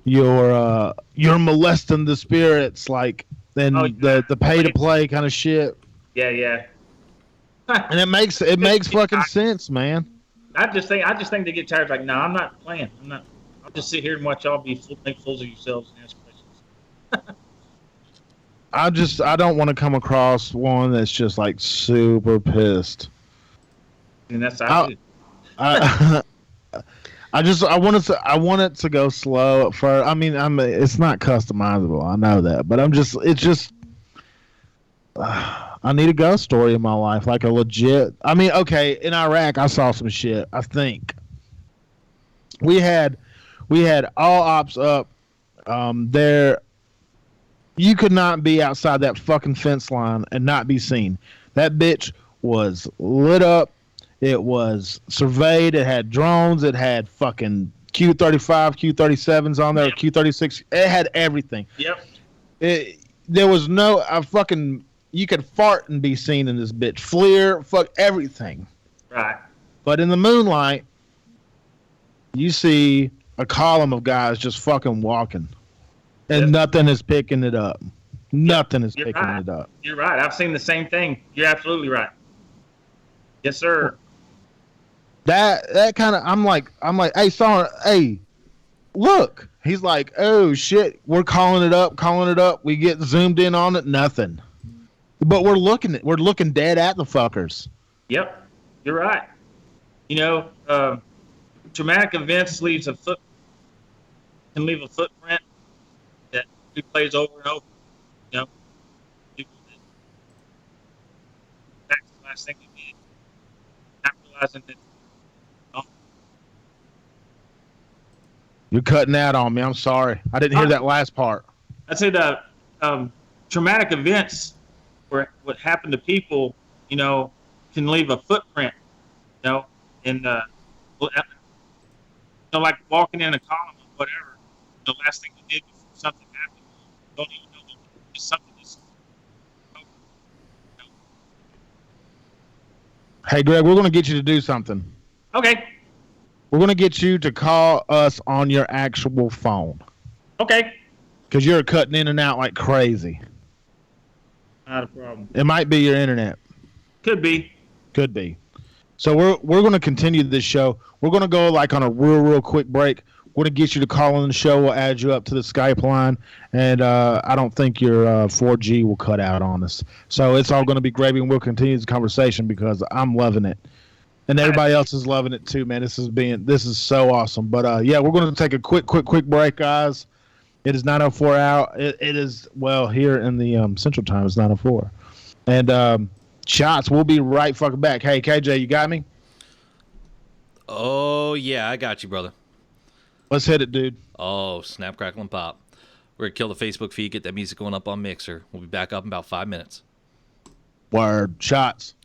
Speaker 12: you're molesting the spirits, like, and the pay to play kind of shit.
Speaker 15: Yeah, yeah.
Speaker 12: And it makes fucking sense, man.
Speaker 15: I just think they get tired. Like, no, I'm not playing. I'm not. I'll just sit here and watch y'all make fools of yourselves and ask questions.
Speaker 12: I don't want to come across one that's just like super pissed.
Speaker 15: And that's
Speaker 12: I I want it to go slow at first. I mean, it's not customizable. I know that, but it's just I need a ghost story in my life, like a legit. I mean, okay, in Iraq, I saw some shit. I think we had all ops up there. You could not be outside that fucking fence line and not be seen. That bitch was lit up. It was surveyed. It had drones. It had fucking Q-35, Q-37s on there, Q-36. It had everything.
Speaker 15: Yep.
Speaker 12: There was no you could fart and be seen in this bitch. FLIR, fuck everything.
Speaker 15: Right.
Speaker 12: But in the moonlight, you see a column of guys just fucking walking. And nothing is picking it up. Nothing is picking it up.
Speaker 15: You're right. I've seen the same thing. You're absolutely right. Yes, sir.
Speaker 12: That kind of I'm like, hey, sorry, hey, look. He's like, oh shit, we're calling it up. We get zoomed in on it, nothing. But we're looking dead at the fuckers.
Speaker 15: Yep, you're right. You know, traumatic events can leave a footprint that replays over and over. You know, that's the last thing we did. Not realizing that.
Speaker 12: You're cutting out on me. I'm sorry. I didn't hear that last part.
Speaker 15: I said traumatic events, where what happened to people, you know, can leave a footprint. You know, in like walking in a column or whatever. The last thing you did before something happened, you don't even know that it's something that's.
Speaker 12: Hey, Greg, we're going to get you to do something.
Speaker 15: Okay.
Speaker 12: We're going to get you to call us on your actual phone.
Speaker 15: Okay.
Speaker 12: Because you're cutting in and out like crazy.
Speaker 15: Not a problem.
Speaker 12: It might be your internet.
Speaker 15: Could be.
Speaker 12: Could be. So we're going to continue this show. We're going to go like on a real quick break. We're going to get you to call on the show. We'll add you up to the Skype line. And I don't think your 4G will cut out on us. So it's all going to be gravy, and we'll continue this conversation because I'm loving it. And everybody else is loving it too, man. This is so awesome. But yeah, we're going to take a quick break, guys. It is 9:04 out. It is, well, here in the Central Time, it's 9:04. And shots, we'll be right fucking back. Hey, KJ, you got me?
Speaker 10: Oh, yeah, I got you, brother.
Speaker 12: Let's hit it, dude.
Speaker 10: Oh, snap, crackle, and pop. We're going to kill the Facebook feed, get that music going up on Mixer. We'll be back up in about 5 minutes.
Speaker 12: Word. Shots.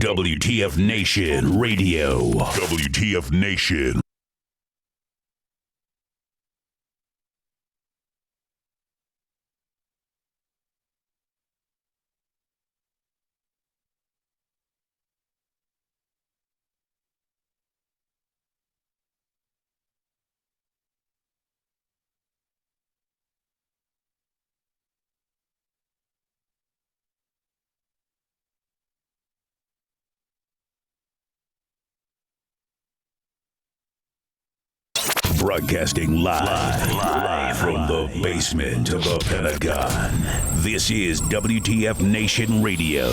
Speaker 3: WTF Nation Radio. WTF Nation. Broadcasting live from the basement of the Pentagon. This is WTF Nation Radio.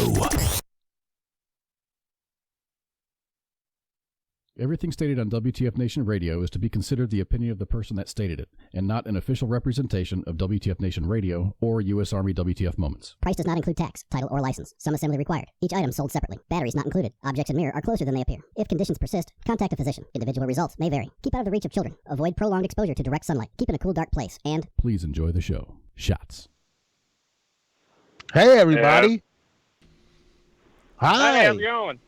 Speaker 1: Everything stated on WTF Nation Radio is to be considered the opinion of the person that stated it, and not an official representation of WTF Nation Radio or U.S. Army WTF Moments.
Speaker 2: Price does not include tax, title, or license. Some assembly required. Each item sold separately. Batteries not included. Objects in mirror are closer than they appear. If conditions persist, contact a physician. Individual results may vary. Keep out of the reach of children. Avoid prolonged exposure to direct sunlight. Keep in a cool, dark place. And
Speaker 1: please enjoy the show. Shots.
Speaker 12: Hey, everybody. Hi.
Speaker 18: Hey, how's it going?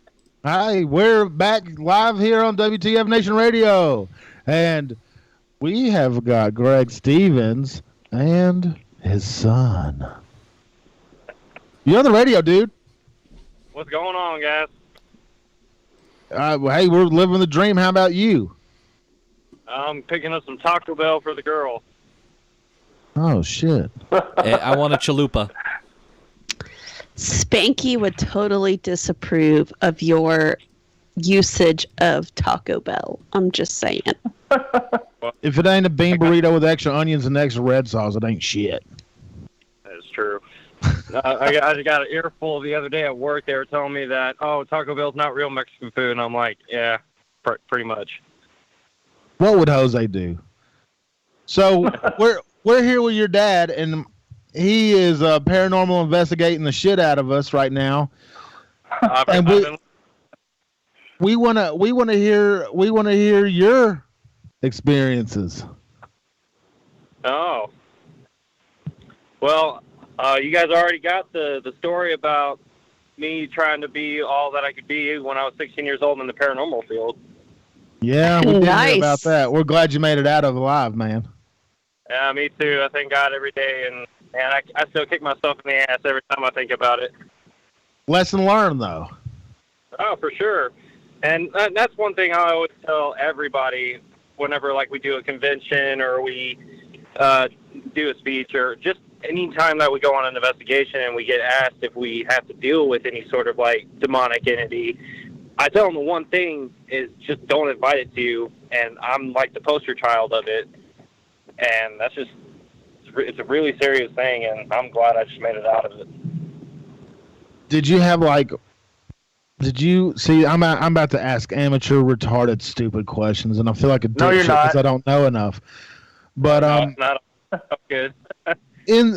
Speaker 12: Hi, we're back live here on WTF Nation Radio, and we have got Greg Stevens and his son. You're on the radio, dude.
Speaker 18: What's going on, guys?
Speaker 12: Hey, we're living the dream. How about you?
Speaker 18: I'm picking up some Taco Bell for the girl.
Speaker 12: Oh, shit.
Speaker 10: I want a chalupa.
Speaker 9: Spanky would totally disapprove of your usage of Taco Bell. I'm just saying.
Speaker 12: If it ain't a bean burrito with extra onions and extra red sauce, it ain't shit.
Speaker 18: That's true. I just got an earful the other day at work. They were telling me that, oh, Taco Bell's not real Mexican food. And I'm like, yeah, pretty much.
Speaker 12: What would Jose do? So we're here with your dad, and he is paranormal investigating the shit out of us right now. And we want to hear your experiences.
Speaker 18: Oh. Well, you guys already got the story about me trying to be all that I could be when I was 16 years old in the paranormal field.
Speaker 12: Yeah, we did hear about that. We're glad you made it out of alive, man.
Speaker 18: Yeah, me too. I thank God every day, and I still kick myself in the ass every time I think about it.
Speaker 12: Lesson learned, though.
Speaker 18: Oh, for sure. And that's one thing I always tell everybody whenever, like, we do a convention or we do a speech or just any time that we go on an investigation and we get asked if we have to deal with any sort of, like, demonic entity, I tell them the one thing is just don't invite it to you, and I'm, like, the poster child of it. And that's just, it's a really serious thing, and I'm glad I just made it out of it.
Speaker 12: Did you have, like, see, I'm about to ask amateur, retarded, stupid questions, and I feel like a dipshit because I don't know enough. But,
Speaker 18: not good.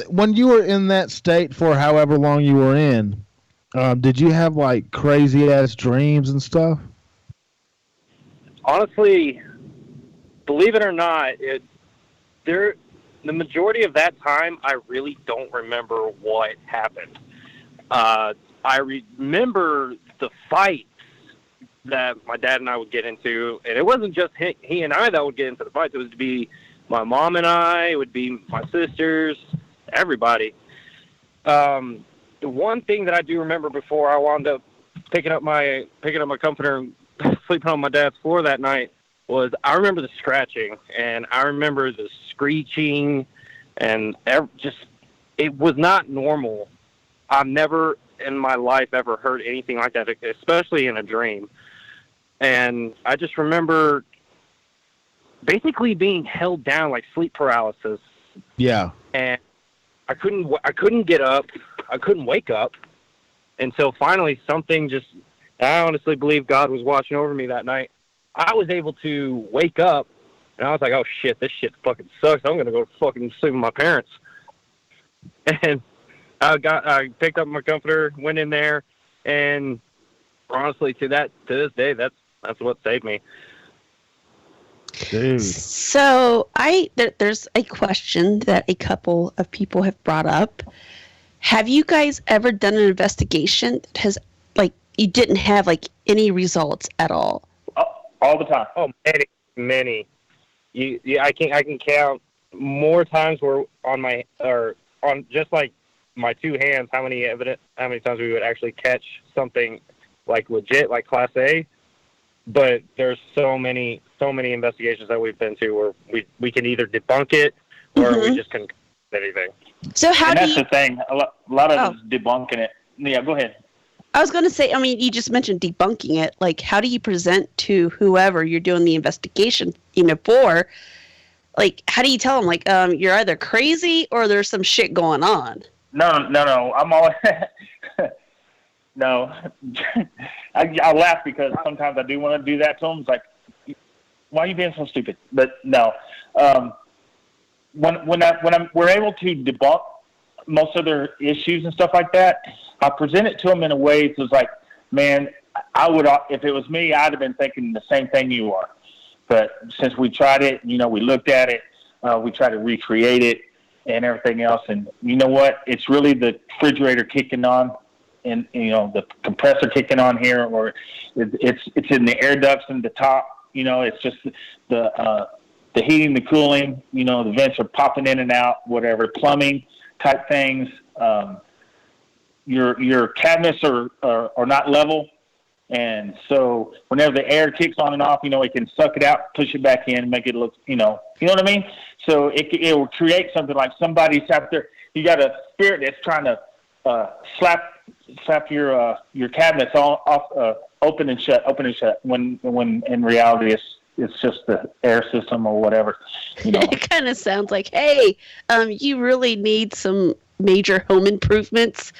Speaker 12: When you were in that state for however long you were in, did you have, like, crazy-ass dreams and stuff?
Speaker 18: Honestly, believe it or not, the majority of that time, I really don't remember what happened. I remember the fights that my dad and I would get into, and it wasn't just he and I that would get into the fights. It would be my mom and I. It would be my sisters, everybody. The one thing that I do remember before I wound up picking up my comforter and sleeping on my dad's floor that night was I remember the scratching, and I remember the screeching, and it was not normal. I've never in my life ever heard anything like that, especially in a dream. And I just remember basically being held down like sleep paralysis.
Speaker 12: Yeah.
Speaker 18: And I couldn't get up. I couldn't wake up until finally I honestly believe God was watching over me that night. I was able to wake up, and I was like, oh, shit, this shit fucking sucks. I'm going to go fucking sleep with my parents. And I picked up my comforter, went in there, and honestly, to this day, that's what saved me.
Speaker 12: Dude.
Speaker 9: So there's a question that a couple of people have brought up. Have you guys ever done an investigation that has, like, you didn't have like any results at all?
Speaker 18: All the time. Oh, many. I can count more times where on just like my two hands, how many times we would actually catch something like legit, like Class A. But there's so many investigations that we've been to where we can either debunk it or we just couldn't anything.
Speaker 9: So
Speaker 18: that's the thing. A lot of it is debunking it. Yeah, go ahead.
Speaker 9: I was going to say, I mean, you just mentioned debunking it. Like, how do you present to whoever you're doing the investigation, for? Like, how do you tell them, like, you're either crazy or there's some shit going on?
Speaker 18: No. I'm always no. I laugh because sometimes I do want to do that to them. It's like, why are you being so stupid? But no. When we're able to debunk most of their issues and stuff like that, I present it to them in a way that's like, man, I would, if it was me, I'd have been thinking the same thing you are. But since we tried it, we looked at it, we tried to recreate it and everything else. And you know what? It's really the refrigerator kicking on and, the compressor kicking on here, or it's in the air ducts in the top. It's just the heating, the cooling, the vents are popping in and out, whatever, plumbing type things. Your cabinets are not level, and so whenever the air kicks on and off, it can suck it out, push it back in, make it look, you know what I mean. So it will create something like somebody's out there. You got a spirit that's trying to slap your cabinets all off, open and shut. When in reality it's just the air system or whatever.
Speaker 9: It kind of sounds like, hey, you really need some major home improvements.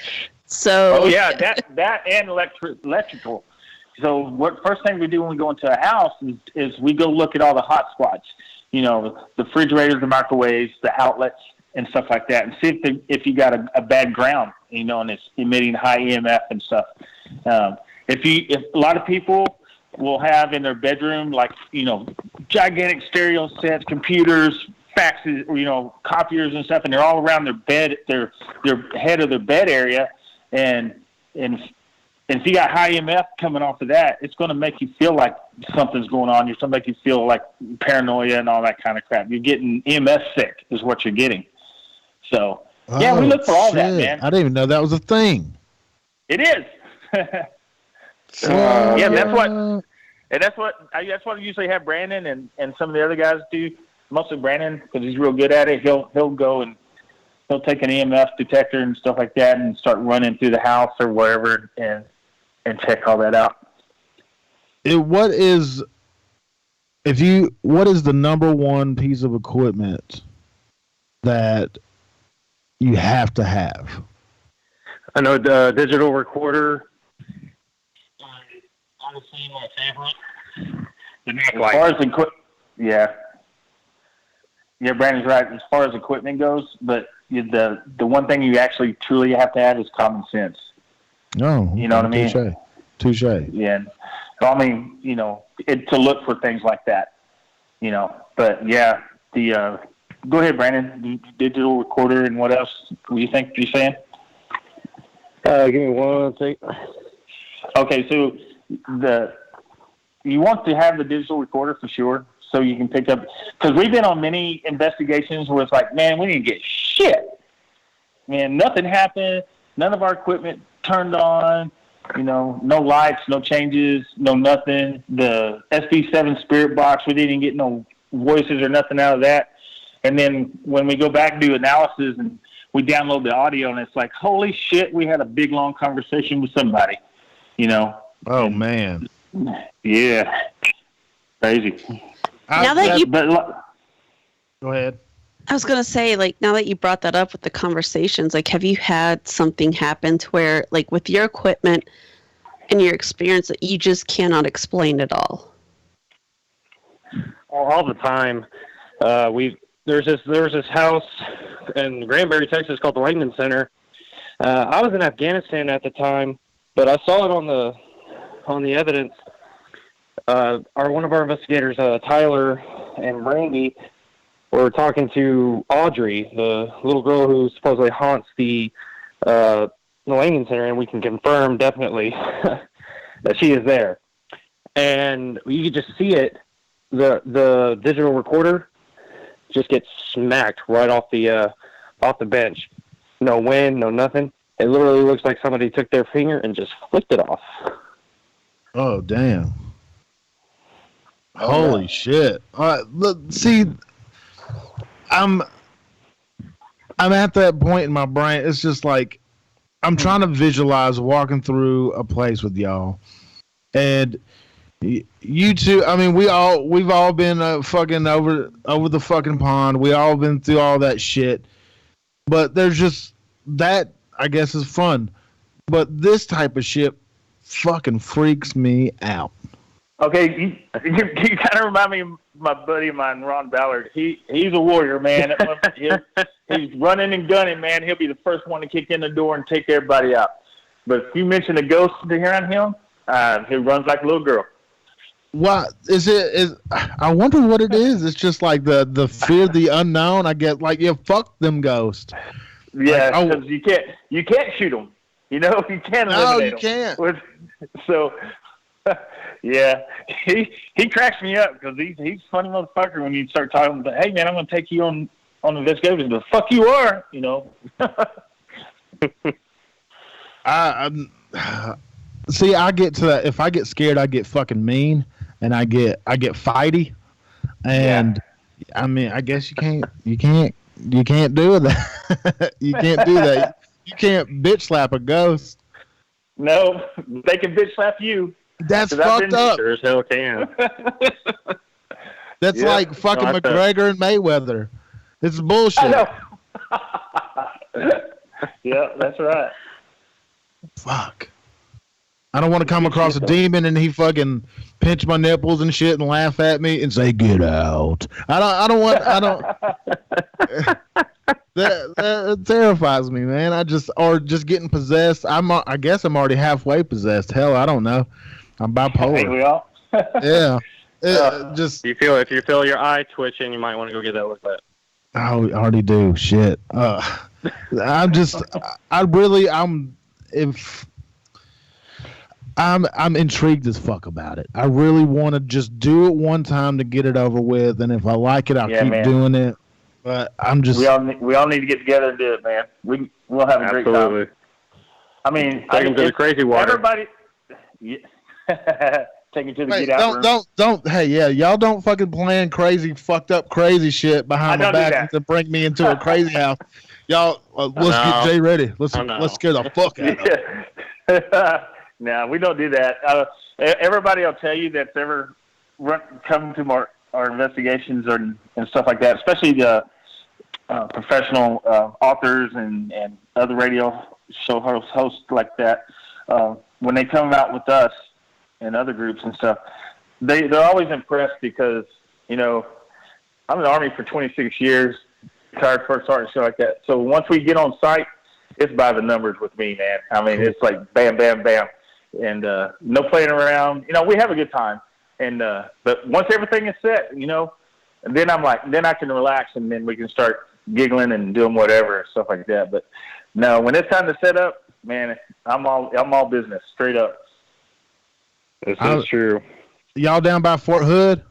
Speaker 9: So.
Speaker 18: Oh yeah, that and electrical. So first thing we do when we go into a house is we go look at all the hot spots. The refrigerators, the microwaves, the outlets, and stuff like that, and see if you got a bad ground, and it's emitting high EMF and stuff. If a lot of people will have in their bedroom, like, gigantic stereo sets, computers, faxes, copiers and stuff, and they're all around their bed, their head of their bed area, and if you got high EMF coming off of that, it's going to make you feel like something's going on. It's going to make you feel like paranoia and all that kind of crap. You're getting EMF sick is what you're getting. So, yeah, we look for all that, man.
Speaker 12: I didn't even know that was a thing.
Speaker 18: It is. Yeah, that's what I usually have Brandon and some of the other guys do. Mostly Brandon, because he's real good at it. He'll go and he'll take an EMF detector and stuff like that and start running through the house or wherever and check all that out.
Speaker 12: What is the number one piece of equipment that you have to have?
Speaker 18: I know the digital recorder. Honestly, my favorite. As far as yeah, Brandon's right. As far as equipment goes, but the one thing you actually truly have to have is common sense.
Speaker 12: Oh,
Speaker 18: you know what I mean?
Speaker 12: Touche.
Speaker 18: Yeah. I mean, to look for things like that. But yeah, go ahead, Brandon. The digital recorder and what else? What do you think you're saying?
Speaker 19: Give me one second.
Speaker 18: Okay, so you want to have the digital recorder for sure, so you can pick up, because we've been on many investigations where it's like, man, we didn't get shit. Man, nothing happened. None of our equipment turned on. No lights, no changes, no nothing. The SB7 Spirit Box, we didn't get no voices or nothing out of that. And then when we go back and do analysis and we download the audio, and it's like, holy shit, we had a big, long conversation with somebody,
Speaker 12: Oh, man.
Speaker 18: Yeah. Crazy.
Speaker 12: Go ahead.
Speaker 9: I was going to say, like, now that you brought that up with the conversations, like, have you had something happen to where, like, with your equipment and your experience that you just cannot explain at all?
Speaker 19: All the time. There's this house in Granbury, Texas called the Langdon Center. I was in Afghanistan at the time, but I saw it on the evidence. One of our investigators, Tyler and Randy, were talking to Audrey, the little girl who supposedly haunts the Langdon Center, and we can confirm definitely that she is there. And you could just see it. The digital recorder just gets smacked right off the bench. No wind, no nothing. It literally looks like somebody took their finger and just flicked it off.
Speaker 12: Oh, damn. Holy shit. Look, see, I'm at that point in my brain. It's just like, I'm trying to visualize walking through a place with y'all. And you two, I mean, we've all been fucking over the fucking pond. We all been through all that shit. But there's just that, I guess, is fun. But this type of shit fucking freaks me out.
Speaker 15: Okay, you kind of remind me of my buddy of mine, Ron Ballard. He's a warrior, man. He's running and gunning, man. He'll be the first one to kick in the door and take everybody out. But if you mention a ghost around him, he runs like a little girl.
Speaker 12: What is it? I wonder what it is. It's just like the fear of the unknown. I get like, yeah, fuck them ghosts.
Speaker 15: Yeah, because you can't shoot them. You know, you can't eliminate
Speaker 12: them.
Speaker 15: No, you can't. So, yeah, he cracks me up because he's a funny motherfucker when you start talking about, hey man, I'm gonna take you on the investigation. The fuck you are, you know.
Speaker 12: See, I get to that. If I get scared, I get fucking mean, and I get fighty, and I mean, I guess you can't do that. You can't do that. You can't bitch slap a ghost.
Speaker 15: No, they can bitch slap you.
Speaker 12: That's fucked up.
Speaker 19: Sure as hell can.
Speaker 12: That's like fucking McGregor and Mayweather. It's bullshit.
Speaker 15: I know. Yeah, that's right.
Speaker 12: Fuck. I don't want to come across a demon and he fucking pinch my nipples and shit and laugh at me and say, "Get out." I don't. That terrifies me, man. Or just getting possessed. I guess I'm already halfway possessed. Hell, I don't know. I'm bipolar.
Speaker 15: Ain't we all?
Speaker 12: Yeah.
Speaker 19: If you feel your eye twitching, you might want to go get that looked at.
Speaker 12: I already do. Shit. I'm intrigued as fuck about it. I really want to just do it one time to get it over with, and if I like it, I'll keep doing it. But I'm just.
Speaker 15: We all need to get together and do it, man. We'll have a great time. I mean,
Speaker 19: take him to the crazy water.
Speaker 15: Everybody, take him to the get out room.
Speaker 12: Don't. Hey, yeah, y'all don't fucking plan crazy, fucked up, crazy shit behind my back to bring me into a crazy house. Y'all, let's get Jay ready. Let's scare the fuck out of him.
Speaker 15: No, we don't do that. Everybody will tell you that's ever come to our investigations and stuff like that, especially the professional authors and other radio show hosts like that. When they come out with us and other groups and stuff, they're always impressed because, you know, I'm in the Army for 26 years, retired first sergeant, shit like that. So once we get on site, it's by the numbers with me, man. I mean, It's like bam, bam, bam. And no playing around. You know, we have a good time. And but once everything is set, you know, and then then I can relax and then we can start giggling and doing whatever and stuff like that. But no, when it's time to set up, man, I'm all business, straight up.
Speaker 19: This is true.
Speaker 12: Y'all down by Fort Hood?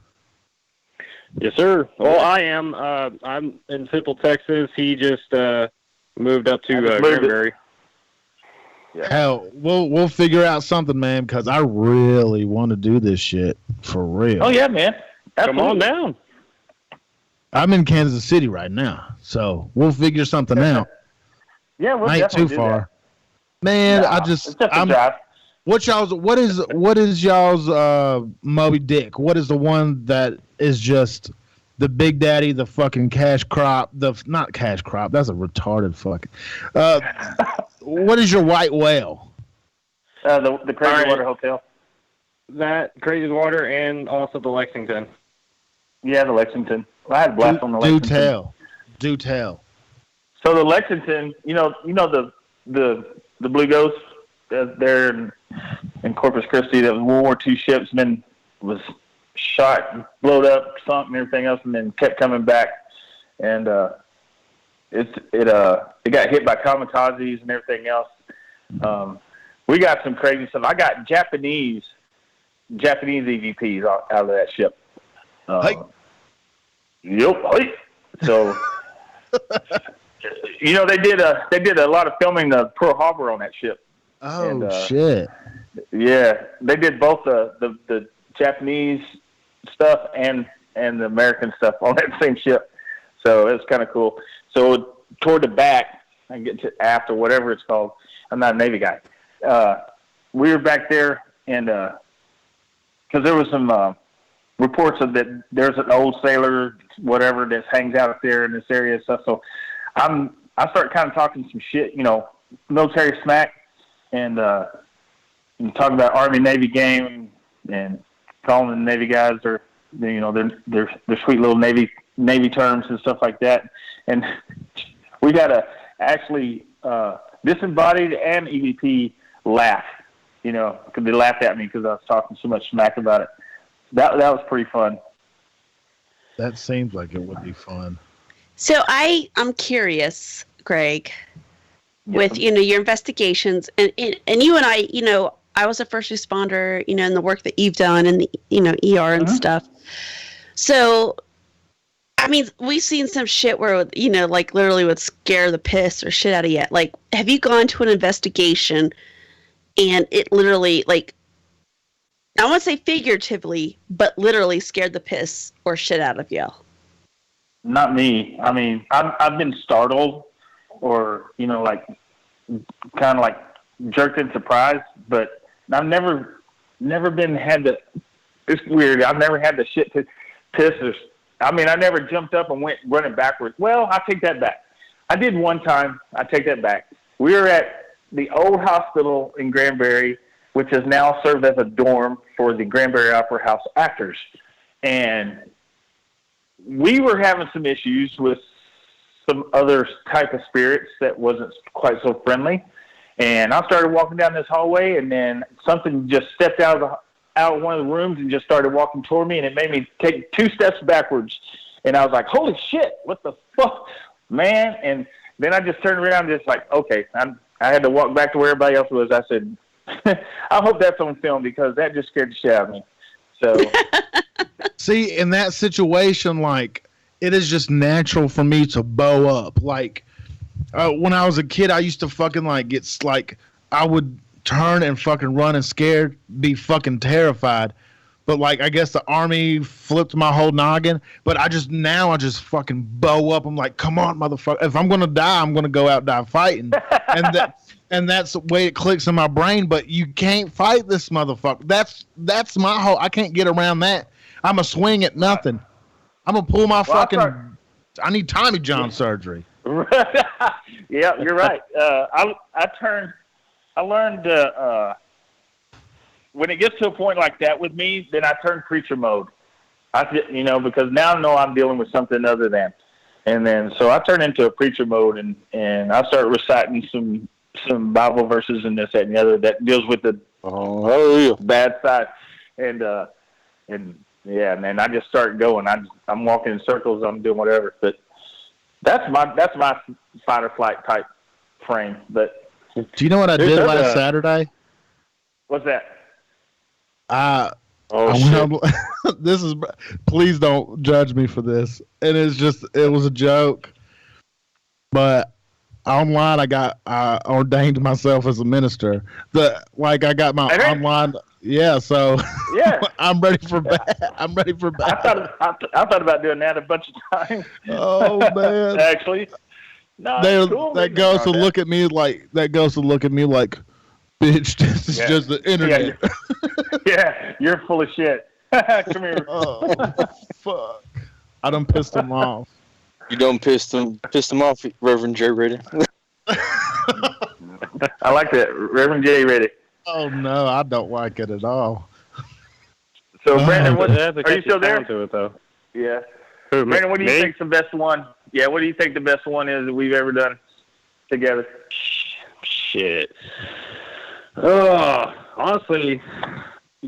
Speaker 19: Yes, sir. Well, I am. I'm in Temple, Texas. He just moved up to Granbury.
Speaker 12: Yeah. Hell, we'll figure out something, man, because I really want to do this shit for real.
Speaker 15: Oh yeah, man. Absolutely.
Speaker 19: Come on down.
Speaker 12: I'm in Kansas City right now, so we'll figure something out.
Speaker 15: Yeah, we'll
Speaker 12: ain't
Speaker 15: definitely
Speaker 12: too far. That. Man,
Speaker 15: no,
Speaker 12: what is y'all's Moby Dick? What is the one that is just the Big Daddy, the fucking cash crop, not cash crop, that's a retarded fucking what is your white whale?
Speaker 15: The Crazy Water Hotel.
Speaker 19: That Crazy Water and also the Lexington.
Speaker 15: Yeah, the Lexington. I had a blast on the Lexington.
Speaker 12: Do tell.
Speaker 15: So the Lexington, you know the Blue Ghost there in Corpus Christi, that was World War II ships, and then was shot, blowed up, sunk, and everything else, and then kept coming back. And it got hit by kamikazes and everything else.
Speaker 20: we got some crazy stuff. I got Japanese EVPs out of that ship. Yep. So, they did a lot of filming of Pearl Harbor on that ship.
Speaker 12: Oh, shit.
Speaker 20: Yeah, they did both the Japanese stuff and the American stuff on that same ship. So it was kind of cool. So toward the back, I get to aft or whatever it's called. I'm not a Navy guy. We were back there, and because there was some reports of that there's an old sailor, whatever, that hangs out there in this area and stuff. So I start kind of talking some shit, military smack, and talking about Army Navy game and calling the Navy guys their sweet little Navy terms and stuff like that. And we got to actually disembodied and EVP laugh, because they laughed at me because I was talking so much smack about it. That was pretty fun.
Speaker 12: That seems like it would be fun.
Speaker 9: So I'm curious, Greg, with your investigations, and you and I, I was a first responder, in the work that you've done and the ER and stuff. So, I mean, we've seen some shit where like literally would scare the piss or shit out of you. Like, have you gone to an investigation and it literally, like, I won't say figuratively, but literally scared the piss or shit out of you?
Speaker 20: Not me. I mean, I've been startled or, like, kind of like jerked in surprise, but I've never had the, it's weird. I've never had the shit to piss or, I mean, I never jumped up and went running backwards. Well, I take that back. I did one time. I take that back. We were at the old hospital in Granbury, which has now served as a dorm for the Granbury Opera House actors. And we were having some issues with some other type of spirits that wasn't quite so friendly. And I started walking down this hallway, and then something just stepped out of one of the rooms and just started walking toward me, and it made me take 2 steps backwards. And I was like, holy shit, what the fuck, man? And then I just turned around and just like, okay, I had to walk back to where everybody else was. I said, I hope that's on film because that just scared the shit out of me. So,
Speaker 12: see, in that situation, like, it is just natural for me to bow up. Like, when I was a kid, I used to fucking I would turn and fucking run and scared, be fucking terrified. But like, I guess the Army flipped my whole noggin. But I just fucking bow up. I'm like, come on, motherfucker. If I'm gonna die, I'm gonna go out and die fighting. And that's the way it clicks in my brain. But you can't fight this motherfucker. That's my whole. I can't get around that. I'm a swing at nothing. I'm gonna pull my I need Tommy John surgery.
Speaker 20: Yeah, you're right. I learned when it gets to a point like that with me, then I turn preacher mode. Because now I know I'm dealing with something other than, and then so I turn into a preacher mode and I start reciting some Bible verses and this, that, and the other that deals with the bad side, and yeah, and then I just start going. I'm walking in circles. I'm doing whatever, but that's my fight or flight type frame. But
Speaker 12: do you know what I did last Saturday?
Speaker 20: What's that?
Speaker 12: This is. Please don't judge me for this. It was a joke, but online I ordained myself as a minister. I got my online. Yeah, so
Speaker 20: yeah,
Speaker 12: I'm ready for bad. I'm ready for bad.
Speaker 20: I thought about doing that a bunch of times.
Speaker 12: Oh man,
Speaker 20: actually, no, cool.
Speaker 12: That goes to look at me like bitch, this is just the internet.
Speaker 20: Yeah, you're full of shit. Come here.
Speaker 12: Oh, fuck. I done pissed him off.
Speaker 21: You done pissed him off, Reverend J. Reddick.
Speaker 20: I like that, Reverend J. Reddick.
Speaker 12: Oh, no, I don't like it at all.
Speaker 20: So, Brandon, are you still there?
Speaker 19: To it, though.
Speaker 20: Yeah.
Speaker 19: Who,
Speaker 20: Brandon, what do you
Speaker 19: me?
Speaker 20: think's the best one? Yeah, what do you think the best one is that we've ever done together?
Speaker 19: Shit. Honestly,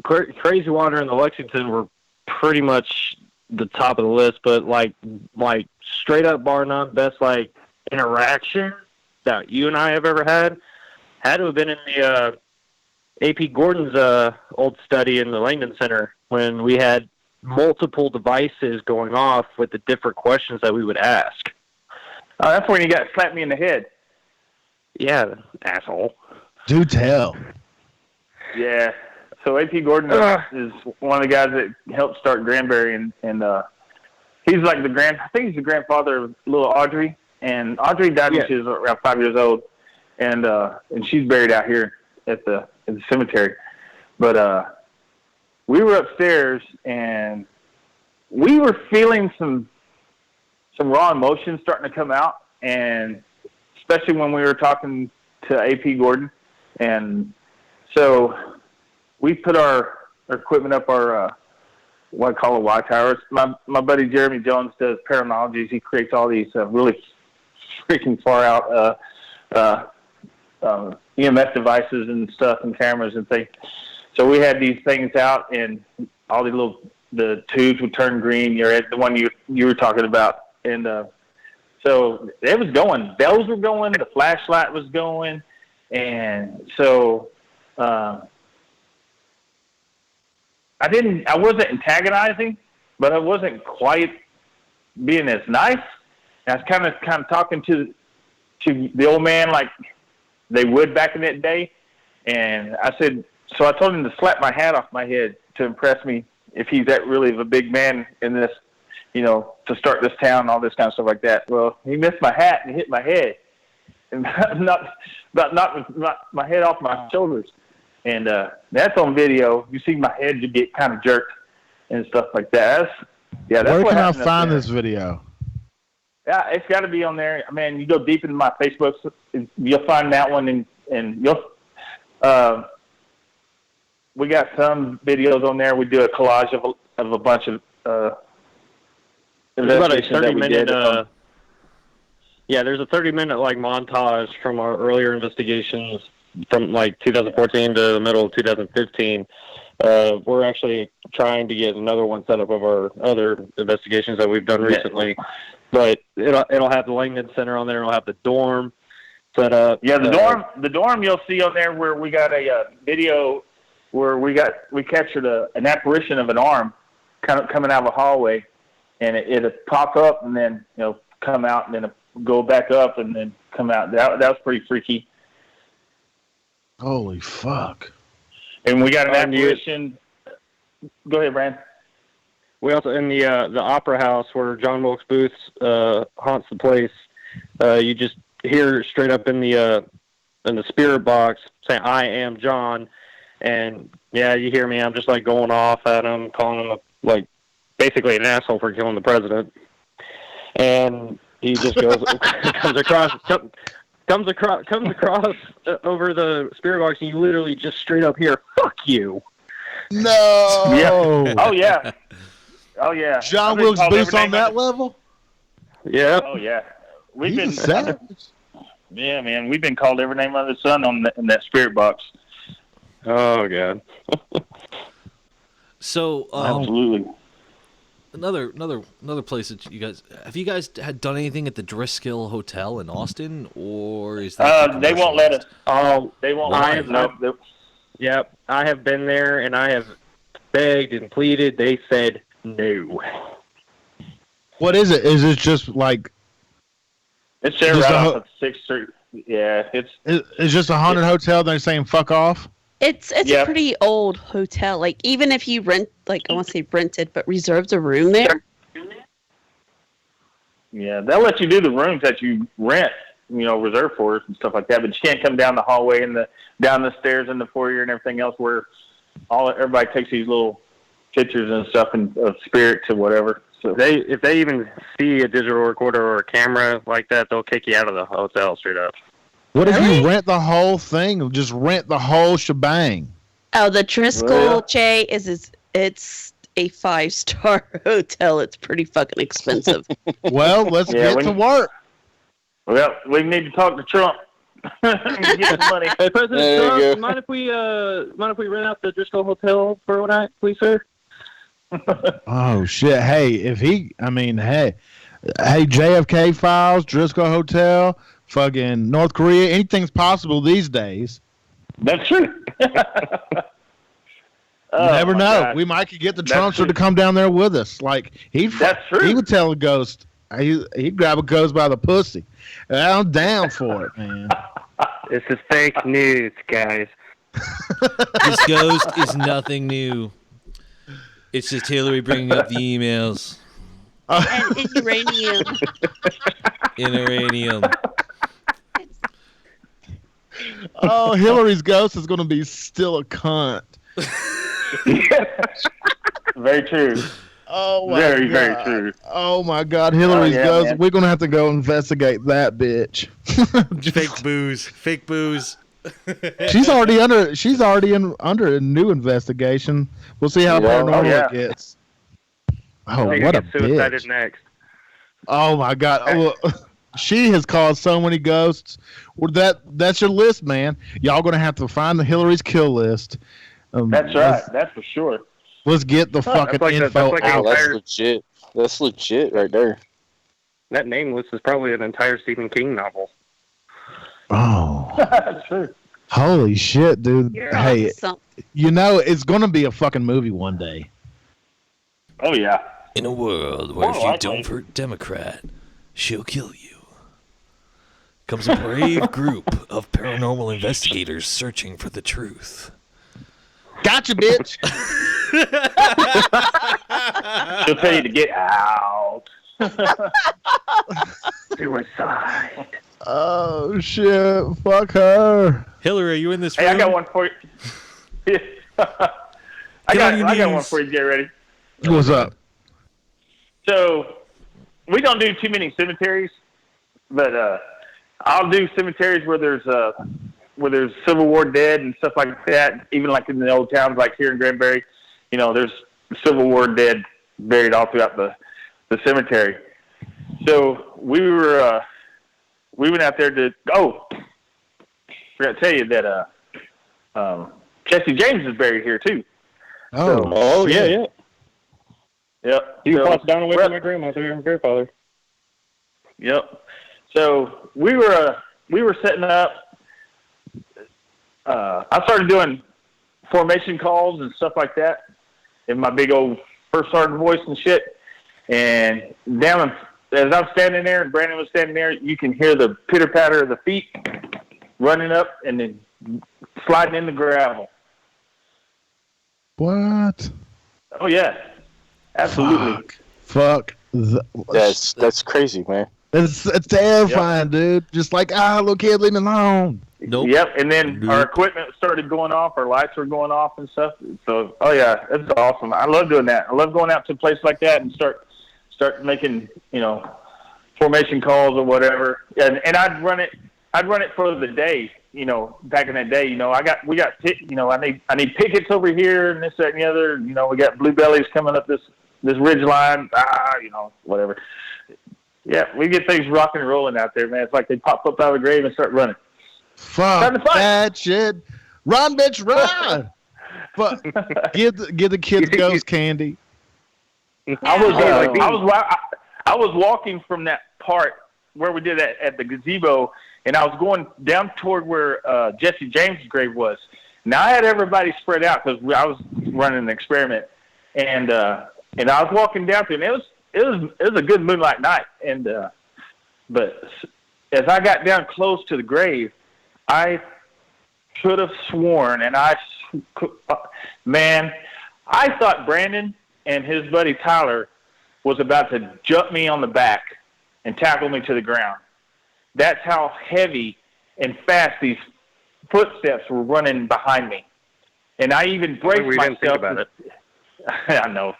Speaker 19: Crazy Wander and the Lexington were pretty much the top of the list, but like straight up bar none, best like interaction that you and I have ever had to have been in AP Gordon's old study in the Langdon Center when we had multiple devices going off with the different questions that we would ask.
Speaker 20: Oh, that's when you got slapped me in the head.
Speaker 19: Yeah, asshole.
Speaker 12: Do tell.
Speaker 20: Yeah. So AP Gordon is one of the guys that helped start Granbury, and he's like I think he's the grandfather of little Audrey, and Audrey died when she was around 5 years old, and she's buried out here in the cemetery. But we were upstairs, and we were feeling some raw emotions starting to come out, and especially when we were talking to AP Gordon, and so we put our equipment up our what I call Y towers. My buddy Jeremy Jones does Paranormal. He creates all these really freaking far out EMS devices and stuff and cameras and things. So we had these things out, and all the tubes would turn green. You're at the one you were talking about, and so it was going. Bells were going. The flashlight was going, and so I wasn't antagonizing, but I wasn't quite being as nice. I was kind of talking to the old man like they would back in that day, and I said, so I told him to slap my hat off my head to impress me if he's that really of a big man in this, to start this town and all this kind of stuff like that. Well, he missed my hat and hit my head, and knocked my head off my shoulders. And that's on video. You see my head get kind of jerked and stuff like that. That's
Speaker 12: Where
Speaker 20: what
Speaker 12: can I
Speaker 20: happened up
Speaker 12: find
Speaker 20: there.
Speaker 12: this video?
Speaker 20: Yeah, it's got to be on there. Man, you go deep into my Facebook, you'll find that one, and you'll. We got some videos on there. We do a collage of a bunch of.
Speaker 19: There's about a 30-minute. There's a 30-minute montage from our earlier investigations from 2014 to the middle of 2015. We're actually trying to get another one set up of our other investigations that we've done recently. But it'll have the Langdon Center on there. It'll have the dorm set up.
Speaker 20: Yeah, the dorm you'll see on there where we got a video where we captured an apparition of an arm kind of coming out of a hallway, and it pop up and then come out and then go back up and then come out. That was pretty freaky.
Speaker 12: Holy fuck!
Speaker 20: And we got an apparition. Go ahead, Brand.
Speaker 19: We also in the Opera House where John Wilkes Booth haunts the place. You just hear straight up in the spirit box saying, "I am John," and you hear me. I'm just going off at him, calling him basically an asshole for killing the president, and he just goes comes across over the spirit box, and you literally just straight up hear, "Fuck you."
Speaker 12: No.
Speaker 20: Yeah. Oh yeah. Oh yeah.
Speaker 12: John Wilkes Booth on that level?
Speaker 19: Yeah.
Speaker 20: Oh yeah.
Speaker 12: He's a savage.
Speaker 20: Yeah, man. We've been called every name under the sun in that spirit box.
Speaker 19: Oh god.
Speaker 10: So
Speaker 20: absolutely.
Speaker 10: Another place that you guys had done anything at the Driscoll Hotel in Austin, or is that
Speaker 20: they won't let us? Oh, they won't let us.
Speaker 19: Yep, I have been there and I have begged and pleaded. They said no.
Speaker 12: What is it? Is it just
Speaker 20: It's there right off of 6th Street. Yeah,
Speaker 12: it's just a haunted hotel. They're saying fuck off.
Speaker 9: It's a pretty old hotel. Even if you rent, I won't say rented, but reserved a room there.
Speaker 20: Yeah, they'll let you do the rooms that you rent, reserved for us and stuff like that. But you can't come down the hallway and down the stairs in the foyer and everything else where everybody takes these little pictures and stuff of spirits or whatever. So
Speaker 19: if they even see a digital recorder or a camera like that, they'll kick you out of the hotel straight up.
Speaker 12: What if you rent the whole thing? Just rent the whole shebang.
Speaker 9: Oh, the Driscoll it's a 5-star hotel. It's pretty fucking expensive.
Speaker 12: Well, let's get to work.
Speaker 20: Well, we need to talk to Trump. Get some money.
Speaker 19: Hey, President Trump, mind if we rent out the Driscoll Hotel for a night, please, sir?
Speaker 12: Oh shit! Hey, hey, JFK files, Driscoll Hotel, fucking North Korea, anything's possible these days.
Speaker 20: That's true.
Speaker 12: You never know.
Speaker 20: God.
Speaker 12: We might could get the Trumpster to come down there with us. Like
Speaker 20: That's true.
Speaker 12: He would tell a ghost. He'd grab a ghost by the pussy. I'm down for it, man.
Speaker 18: This is fake news, guys.
Speaker 10: This ghost is nothing new. It's just Hillary bringing up the emails.
Speaker 9: And in uranium.
Speaker 10: In uranium.
Speaker 12: Oh, Hillary's ghost is going to be still a cunt.
Speaker 20: Very true.
Speaker 12: Oh my
Speaker 20: very,
Speaker 12: God.
Speaker 20: very true.
Speaker 12: Oh my God, Hillary's ghost.
Speaker 20: Man.
Speaker 12: We're going to have to go investigate that bitch.
Speaker 10: Fake booze. Fake booze.
Speaker 12: She's already under a new investigation. We'll see how paranormal it gets. Oh, what a bitch!
Speaker 18: Next.
Speaker 12: Oh my God! Oh, she has caused so many ghosts. Well, that's your list, man. Y'all gonna have to find the Hillary's kill list.
Speaker 20: That's right. That's for sure.
Speaker 12: Let's get the fucking info out.
Speaker 21: That's legit. That's legit right there.
Speaker 18: That name list is probably an entire Stephen King novel.
Speaker 12: Oh,
Speaker 20: that's true.
Speaker 12: Holy shit, dude!
Speaker 9: You're
Speaker 12: Hey,
Speaker 9: awesome.
Speaker 12: you know it's gonna be a fucking movie one day.
Speaker 20: Oh yeah.
Speaker 10: In a world where if you don't vote Democrat, she'll kill you, comes a brave group of paranormal investigators searching for the truth.
Speaker 12: Gotcha, bitch.
Speaker 20: She'll tell you to get out. Suicide.
Speaker 12: Oh shit! Fuck her.
Speaker 10: Hillary, are you in this room?
Speaker 20: Hey, I got one for you. I got one for you. Get ready.
Speaker 12: What's up?
Speaker 20: So we don't do too many cemeteries, but I'll do cemeteries where there's Civil War dead and stuff like that. Even like in the old towns, like here in Granbury, there's Civil War dead buried all throughout the cemetery. So we went out there to forgot to tell you that Jesse James is buried here too.
Speaker 12: Oh,
Speaker 20: yeah. Yep.
Speaker 18: You can pass down away from my grandmother and grandfather.
Speaker 20: Yep. So we were setting up. I started doing formation calls and stuff like that in my big old first sergeant voice and shit. And down as I'm standing there and Brandon was standing there, you can hear the pitter patter of the feet running up and then sliding in the gravel.
Speaker 12: What?
Speaker 20: Oh yeah. Absolutely.
Speaker 12: Fuck.
Speaker 21: That's crazy, man.
Speaker 12: It's terrifying, dude. Just like, little kid, leave me alone.
Speaker 10: Nope.
Speaker 20: Yep. And then our equipment started going off. Our lights were going off and stuff. So, yeah, it's awesome. I love doing that. I love going out to a place like that and start making, formation calls or whatever. And I'd run it for the day. Back in that day, I need pickets over here and this, that, and the other. We got blue bellies coming up this ridge line. Whatever. Yeah, we get things rocking and rolling out there, man. It's like they pop up out of the grave and start running.
Speaker 12: Fuck that shit. Run, bitch, run. But give the kids ghost candy.
Speaker 20: I was walking from that part where we did that at the gazebo, and I was going down toward where Jesse James' grave was. Now I had everybody spread out because I was running an experiment, and I was walking down through, and it was a good moonlight night, and but as I got down close to the grave, I could have sworn, and I thought Brandon and his buddy Tyler was about to jump me on the back and tackle me to the ground. That's how heavy and fast these footsteps were running behind me. And I even braced myself.
Speaker 18: Didn't think about it.
Speaker 20: I know.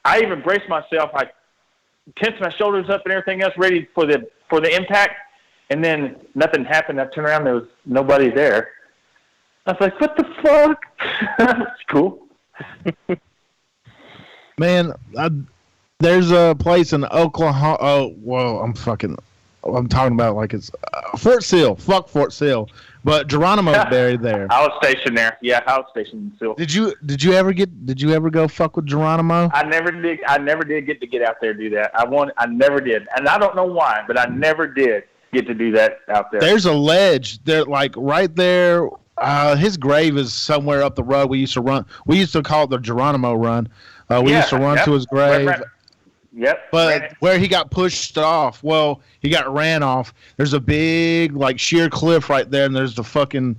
Speaker 20: I even braced myself. I tensed my shoulders up and everything else, ready for the impact. And then nothing happened. I turned around. There was nobody there. I was like, "What the fuck?" That's cool.
Speaker 12: Man, there's a place in Oklahoma. Oh, well, I'm talking about like it's Fort Sill. Fuck Fort Sill. But Geronimo's buried there.
Speaker 20: I was stationed there. Yeah, I was stationed in Sill.
Speaker 12: Did you ever go fuck with Geronimo?
Speaker 20: I never did get out there and do that. I never did. And I don't know why, but I never did get to do that out there.
Speaker 12: There's a ledge there, like right there His grave is somewhere up the road. We used to call it the Geronimo Run. We used to run to his grave.
Speaker 20: Yep.
Speaker 12: But where he got pushed off, well, he got ran off. There's a big, like, sheer cliff right there, and there's the fucking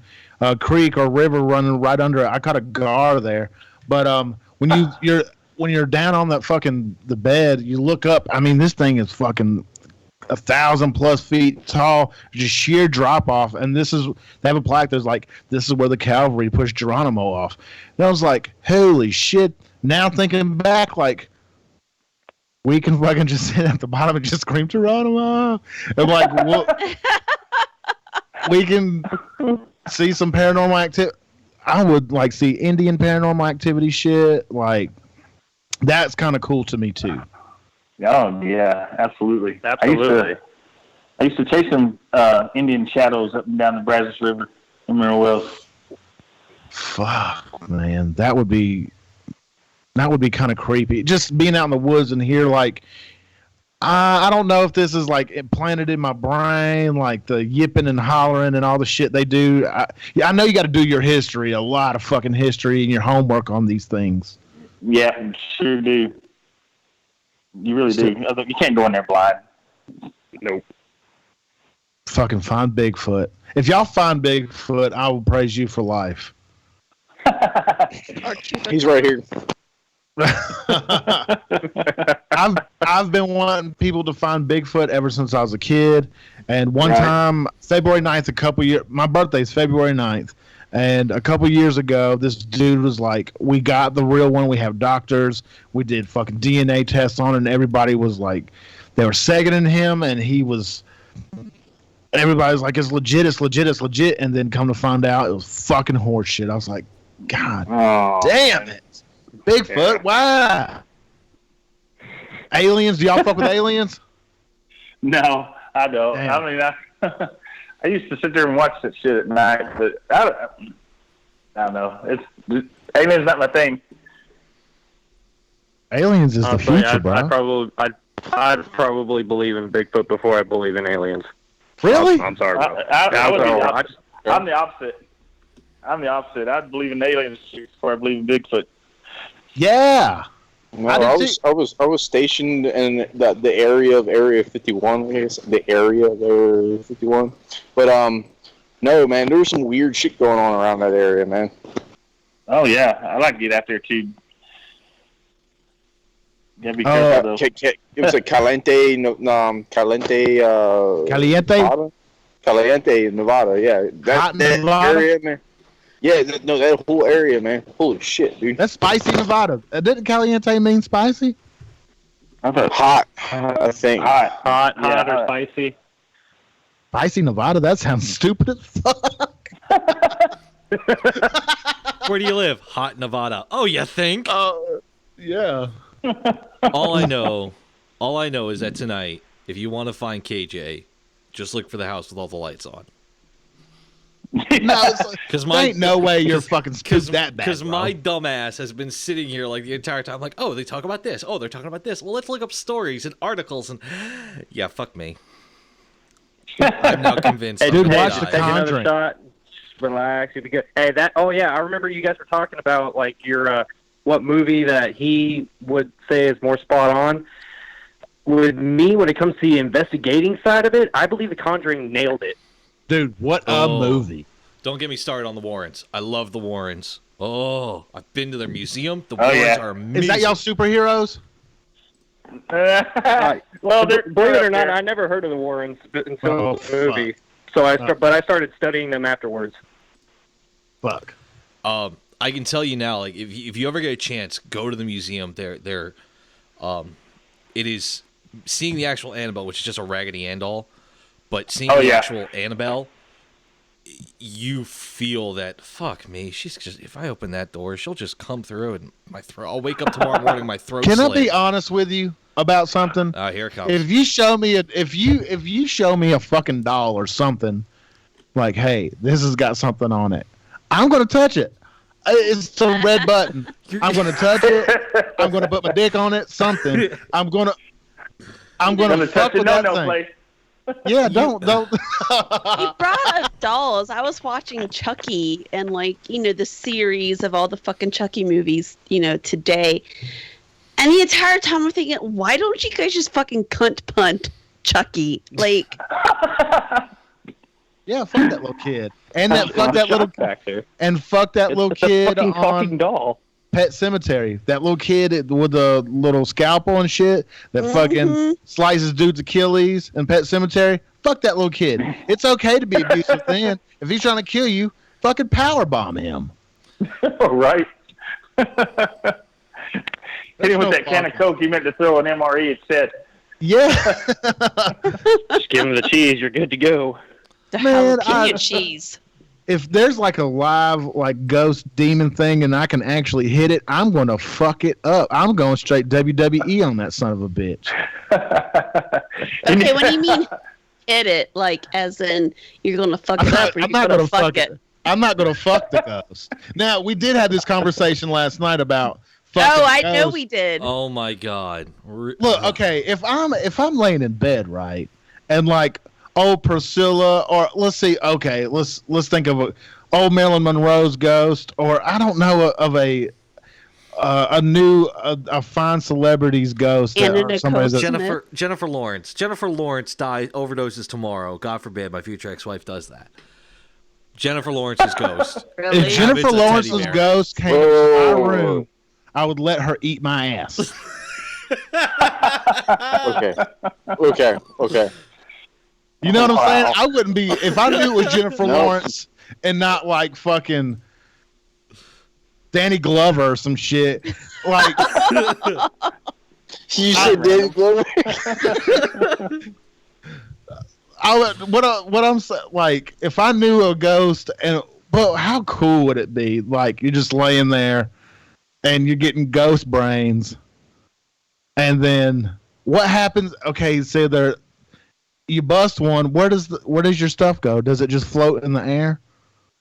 Speaker 12: creek or river running right under it. I caught a gar there. But when you're down on that fucking the bed, you look up. I mean, this thing is fucking 1,000+ feet tall, just sheer drop off. And they have a plaque that's like, this is where the cavalry pushed Geronimo off. And I was like, holy shit. Now thinking back, like, we can fucking just sit at the bottom and just scream Geronimo. And like, we can see some paranormal activity. I would like see Indian paranormal activity shit. Like, that's kind of cool to me too.
Speaker 20: Oh yeah, absolutely.
Speaker 19: Absolutely.
Speaker 20: I used to chase some Indian shadows up and down the Brazos River in Mineral Wells.
Speaker 12: Fuck, man, that would be kind of creepy. Just being out in the woods and hear, like, I don't know if this is like implanted in my brain, like the yipping and hollering and all the shit they do. I know you got to do your history, a lot of fucking history and your homework on these things.
Speaker 20: Yeah, sure do. You really do. You can't go in there blind. Nope.
Speaker 12: Fucking find Bigfoot. If y'all find Bigfoot, I will praise you for life.
Speaker 8: He's right here.
Speaker 12: I've been wanting people to find Bigfoot ever since I was a kid. And one time, February 9th, my birthday's February 9th. And a couple years ago, this dude was like, we got the real one. We have doctors. We did fucking DNA tests on it. And everybody was like, they were seconding him. And everybody was like, it's legit, it's legit, it's legit. And then come to find out, it was fucking horse shit. I was like, God damn it. Bigfoot, why? Aliens? Do y'all fuck with aliens?
Speaker 20: No, I don't.
Speaker 12: Damn.
Speaker 20: I mean, I used to sit there and watch that shit at night, but I don't know. Aliens not my thing.
Speaker 12: Aliens is the future, bro.
Speaker 19: I'd probably believe in Bigfoot before I believe in aliens.
Speaker 12: Really?
Speaker 19: I'm sorry, bro.
Speaker 20: I'm the opposite. I'm the opposite. I believe in aliens before I believe in Bigfoot.
Speaker 12: Yeah.
Speaker 8: Well, I was stationed in the area of Area 51. I guess the area of Area 51. But no, man, there was some weird shit going on around that area, man.
Speaker 20: Oh yeah, I like to get out there too. Gotta be careful though.
Speaker 8: It was a Caliente. Caliente, Nevada. Yeah, that
Speaker 12: Nevada?
Speaker 8: area, man. Yeah, that whole area, man. Holy shit, dude.
Speaker 12: That's spicy Nevada. Didn't Caliente mean spicy?
Speaker 8: Hot, I think.
Speaker 19: Hot or spicy.
Speaker 12: Spicy Nevada? That sounds stupid as fuck.
Speaker 10: Where do you live? Hot Nevada. Oh, you think?
Speaker 12: Yeah.
Speaker 10: All I know is that tonight, if you want to find KJ, just look for the house with all the lights on.
Speaker 12: No, ain't no way you're fucking spooked that bad.
Speaker 10: Because my dumbass has been sitting here like the entire time, like, oh, they talk about this. Oh, they're talking about this. Well, let's look up stories and articles and yeah, fuck me. I'm now convinced.
Speaker 19: Hey,
Speaker 12: dude,
Speaker 19: watch
Speaker 12: The
Speaker 19: take
Speaker 12: Conjuring.
Speaker 19: another shot. Just relax. You'll be good. Hey, I remember you guys were talking about like your what movie that he would say is more spot on. With me, when it comes to the investigating side of it, I believe The Conjuring nailed it.
Speaker 12: Dude, what a movie.
Speaker 10: Don't get me started on the Warrens. I love the Warrens. Oh, I've been to their museum. The Warrens are amazing.
Speaker 12: Is that y'all superheroes?
Speaker 20: Well,
Speaker 19: believe it or not, I never heard of the Warrens until the movie. So I started studying them afterwards.
Speaker 12: Fuck.
Speaker 10: I can tell you now, like if you ever get a chance, go to the museum. It is seeing the actual Annabelle, which is just a Raggedy Ann doll. But seeing the actual Annabelle, you feel that, fuck me, she's just, if I open that door, she'll just come through and my throat. I'll wake up tomorrow morning, my throat
Speaker 12: Can
Speaker 10: slit.
Speaker 12: I be honest with you about something?
Speaker 10: Here it comes.
Speaker 12: If you show me if you show me a fucking doll or something, like, hey, this has got something on it, I'm gonna touch it. It's a red button. I'm gonna touch it. I'm gonna put my dick on it. Something. I'm gonna fuck with that thing. Yeah, don't.
Speaker 9: You brought up dolls. I was watching Chucky and the series of all the fucking Chucky movies, today. And the entire time I'm thinking, why don't you guys just fucking cunt punt Chucky?
Speaker 12: Yeah, fuck that little kid. And fuck that little kid
Speaker 18: fucking
Speaker 12: on
Speaker 18: talking doll.
Speaker 12: Pet Cemetery. That little kid with the little scalpel and shit that fucking slices dude's Achilles in Pet Cemetery. Fuck that little kid. It's okay to be abusive then. If he's trying to kill you, fucking powerbomb him.
Speaker 20: Right. Hit him with that can of Coke you meant to throw an MRE instead.
Speaker 12: Yeah.
Speaker 18: Just give him the cheese. You're good to go.
Speaker 12: Man,
Speaker 9: cheese.
Speaker 12: If there's a live ghost demon thing and I can actually hit it, I'm going to fuck it up. I'm going straight WWE on that son of a bitch.
Speaker 9: Okay, when you mean hit it, as in you're going to fuck it up or you're going to fuck it?
Speaker 12: I'm not going to fuck the ghost. Now, we did have this conversation last night about
Speaker 9: I know we did.
Speaker 10: Oh my God.
Speaker 12: Look, okay, if I'm laying in bed, right, and Priscilla, or let's think of old Marilyn Monroe's ghost, or I don't know of a fine celebrity's ghost.
Speaker 10: Jennifer Lawrence. Jennifer Lawrence overdoses tomorrow. God forbid my future ex-wife does that. Jennifer Lawrence's ghost.
Speaker 9: Really?
Speaker 12: If Jennifer Lawrence's ghost came into my room, I would let her eat my ass.
Speaker 21: Okay.
Speaker 12: You know what I'm saying? I wouldn't be if I knew it was Jennifer Lawrence and not fucking Danny Glover or some shit.
Speaker 21: You said Danny Glover.
Speaker 12: What I'm saying, if I knew a ghost but how cool would it be? You're just laying there and you're getting ghost brains, and then what happens? Okay, say you bust one. Where does your stuff go? Does it just float in the air?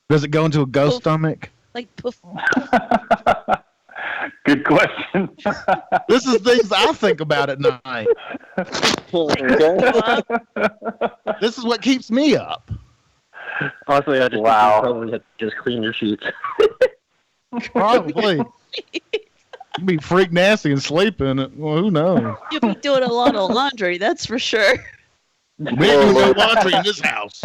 Speaker 12: Does it go into a ghost stomach?
Speaker 9: Poof.
Speaker 20: Good question.
Speaker 12: This is things I think about at night. This is what keeps me up.
Speaker 18: Honestly, I just think you probably have to just clean your sheets.
Speaker 12: Probably. You'd be freak nasty and sleeping. Well, who knows?
Speaker 9: You'll be doing a lot of laundry, that's for sure.
Speaker 12: We ain't doing no laundry in this house.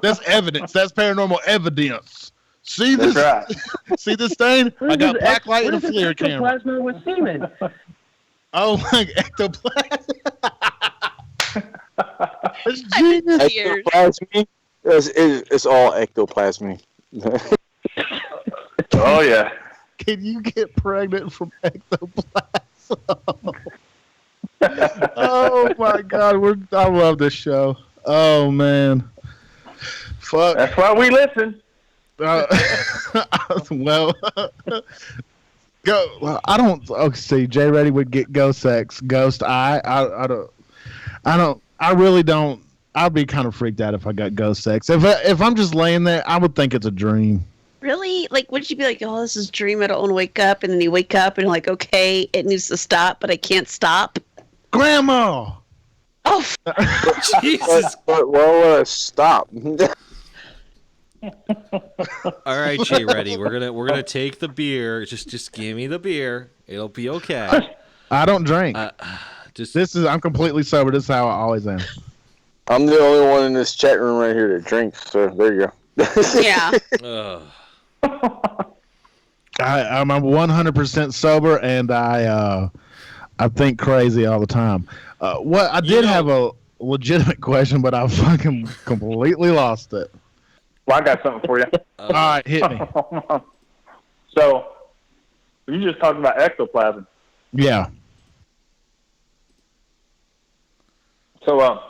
Speaker 12: That's evidence. That's paranormal evidence. See this?
Speaker 20: Right.
Speaker 12: See this stain? I got black light and a FLIR camera.
Speaker 18: Ectoplasma with semen.
Speaker 12: Oh my ectoplasm!
Speaker 21: Ectoplasmy? It's all ectoplasmy.
Speaker 20: Oh yeah.
Speaker 12: Can you get pregnant from ectoplasm? Oh my God, I love this show. Oh man, fuck.
Speaker 20: That's why we listen.
Speaker 12: Well, go. Well, I don't. Okay, see, Jay Reddy would get ghost sex. Ghost. I don't. I really don't. I'd be kind of freaked out if I got ghost sex. If I'm just laying there, I would think it's a dream.
Speaker 9: Really? Would you be like, oh, this is a dream, I don't want to wake up, and then you wake up and you're like, okay, it needs to stop, but I can't stop?
Speaker 12: Grandma!
Speaker 9: Oh,
Speaker 10: Jesus.
Speaker 21: Well, stop.
Speaker 10: All right, Jay, ready. We're gonna take the beer. Just give me the beer. It'll be okay.
Speaker 12: I don't drink. I'm completely sober. This is how I always am.
Speaker 21: I'm the only one in this chat room right here that drinks. So there you go.
Speaker 9: Yeah.
Speaker 12: I'm 100% sober, and I think crazy all the time. What I did have a legitimate question, but I fucking completely lost it.
Speaker 20: Well, I got something for you.
Speaker 12: All right, hit me.
Speaker 20: So, you just talked about ectoplasm.
Speaker 12: Yeah.
Speaker 20: So,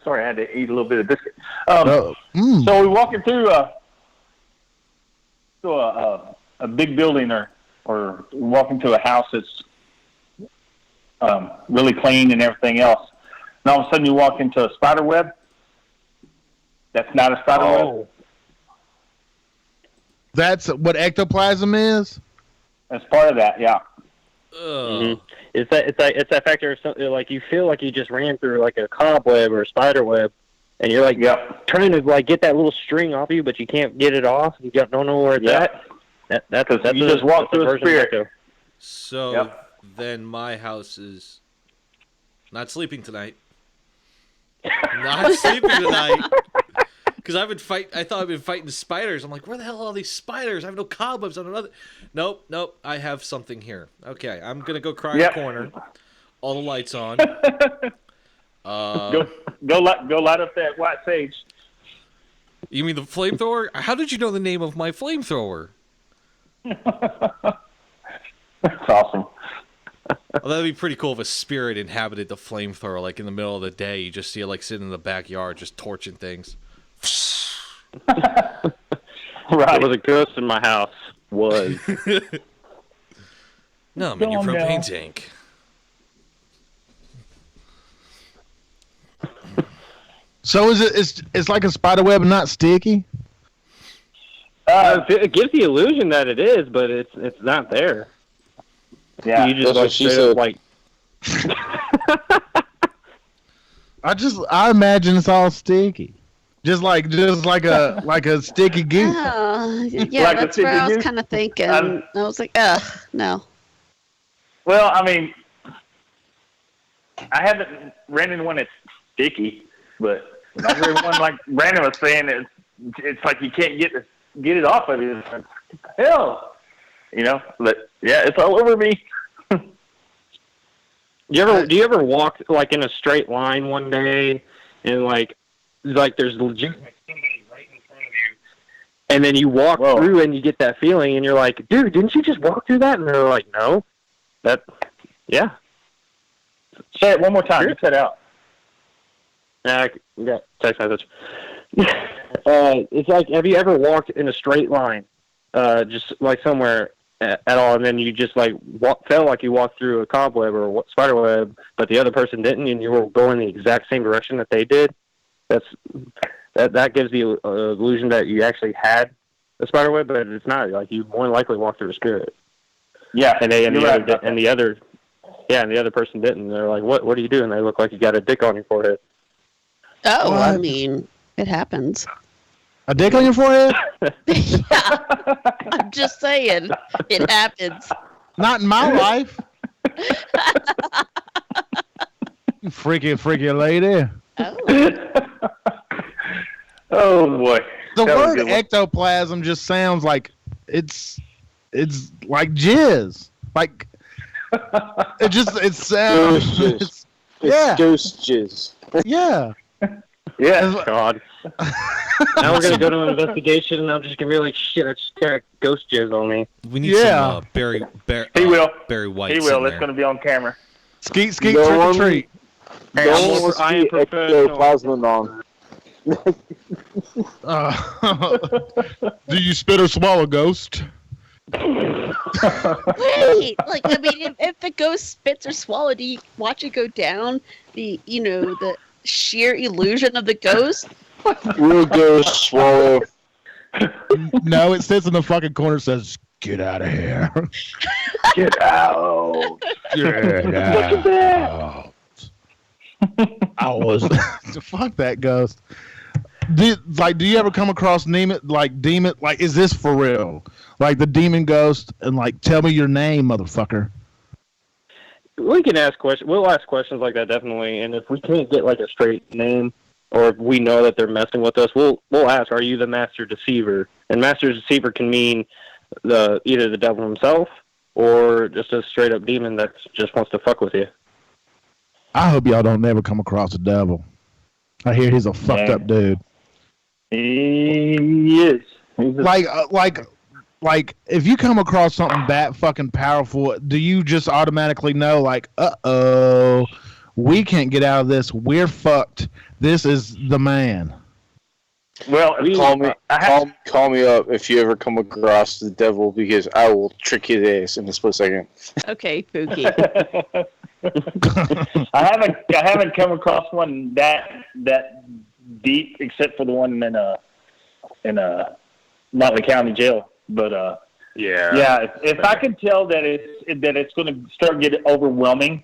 Speaker 20: sorry, I had to eat a little bit of biscuit. So we walk into a big building, or walk into a house that's really clean and everything else, and all of a sudden you walk into a spider web. That's not a spider web.
Speaker 12: That's what ectoplasm is?
Speaker 20: That's part of that, yeah.
Speaker 10: Ugh.
Speaker 19: It's that factor of something like you feel like you just ran through like a cobweb or a spider web, and you're like trying to like get that little string off you, but you can't get it off. You don't know where it's at. That's
Speaker 20: you just walk through a spirit.
Speaker 10: So then my house is not sleeping tonight. Not sleeping tonight. Because I thought I've been fighting spiders. I'm like, where the hell are all these spiders? I have no cobwebs on another. Nope. I have something here. Okay, I'm gonna go cry in the corner. All the lights on.
Speaker 20: Go light up that white sage.
Speaker 10: You mean the flamethrower? How did you know the name of my flamethrower?
Speaker 20: That's awesome.
Speaker 10: Well, that'd be pretty cool if a spirit inhabited the flamethrower. Like in the middle of the day, you just see it like sitting in the backyard, just torching things.
Speaker 19: Right. There was a ghost in my house. Was.
Speaker 10: No, I'm in your propane tank.
Speaker 12: So it's like a spider web and not sticky?
Speaker 19: It gives the illusion that it is, but it's not there.
Speaker 20: Yeah,
Speaker 19: you just
Speaker 20: that's what she said.
Speaker 19: like.
Speaker 12: I imagine it's all sticky. Just like a sticky goose.
Speaker 9: Yeah,
Speaker 20: Like
Speaker 9: that's
Speaker 20: a
Speaker 9: what I was
Speaker 20: goose?
Speaker 9: kind of thinking. I was like, no.
Speaker 20: Well, I mean, I haven't ran into one that's sticky, but I heard one like Brandon was saying it's like you can't get it off of you. It's like, hell, But yeah, it's all over me.
Speaker 19: Do you ever walk like in a straight line one day and like there's legit somebody right in front of you, and then you walk through and you get that feeling and you're like, dude, didn't you just walk through that? And they're like, no. Yeah.
Speaker 20: Say it one more time. You cut out.
Speaker 19: I got text message. It's like, have you ever walked in a straight line, just like somewhere at all, and then you just like felt like you walked through a cobweb or a spider web, but the other person didn't, and you were going the exact same direction that they did? That gives the illusion that you actually had a spider web, but it's not. Like you more than likely walked through a spirit.
Speaker 20: Yeah,
Speaker 19: and the other person didn't. They're like, what do you do? And they look like you got a dick on your forehead.
Speaker 9: Oh, what? I mean, it happens.
Speaker 12: A dick on your forehead?
Speaker 9: Yeah. I'm just saying, it happens.
Speaker 12: Not in my life. Freaky lady.
Speaker 20: Oh boy.
Speaker 12: The word ectoplasm just sounds like it's like jizz. Like it sounds.
Speaker 21: It's ghost jizz.
Speaker 12: Yeah.
Speaker 20: Yeah.
Speaker 19: God. Now we're gonna go to an investigation, and I'm just gonna be like, shit, I just got ghost jizz on me.
Speaker 10: We need some Barry.
Speaker 20: He will.
Speaker 10: Barry White.
Speaker 20: He will. It's gonna be on camera.
Speaker 12: Skeet, trick or treat.
Speaker 20: Hey,
Speaker 21: I am professional.
Speaker 12: Do you spit or swallow, ghost?
Speaker 9: Wait, like I mean, if the ghost spits or swallows, do you watch it go down? The sheer illusion of the ghost.
Speaker 21: Real ghost swallow.
Speaker 12: No, it sits in the fucking corner and says, "Get out of here."
Speaker 20: Get out.
Speaker 12: Get out. I was fuck that ghost. Do you ever come across demon? Like, is this for real? Like the demon ghost, and like, tell me your name, motherfucker.
Speaker 19: We can ask questions. We'll ask questions like that, definitely. And if we can't get like a straight name, or if we know that they're messing with us, we'll ask, "Are you the master deceiver?" And master deceiver can mean either the devil himself or just a straight up demon that just wants to fuck with you.
Speaker 12: I hope y'all don't never come across a devil. I hear he's a fucked up dude.
Speaker 20: He is.
Speaker 12: Like, if you come across something that fucking powerful, do you just automatically know, like, we can't get out of this. We're fucked. This is the man.
Speaker 21: Well, call me up if you ever come across the devil, because I will trick his ass in a split second.
Speaker 9: Okay, Pookie.
Speaker 20: I haven't come across one that deep, except for the one in Motley County Jail. But Yeah. If I can tell that it's going to start getting overwhelming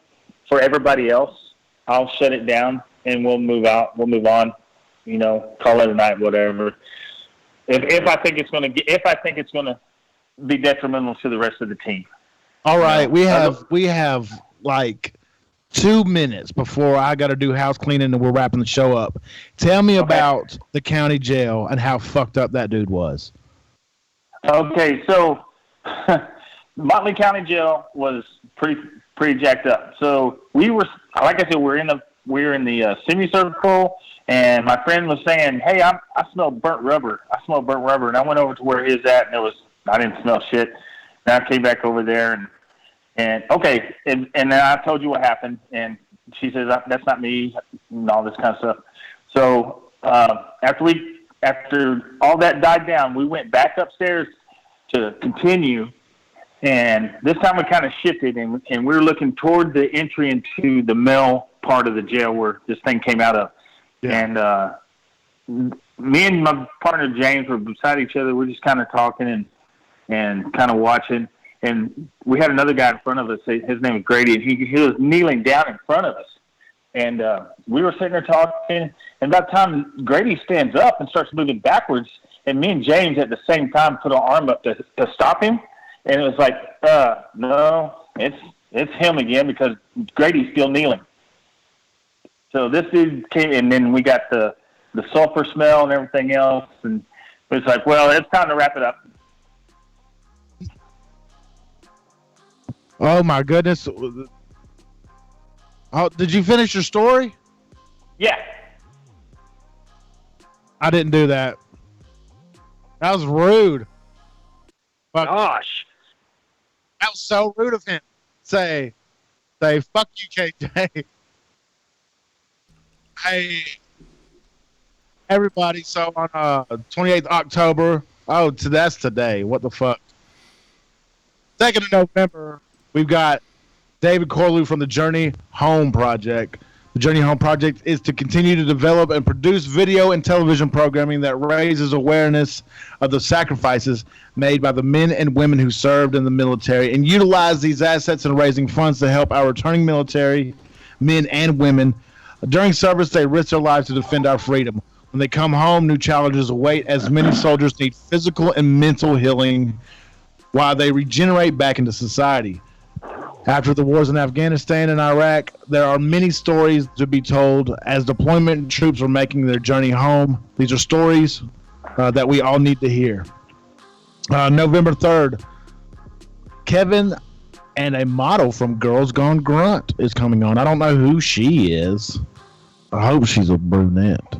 Speaker 20: for everybody else, I'll shut it down and we'll move out. We'll move on. You know, call it a night, whatever. If I think it's going to be detrimental to the rest of the team.
Speaker 12: All right, we have like 2 minutes before I got to do house cleaning and we're wrapping the show up. Tell me about the county jail and how fucked up that dude was.
Speaker 20: Okay, so Motley County Jail was pretty jacked up. So we were, like I said, we were in the semicircle, and my friend was saying, "Hey, I smell burnt rubber. And I went over to where he's at, and I didn't smell shit. And I came back over there, and then I told you what happened, and she says that's not me, and all this kind of stuff. So after all that died down, we went back upstairs to continue, and this time we kind of shifted, and we were looking toward the entry into the male part of the jail where this thing came out of. Yeah. And me and my partner James were beside each other. We're just kind of talking and kind of watching. And we had another guy in front of us. His name is Grady, and he was kneeling down in front of us. And we were sitting there talking, and by the time Grady stands up and starts moving backwards, and me and James at the same time put our arm up to stop him, and it was like, no, it's him again because Grady's still kneeling. So this dude came, and then we got the sulfur smell and everything else, and it was like, well, it's time to wrap it up.
Speaker 12: Oh my goodness! Oh, did you finish your story?
Speaker 20: Yeah.
Speaker 12: I didn't do that. That was rude.
Speaker 20: Gosh.
Speaker 12: That was so rude of him. Say, fuck you, KJ. Hey, everybody. So on 28th October, that's today. What the fuck? 2nd of November, we've got David Corlew from the Journey Home Project. The Journey Home Project is to continue to develop and produce video and television programming that raises awareness of the sacrifices made by the men and women who served in the military and utilize these assets in raising funds to help our returning military men and women. During service, they risk their lives to defend our freedom. When they come home, new challenges await as many soldiers need physical and mental healing while they regenerate back into society. After the wars in Afghanistan and Iraq, there are many stories to be told as deployment troops are making their journey home. These are stories that we all need to hear. November 3rd, Kevin and a model from Girls Gone Grunt is coming on. I don't know who she is. I hope she's a brunette.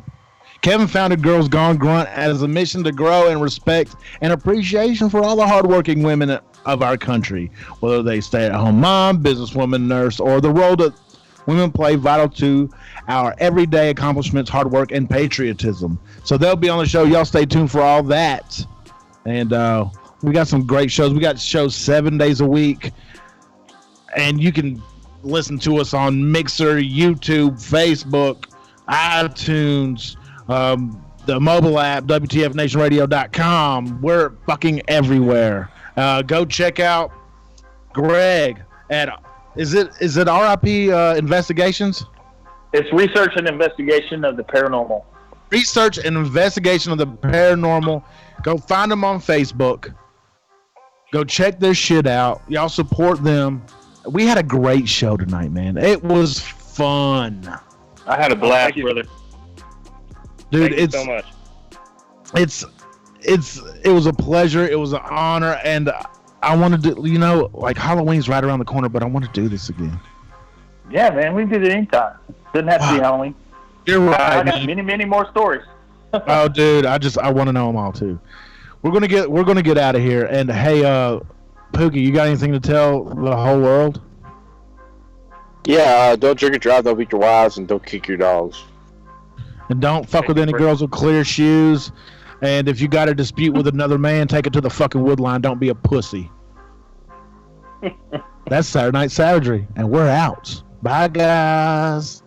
Speaker 12: Kevin founded Girls Gone Grunt as a mission to grow in respect and appreciation for all the hardworking women of our country, whether they stay-at-home mom, businesswoman, nurse, or the role that women play vital to our everyday accomplishments, hard work, and patriotism. So they'll be on the show. Y'all stay tuned for all that. And we got some great shows. We got shows 7 days a week. And you can listen to us on Mixer, YouTube, Facebook, iTunes, the mobile app, WTFNationRadio.com. We're fucking everywhere. Go check out Greg at is it RIP Investigations?
Speaker 20: It's Research and Investigation of the Paranormal.
Speaker 12: Research and Investigation of the Paranormal. Go find them on Facebook. Go check their shit out. Y'all support them. We had a great show tonight, man. It was fun.
Speaker 20: I had a blast, brother.
Speaker 12: Dude,
Speaker 20: Thank you so much.
Speaker 12: It was a pleasure. It was an honor, and I wanted to, like Halloween's right around the corner, but I want to do this again.
Speaker 20: Yeah, man, we can do it anytime. Doesn't have to be Halloween.
Speaker 12: You're right.
Speaker 20: I got many more stories.
Speaker 12: Oh, dude, I want to know them all too. We're gonna get out of here. And hey, Pookie, you got anything to tell the whole world?
Speaker 21: Yeah, don't drink and drive. Don't beat your wives, and don't kick your dogs.
Speaker 12: And don't fuck with any girls with clear shoes. And if you got a dispute with another man, take it to the fucking wood line. Don't be a pussy. That's Saturday Night Savagery, and we're out. Bye, guys.